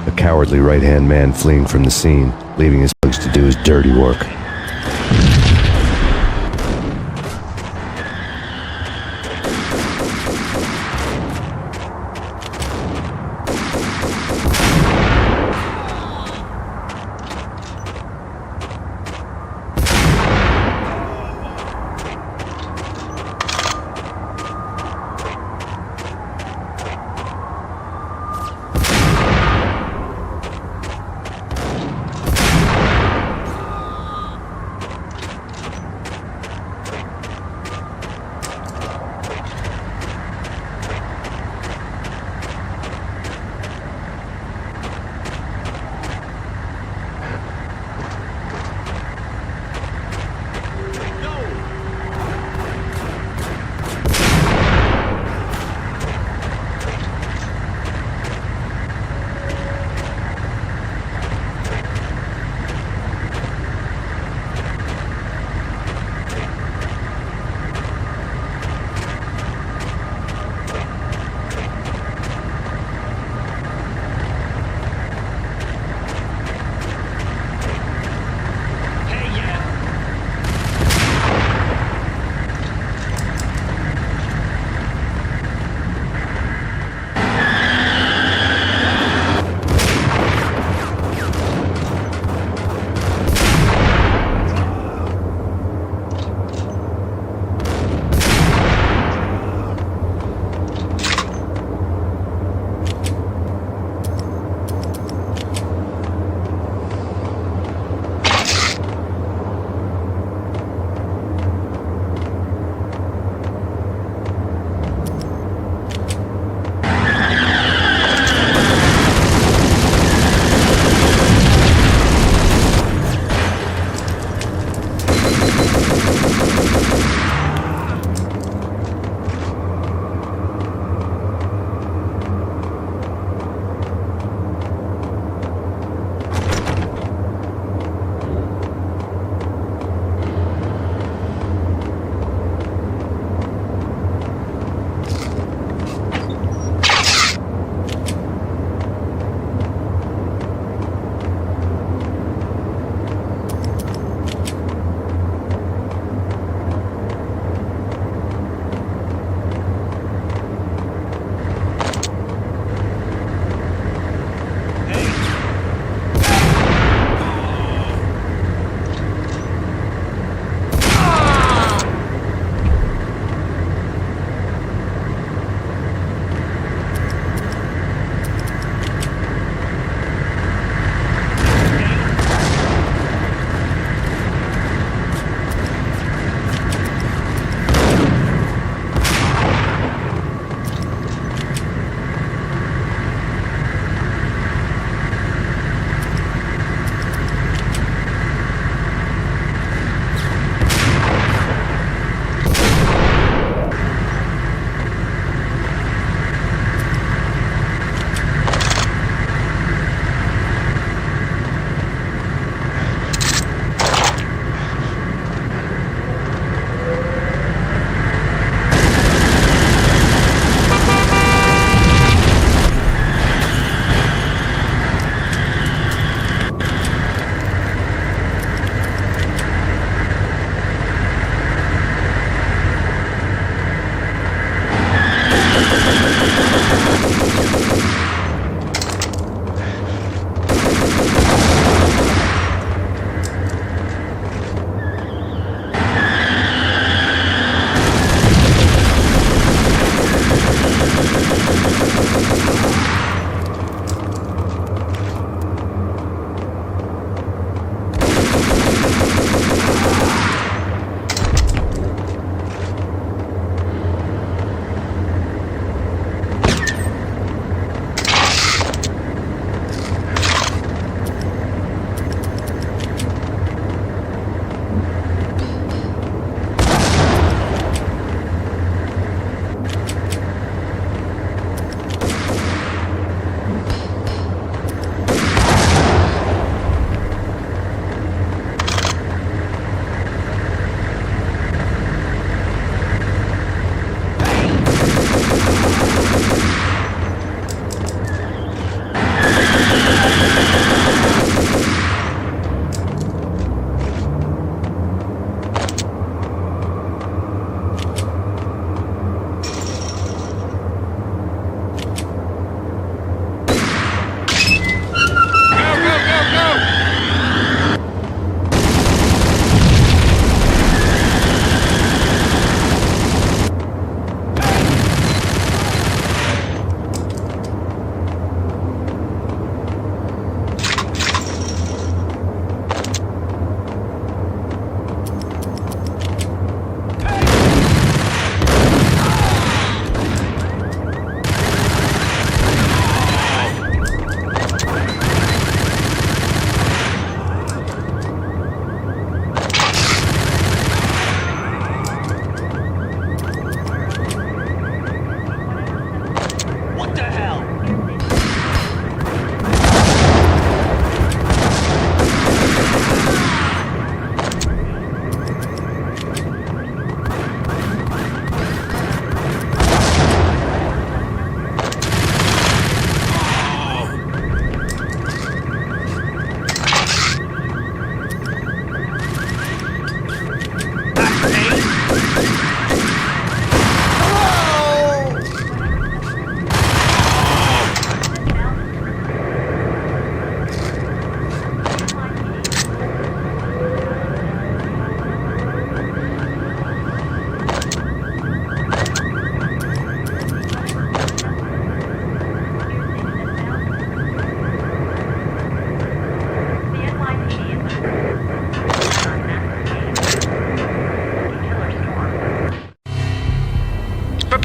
A cowardly right-hand man fleeing from the scene, leaving his thugs to do his dirty work.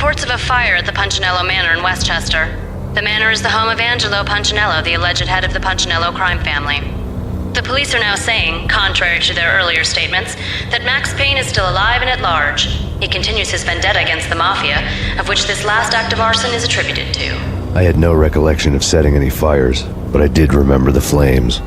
reports of a fire at the Punchinello Manor in Westchester. The manor is the home of Angelo Punchinello, the alleged head of the Punchinello crime family. The police are now saying, contrary to their earlier statements, that Max Payne is still alive and at large. He continues his vendetta against the Mafia, of which this last act of arson is attributed to. I had no recollection of setting any fires, but I did remember the flames.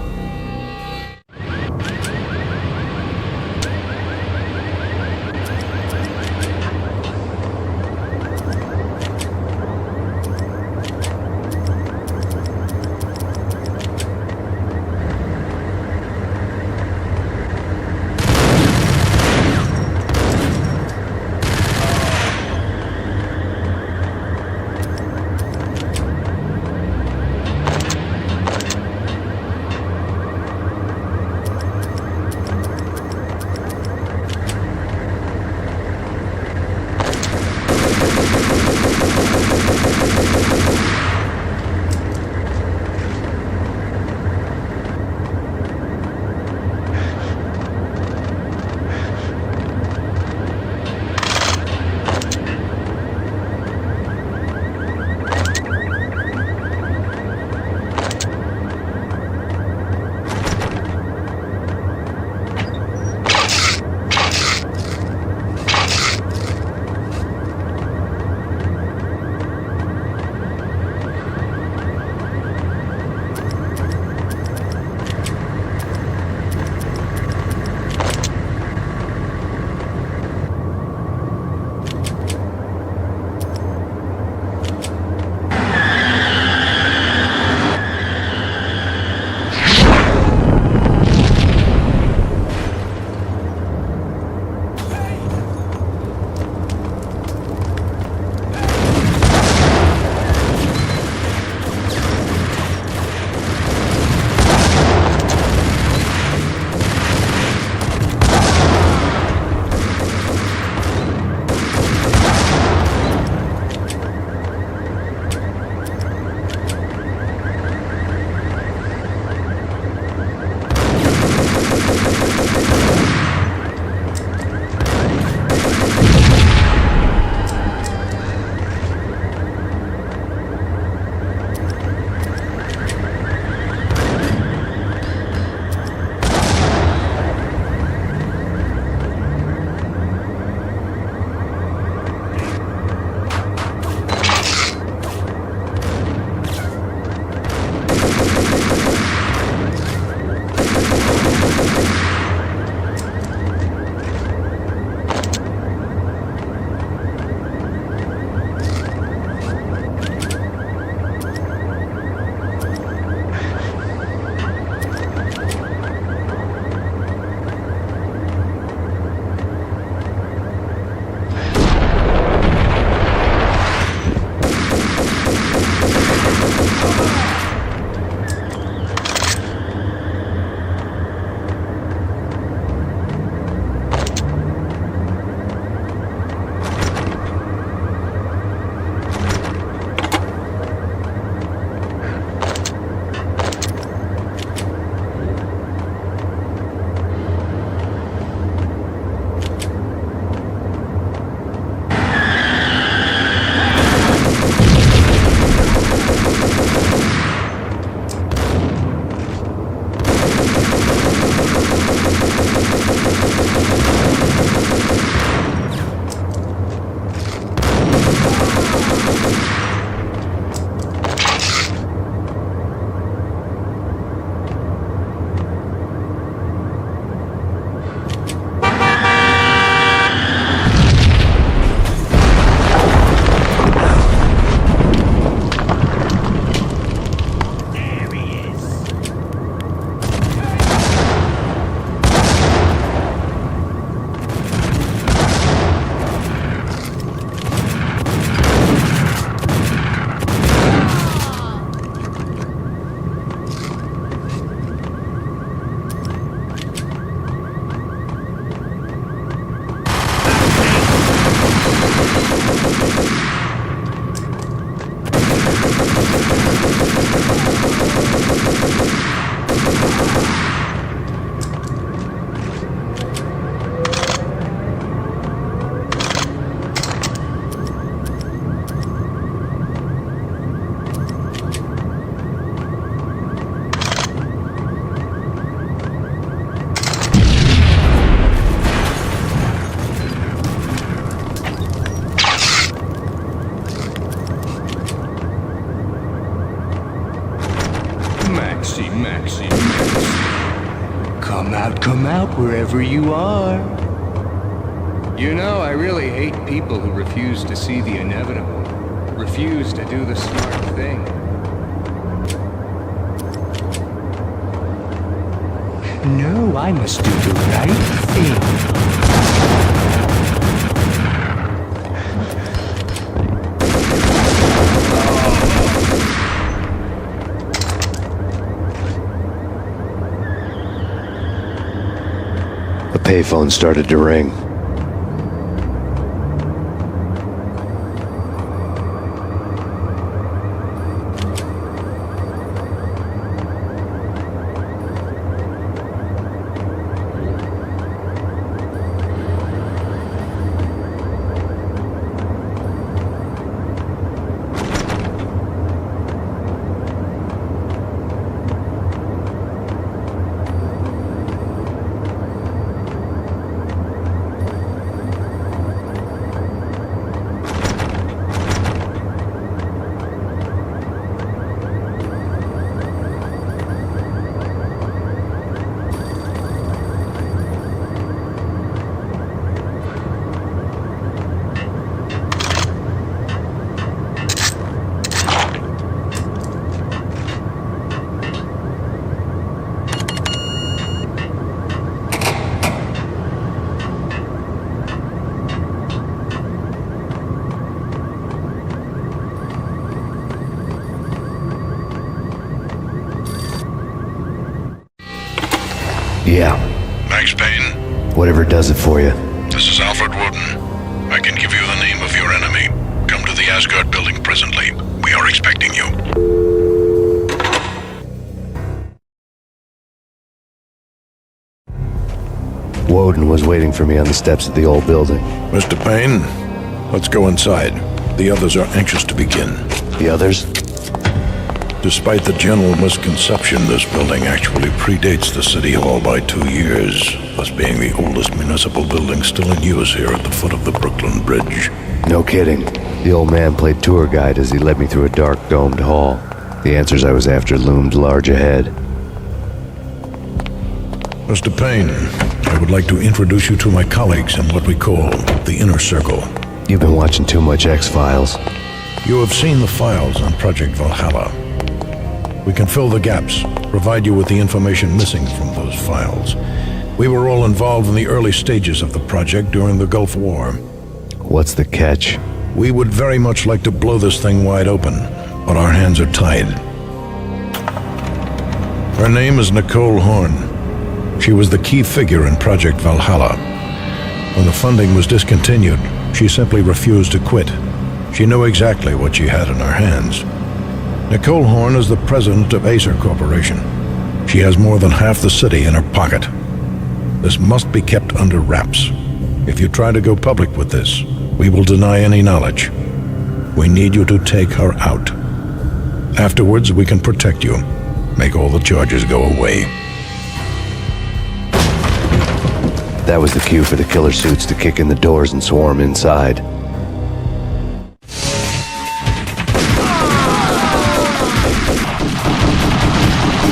come out wherever you are. You know, I really hate people who refuse to see the inevitable. Refuse to do the smart thing. No, I must do the right thing. The payphone started to ring. Yeah. Max Payne? Whatever does it for you. This is Alfred Woden. I can give you the name of your enemy. Come to the Asgard building presently. We are expecting you. Woden was waiting for me on the steps of the old building. Mr. Payne, let's go inside. The others are anxious to begin. The others? Despite the general misconception, this building actually predates the City Hall by 2 years, thus being the oldest municipal building still in use here at the foot of the Brooklyn Bridge. No kidding. The old man played tour guide as he led me through a dark, domed hall. The answers I was after loomed large ahead. Mr. Payne, I would like to introduce you to my colleagues in what we call the Inner Circle. You've been watching too much X-Files. You have seen the files on Project Valhalla. We can fill the gaps, provide you with the information missing from those files. We were all involved in the early stages of the project during the Gulf War. What's the catch? We would very much like to blow this thing wide open, but our hands are tied. Her name is Nicole Horn. She was the key figure in Project Valhalla. When the funding was discontinued, she simply refused to quit. She knew exactly what she had in her hands. Nicole Horn is the president of Acer Corporation. She has more than half the city in her pocket. This must be kept under wraps. If you try to go public with this, we will deny any knowledge. We need you to take her out. Afterwards, we can protect you. Make all the charges go away. That was the cue for the killer suits to kick in the doors and swarm inside.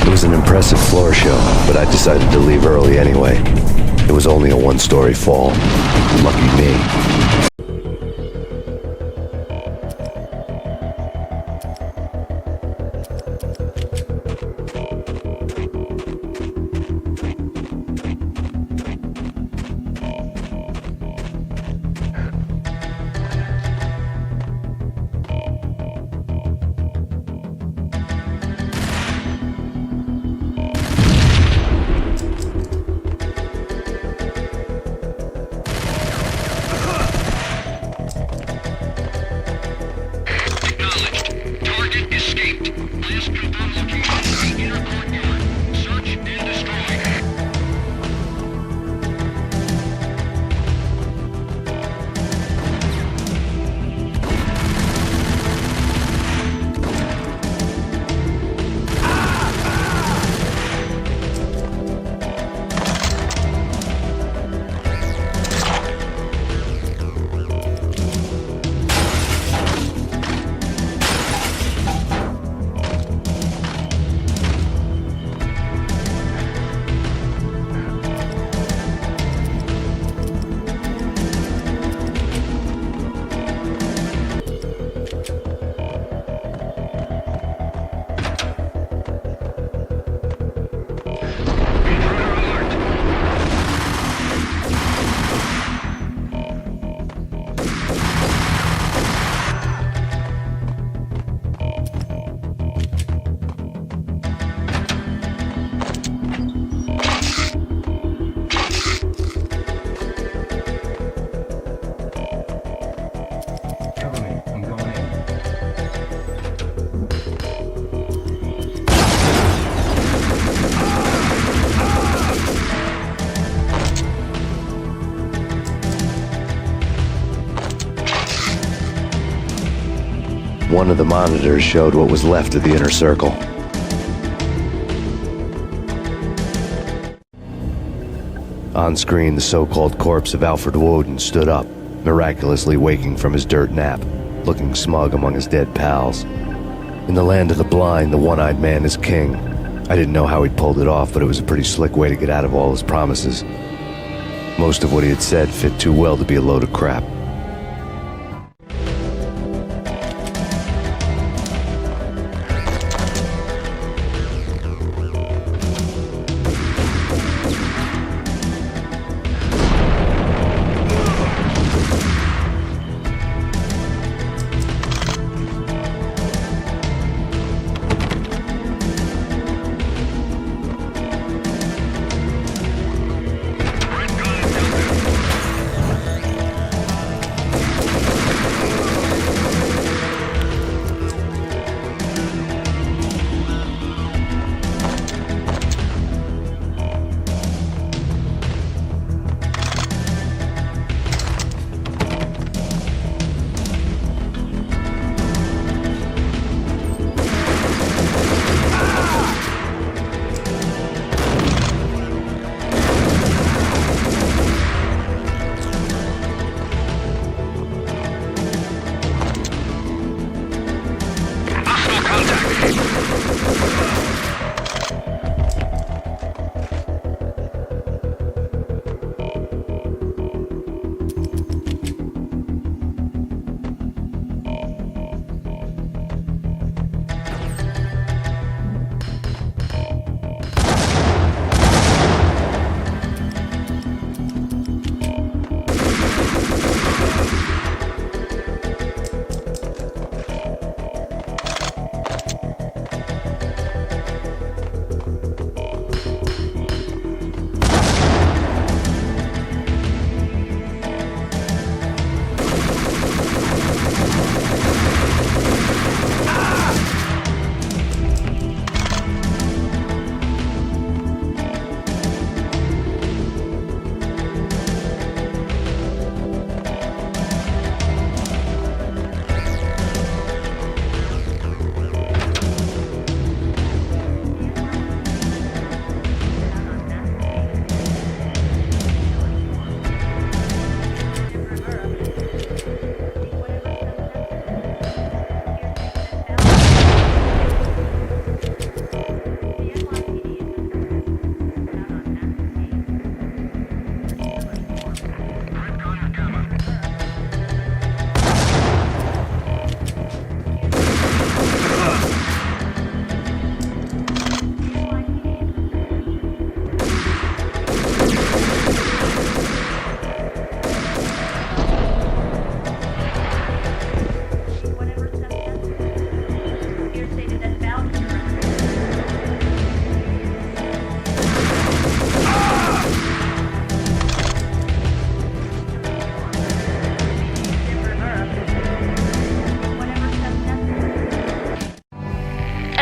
It was an impressive floor show, but I decided to leave early anyway. It was only a one-story fall. Lucky me. One of the monitors showed what was left of the inner circle. On screen, the so-called corpse of Alfred Woden stood up, miraculously waking from his dirt nap, looking smug among his dead pals. In the land of the blind, the one-eyed man is king. I didn't know how he'd pulled it off, but it was a pretty slick way to get out of all his promises. Most of what he had said fit too well to be a load of crap.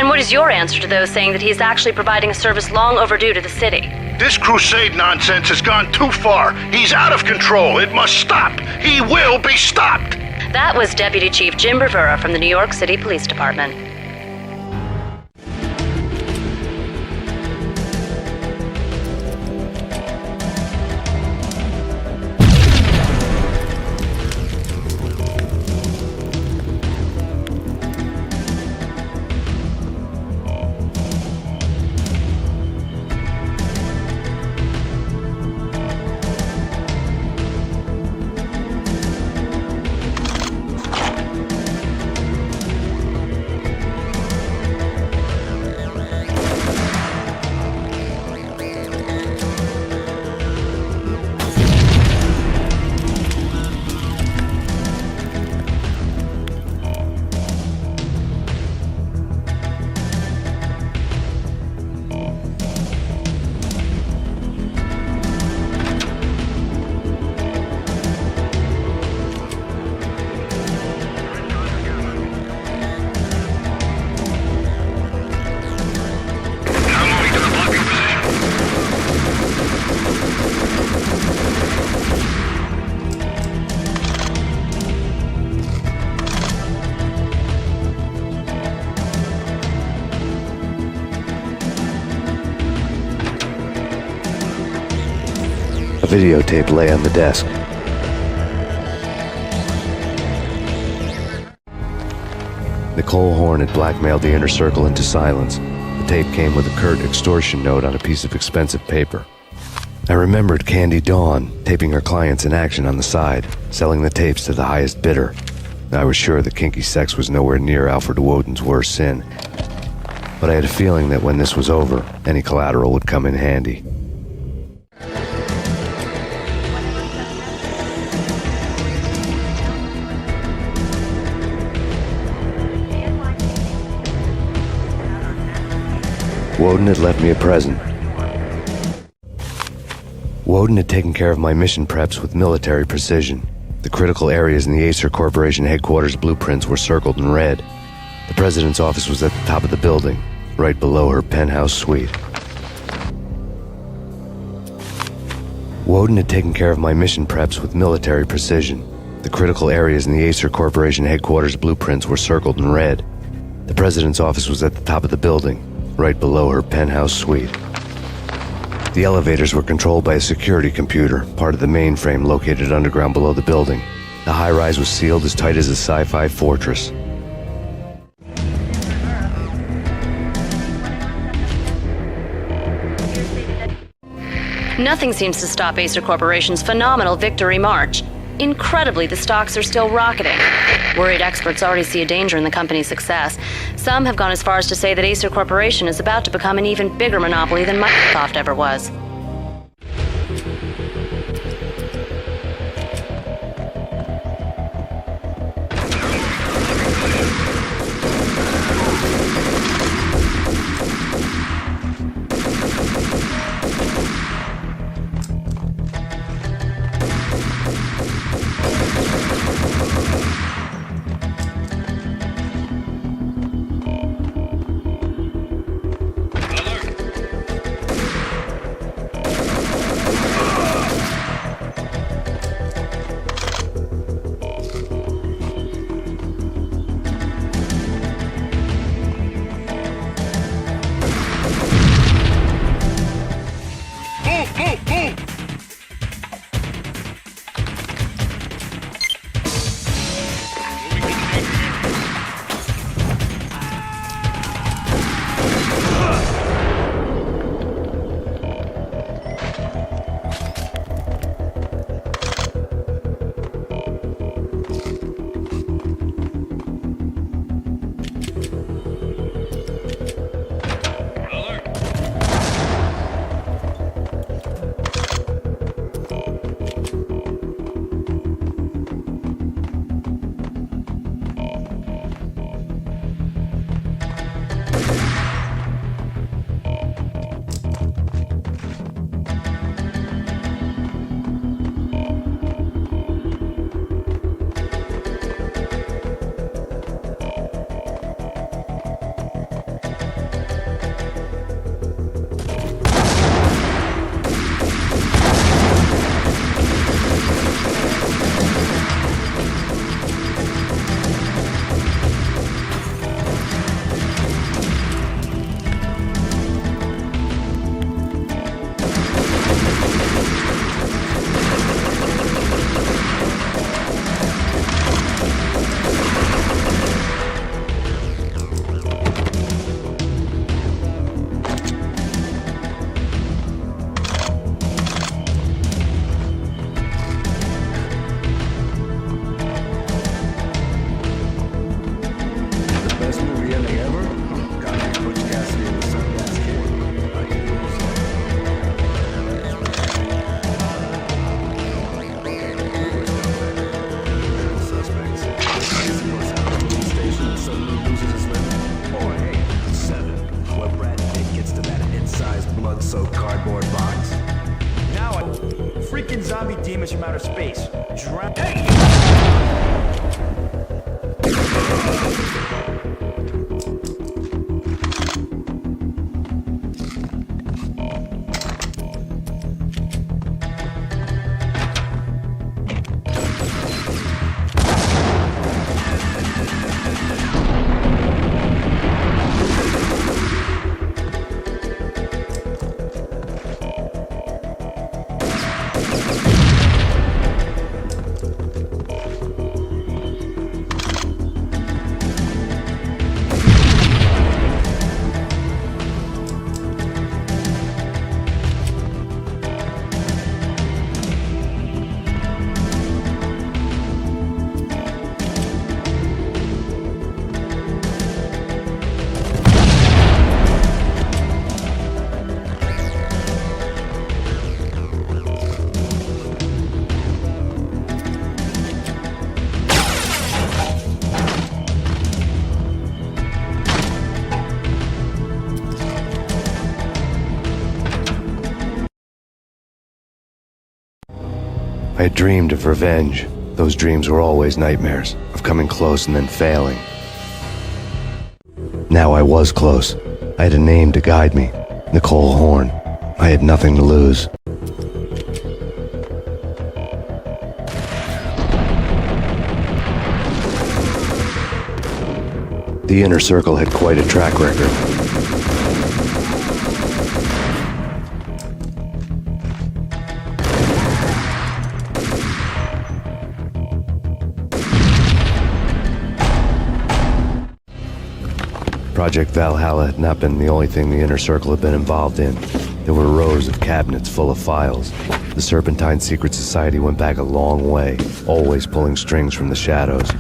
And what is your answer to those saying that he's actually providing a service long overdue to the city? This crusade nonsense has gone too far. He's out of control. It must stop. He will be stopped. That was Deputy Chief Jim Rivera from the New York City Police Department. videotape lay on the desk. Nicole Horn had blackmailed the Inner Circle into silence. The tape came with a curt extortion note on a piece of expensive paper. I remembered Candy Dawn taping her clients in action on the side, selling the tapes to the highest bidder. I was sure that kinky sex was nowhere near Alfred Woden's worst sin, but I had a feeling that when this was over, any collateral would come in handy. Woden had left me a present. Woden had taken care of my mission preps with military precision. The critical areas in the Acer Corporation headquarters blueprints were circled in red. The president's office was at the top of the building, right below her penthouse suite. Woden had taken care of my mission preps with military precision. The critical areas in the Acer Corporation headquarters blueprints were circled in red. The president's office was at the top of the building, right below her penthouse suite. The elevators were controlled by a security computer, part of the mainframe located underground below the building. The high-rise was sealed as tight as a sci-fi fortress. Nothing seems to stop Acer Corporation's phenomenal victory march. Incredibly, the stocks are still rocketing. Worried experts already see a danger in the company's success. Some have gone as far as to say that Acer Corporation is about to become an even bigger monopoly than Microsoft ever was. blood-soaked cardboard box. Now freaking zombie demons from outer space. I had dreamed of revenge. Those dreams were always nightmares, of coming close and then failing. Now I was close. I had a name to guide me, Nicole Horn. I had nothing to lose. The Inner Circle had quite a track record. Project Valhalla had not been the only thing the Inner Circle had been involved in. There were rows of cabinets full of files. The Serpentine Secret Society went back a long way, always pulling strings from the shadows.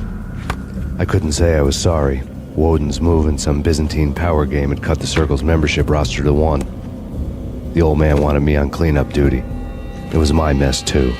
I couldn't say I was sorry. Woden's move in some Byzantine power game had cut the Circle's membership roster to 1. The old man wanted me on cleanup duty. It was my mess, too.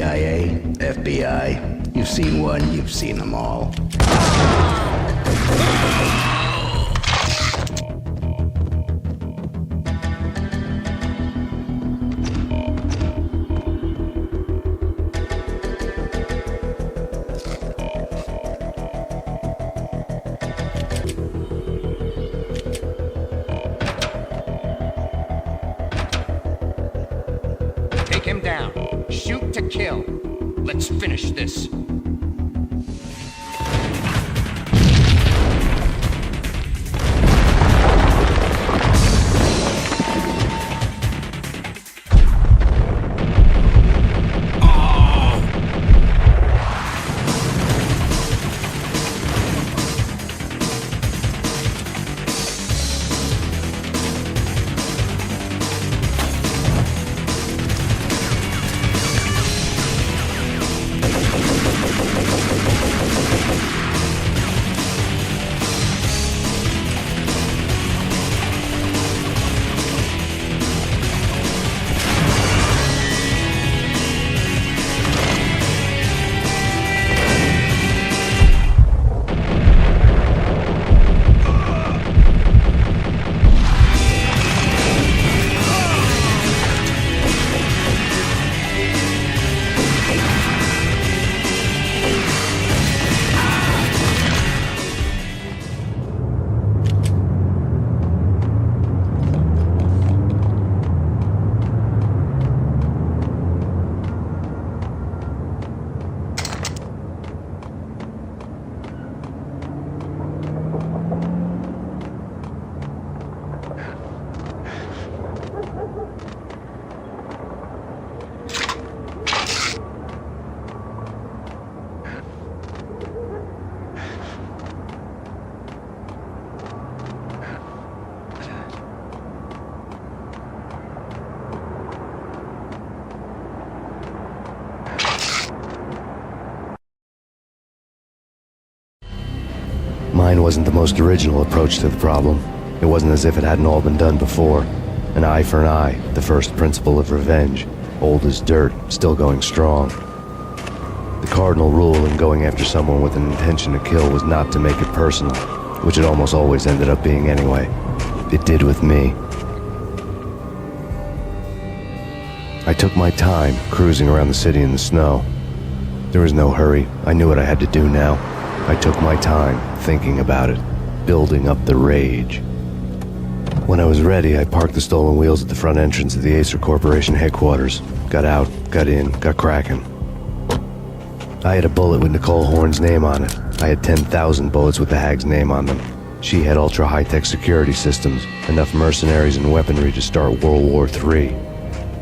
CIA, FBI. You've seen one, you've seen them all. Take him down. Shoot to kill. Let's finish this. Mine wasn't the most original approach to the problem. It wasn't as if it hadn't all been done before. An eye for an eye, the first principle of revenge. Old as dirt, still going strong. The cardinal rule in going after someone with an intention to kill was not to make it personal, which it almost always ended up being anyway. It did with me. I took my time, cruising around the city in the snow. There was no hurry. I knew what I had to do now. I took my time, thinking about it, building up the rage. When I was ready, I parked the stolen wheels at the front entrance of the Acer Corporation headquarters. Got out, got in, got cracking. I had a bullet with Nicole Horn's name on it. I had 10,000 bullets with the Hag's name on them. She had ultra-high-tech security systems, enough mercenaries and weaponry to start World War III.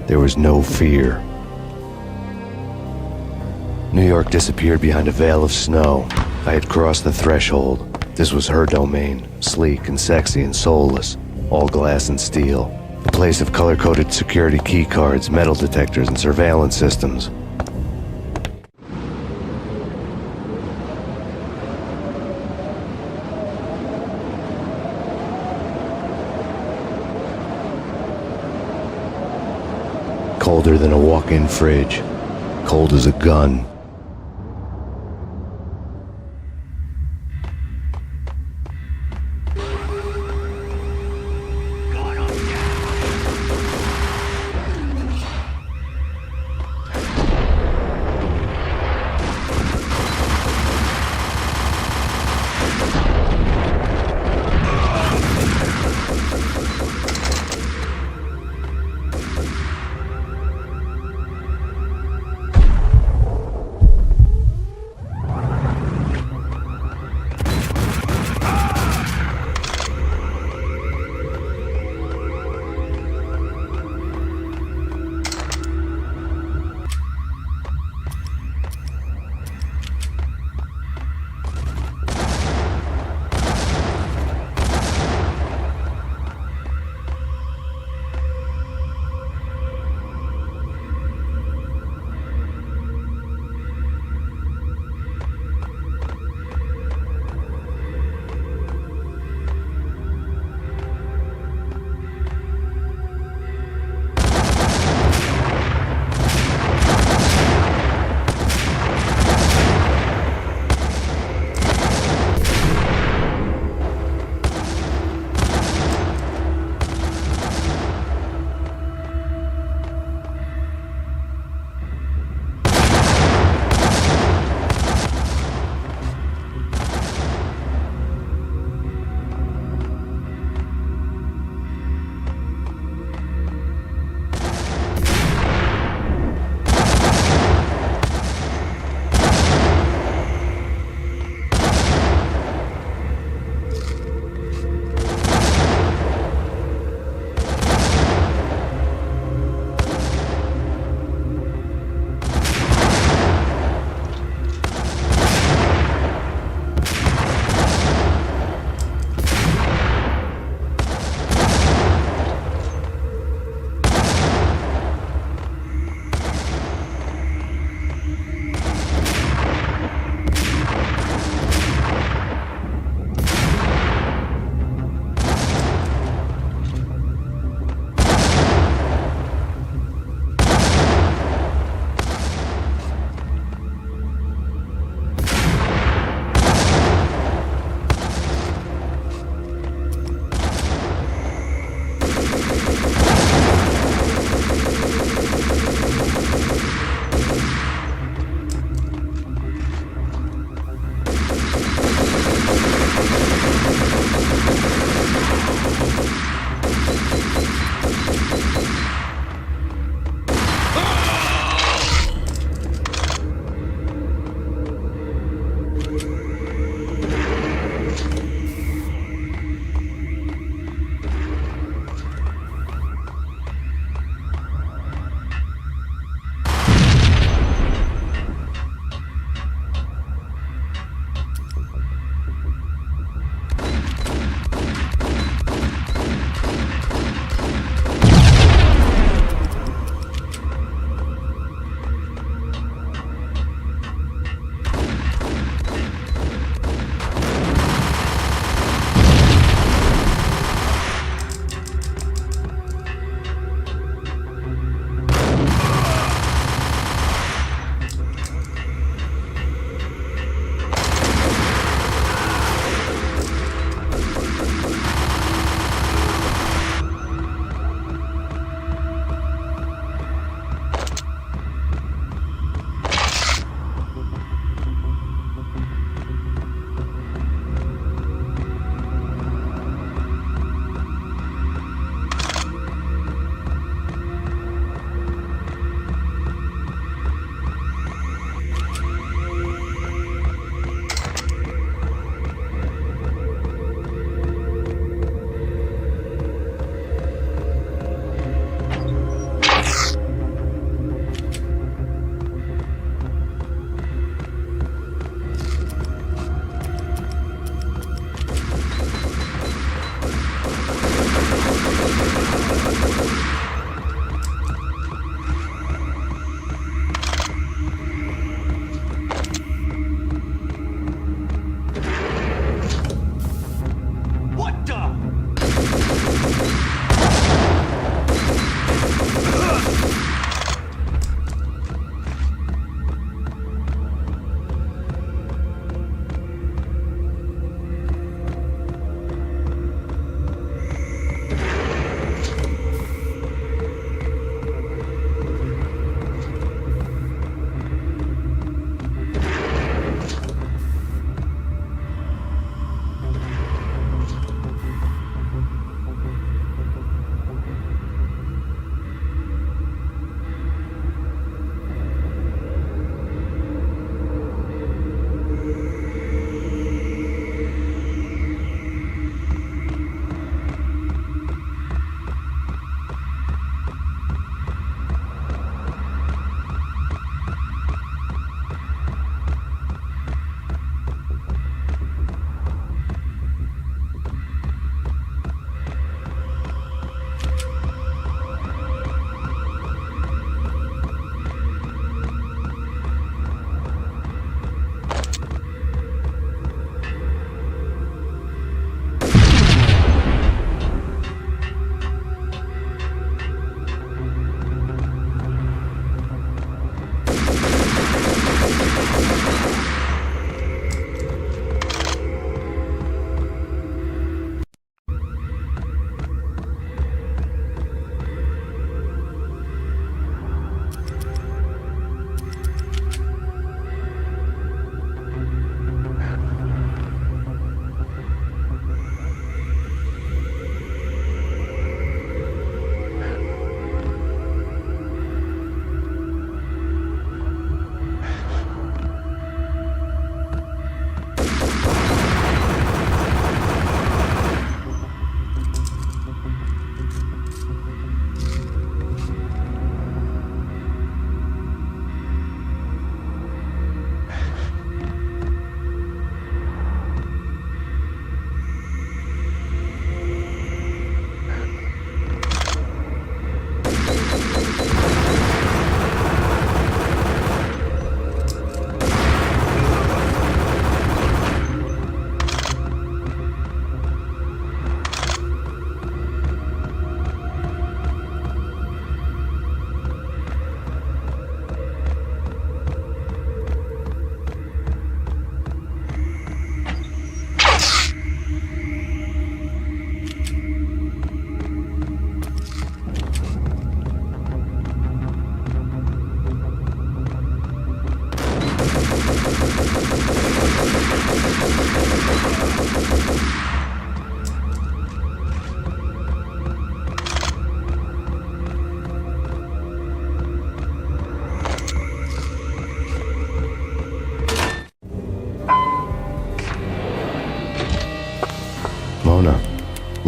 There was no fear. New York disappeared behind a veil of snow. I had crossed the threshold. This was her domain, sleek and sexy and soulless, all glass and steel. A place of color-coded security key cards, metal detectors, and surveillance systems. Colder than a walk-in fridge. Cold as a gun.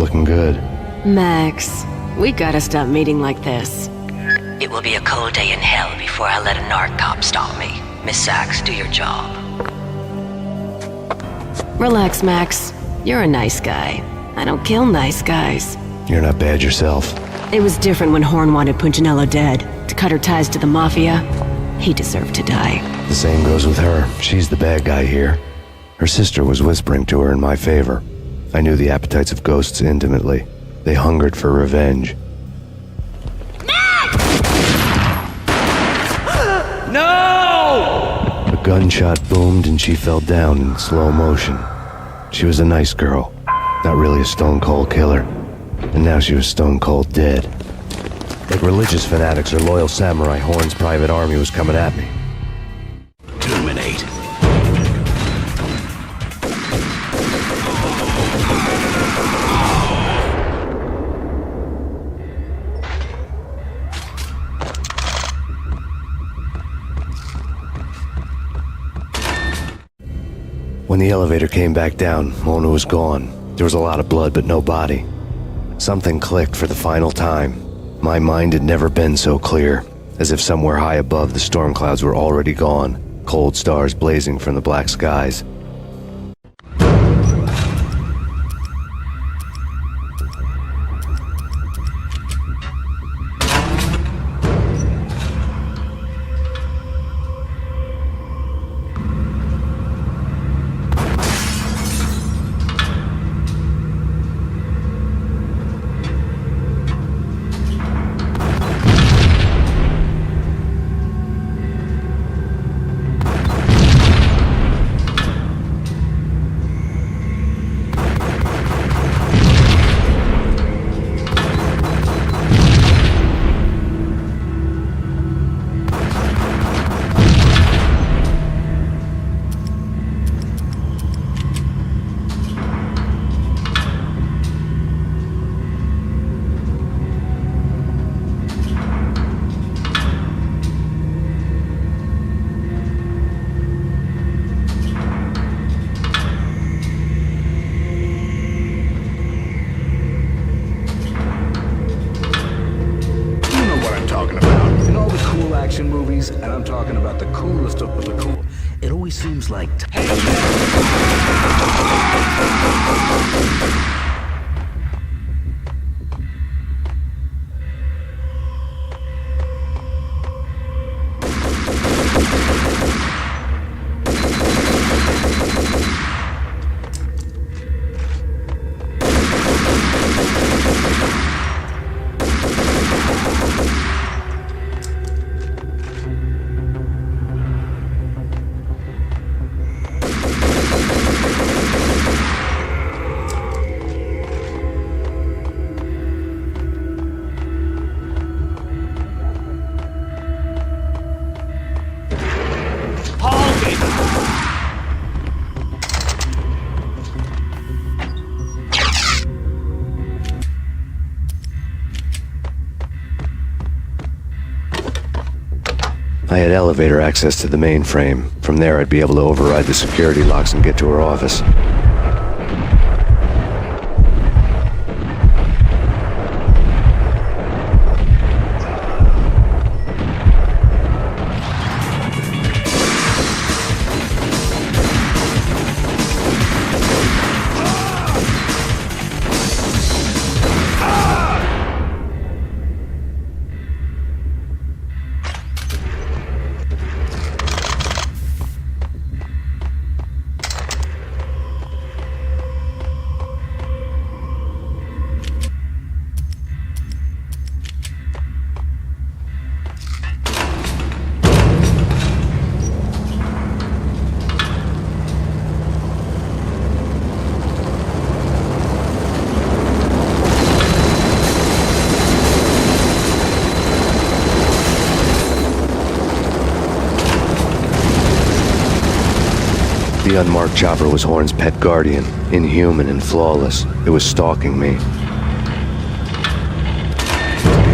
looking good. Max, we gotta stop meeting like this. It will be a cold day in hell before I let a narc cop stop me. Miss Sachs, do your job. Relax, Max. You're a nice guy. I don't kill nice guys. You're not bad yourself. It was different when Horn wanted Punchinello dead. To cut her ties to the Mafia, he deserved to die. The same goes with her. She's the bad guy here. Her sister was whispering to her in my favor. I knew the appetites of ghosts intimately. They hungered for revenge. No! A gunshot boomed and she fell down in slow motion. She was a nice girl, not really a stone-cold killer. And now she was stone-cold dead. Like religious fanatics or loyal samurai, Horn's private army was coming at me. Terminate. When the elevator came back down, Mona was gone. There was a lot of blood, but no body. Something clicked for the final time. My mind had never been so clear, as if somewhere high above the storm clouds were already gone, cold stars blazing from the black skies. Movies, and I'm talking about the coolest of the cool. It always seems like... I had elevator access to the mainframe. From there, I'd be able to override the security locks and get to her office. The unmarked chopper was Horn's pet guardian, inhuman and flawless. It was stalking me.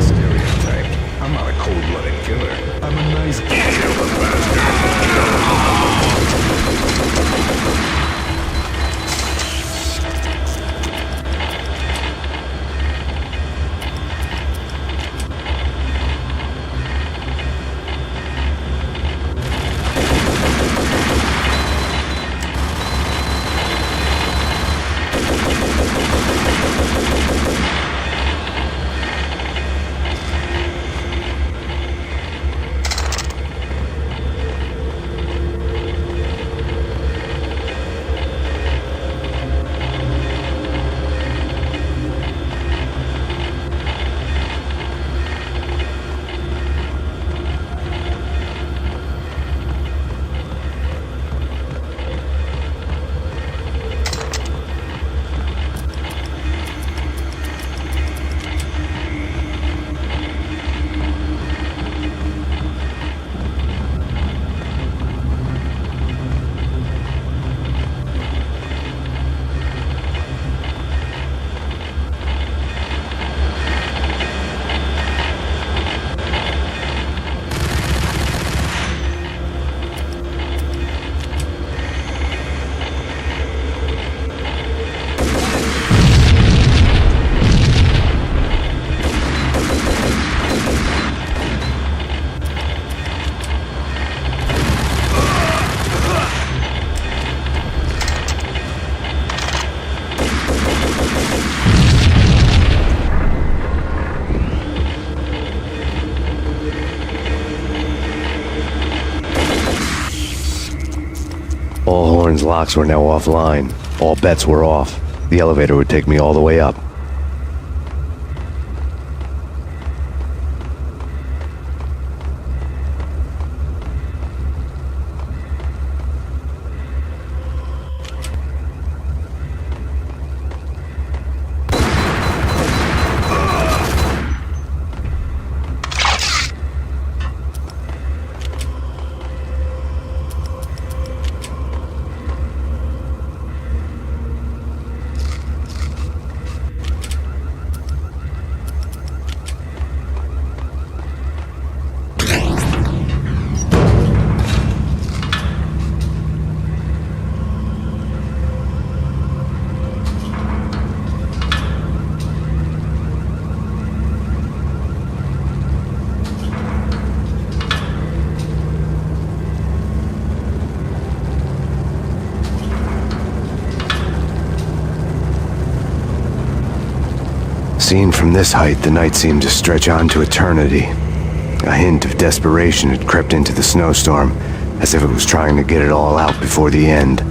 Stereotype. I'm not a cold-blooded killer. I'm a nice killer bastard. All Horn's locks were now offline. All bets were off. The elevator would take me all the way up. Seen from this height, the night seemed to stretch on to eternity. A hint of desperation had crept into the snowstorm, as if it was trying to get it all out before the end.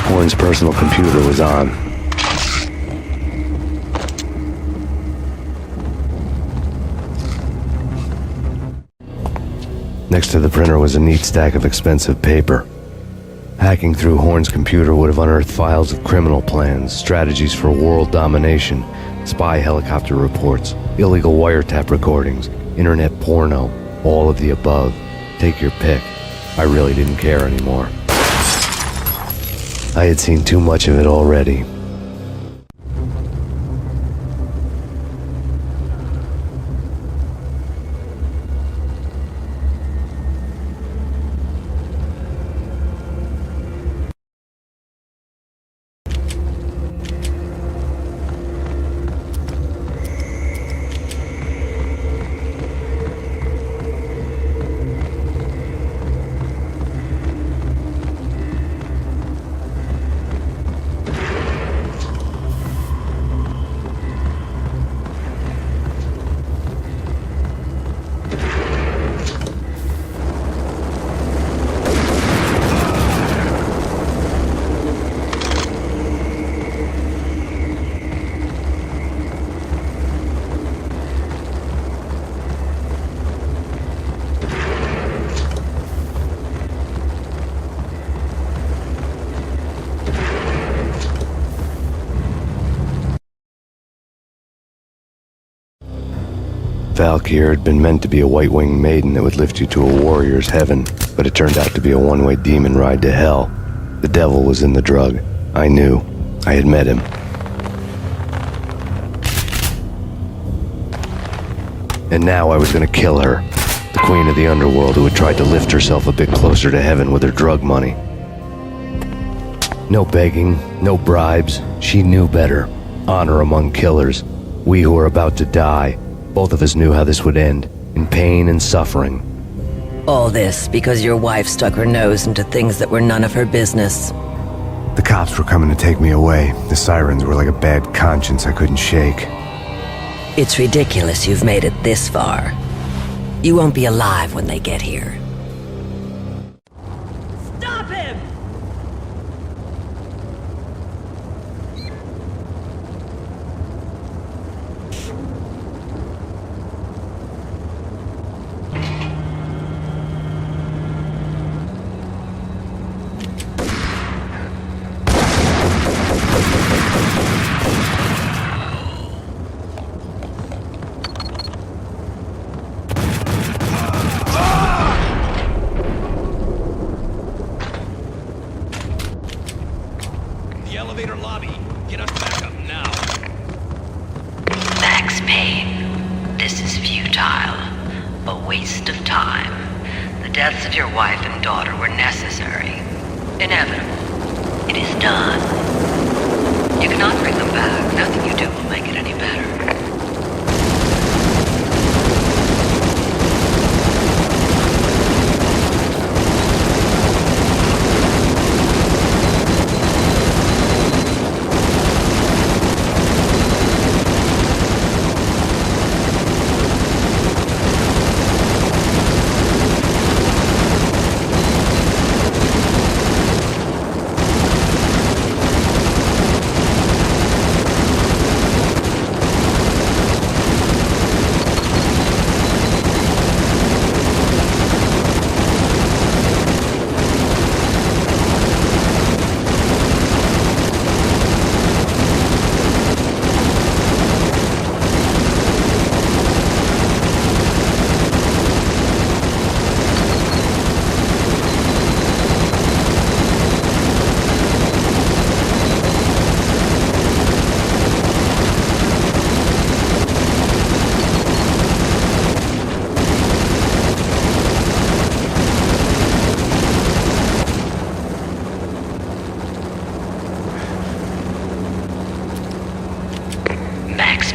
Horn's personal computer was on. Next to the printer was a neat stack of expensive paper. Hacking through Horn's computer would have unearthed files of criminal plans, strategies for world domination, spy helicopter reports, illegal wiretap recordings, internet porno, all of the above. Take your pick. I really didn't care anymore. I had seen too much of it already. Valkyr had been meant to be a white-winged maiden that would lift you to a warrior's heaven, but it turned out to be a one-way demon ride to hell. The devil was in the drug. I knew. I had met him. And now I was gonna kill her. The queen of the underworld who had tried to lift herself a bit closer to heaven with her drug money. No begging, no bribes. She knew better. Honor among killers. We who were about to die. Both of us knew how this would end, in pain and suffering. All this because your wife stuck her nose into things that were none of her business. The cops were coming to take me away. The sirens were like a bad conscience I couldn't shake. It's ridiculous you've made it this far. You won't be alive when they get here. Stop him! Ah! waste of time. The deaths of your wife and daughter were necessary. Inevitable. It is done. You cannot bring them back. Nothing you do will make it any better.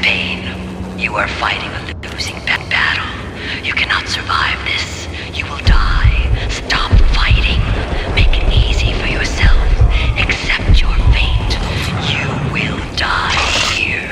Payne, you are fighting a losing battle. You cannot survive this. You will die. Stop fighting. Make it easy for yourself. Accept your fate. You will die here.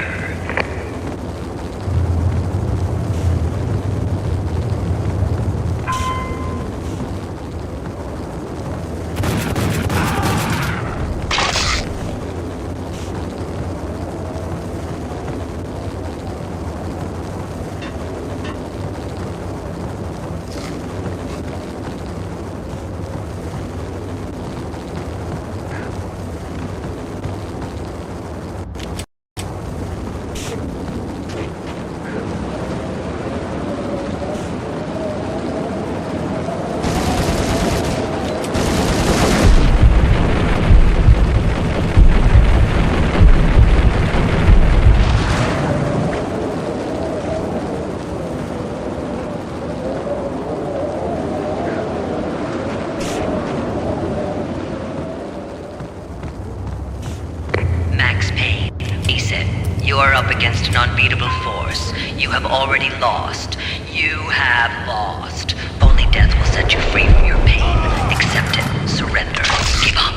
You are up against an unbeatable force. You have already lost. You have lost. Only death will set you free from your pain. Accept it. Surrender. Give up.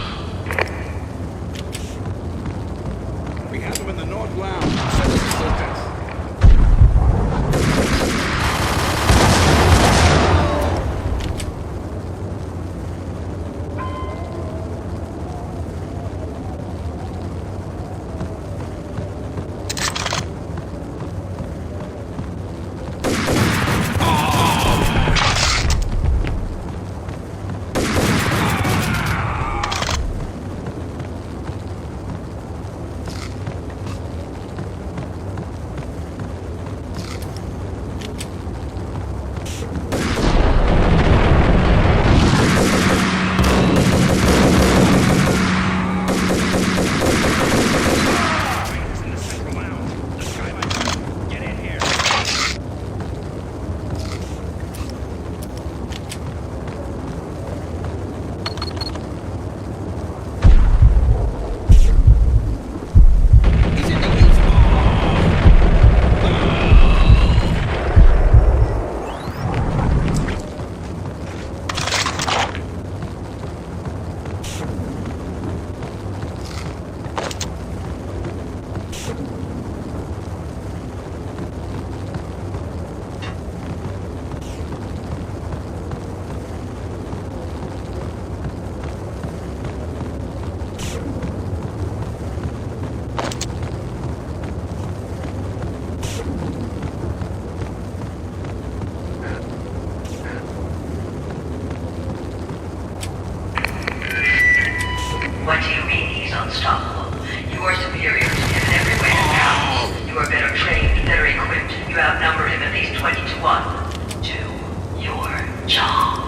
We have them in the North Lounge. Send us assistance. What do you mean he's unstoppable? You are superior to him in every way and how. You are better trained, better equipped. You outnumber him at least 20 to 1. Do your job.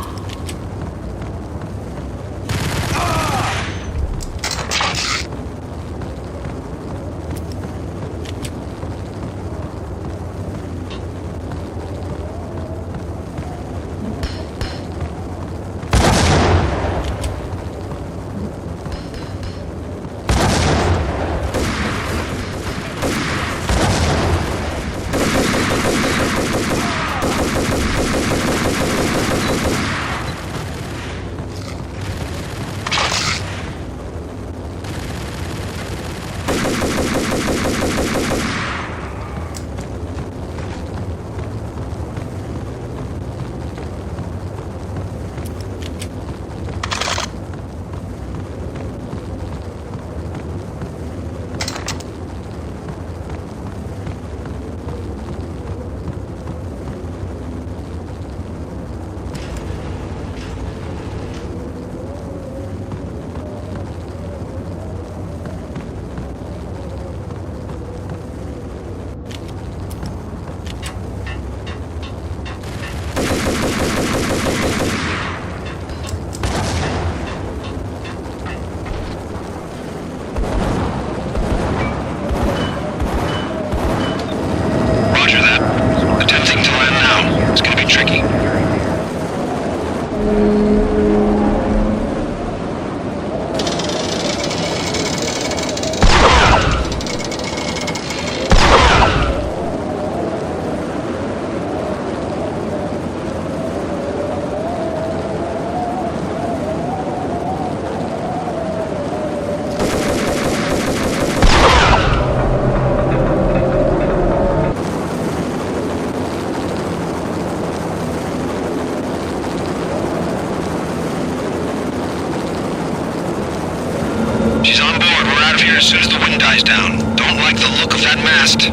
as soon as the wind dies down. Don't like the look of that mast.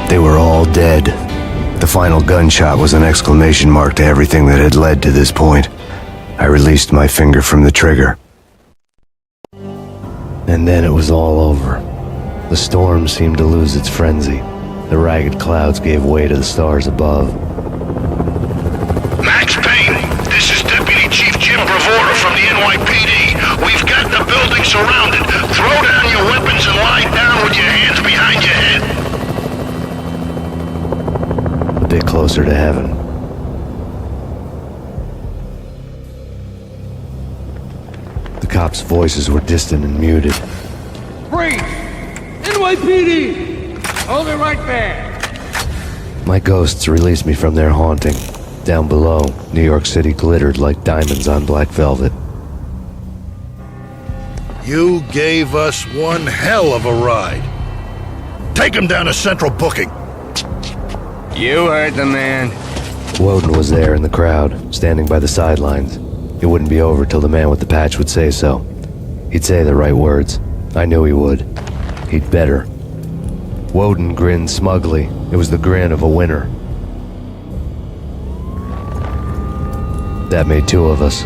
They were all dead. The final gunshot was an exclamation mark to everything that had led to this point. I released my finger from the trigger. And then it was all over. The storm seemed to lose its frenzy. The ragged clouds gave way to the stars above. Max Payne, this is Deputy Chief Jim Bravura from the NYPD. We've got the building surrounded. Throw down your weapons and lie down with your hands behind your head. A bit closer to heaven. The cops' voices were distant and muted. Freeze! NYPD! Hold it right there! My ghosts released me from their haunting. Down below, New York City glittered like diamonds on black velvet. You gave us one hell of a ride. Take him down to Central Booking. You heard the man. Woden was there in the crowd, standing by the sidelines. It wouldn't be over till the man with the patch would say so. He'd say the right words. I knew he would. He'd better. Woden grinned smugly. It was the grin of a winner. That made two of us.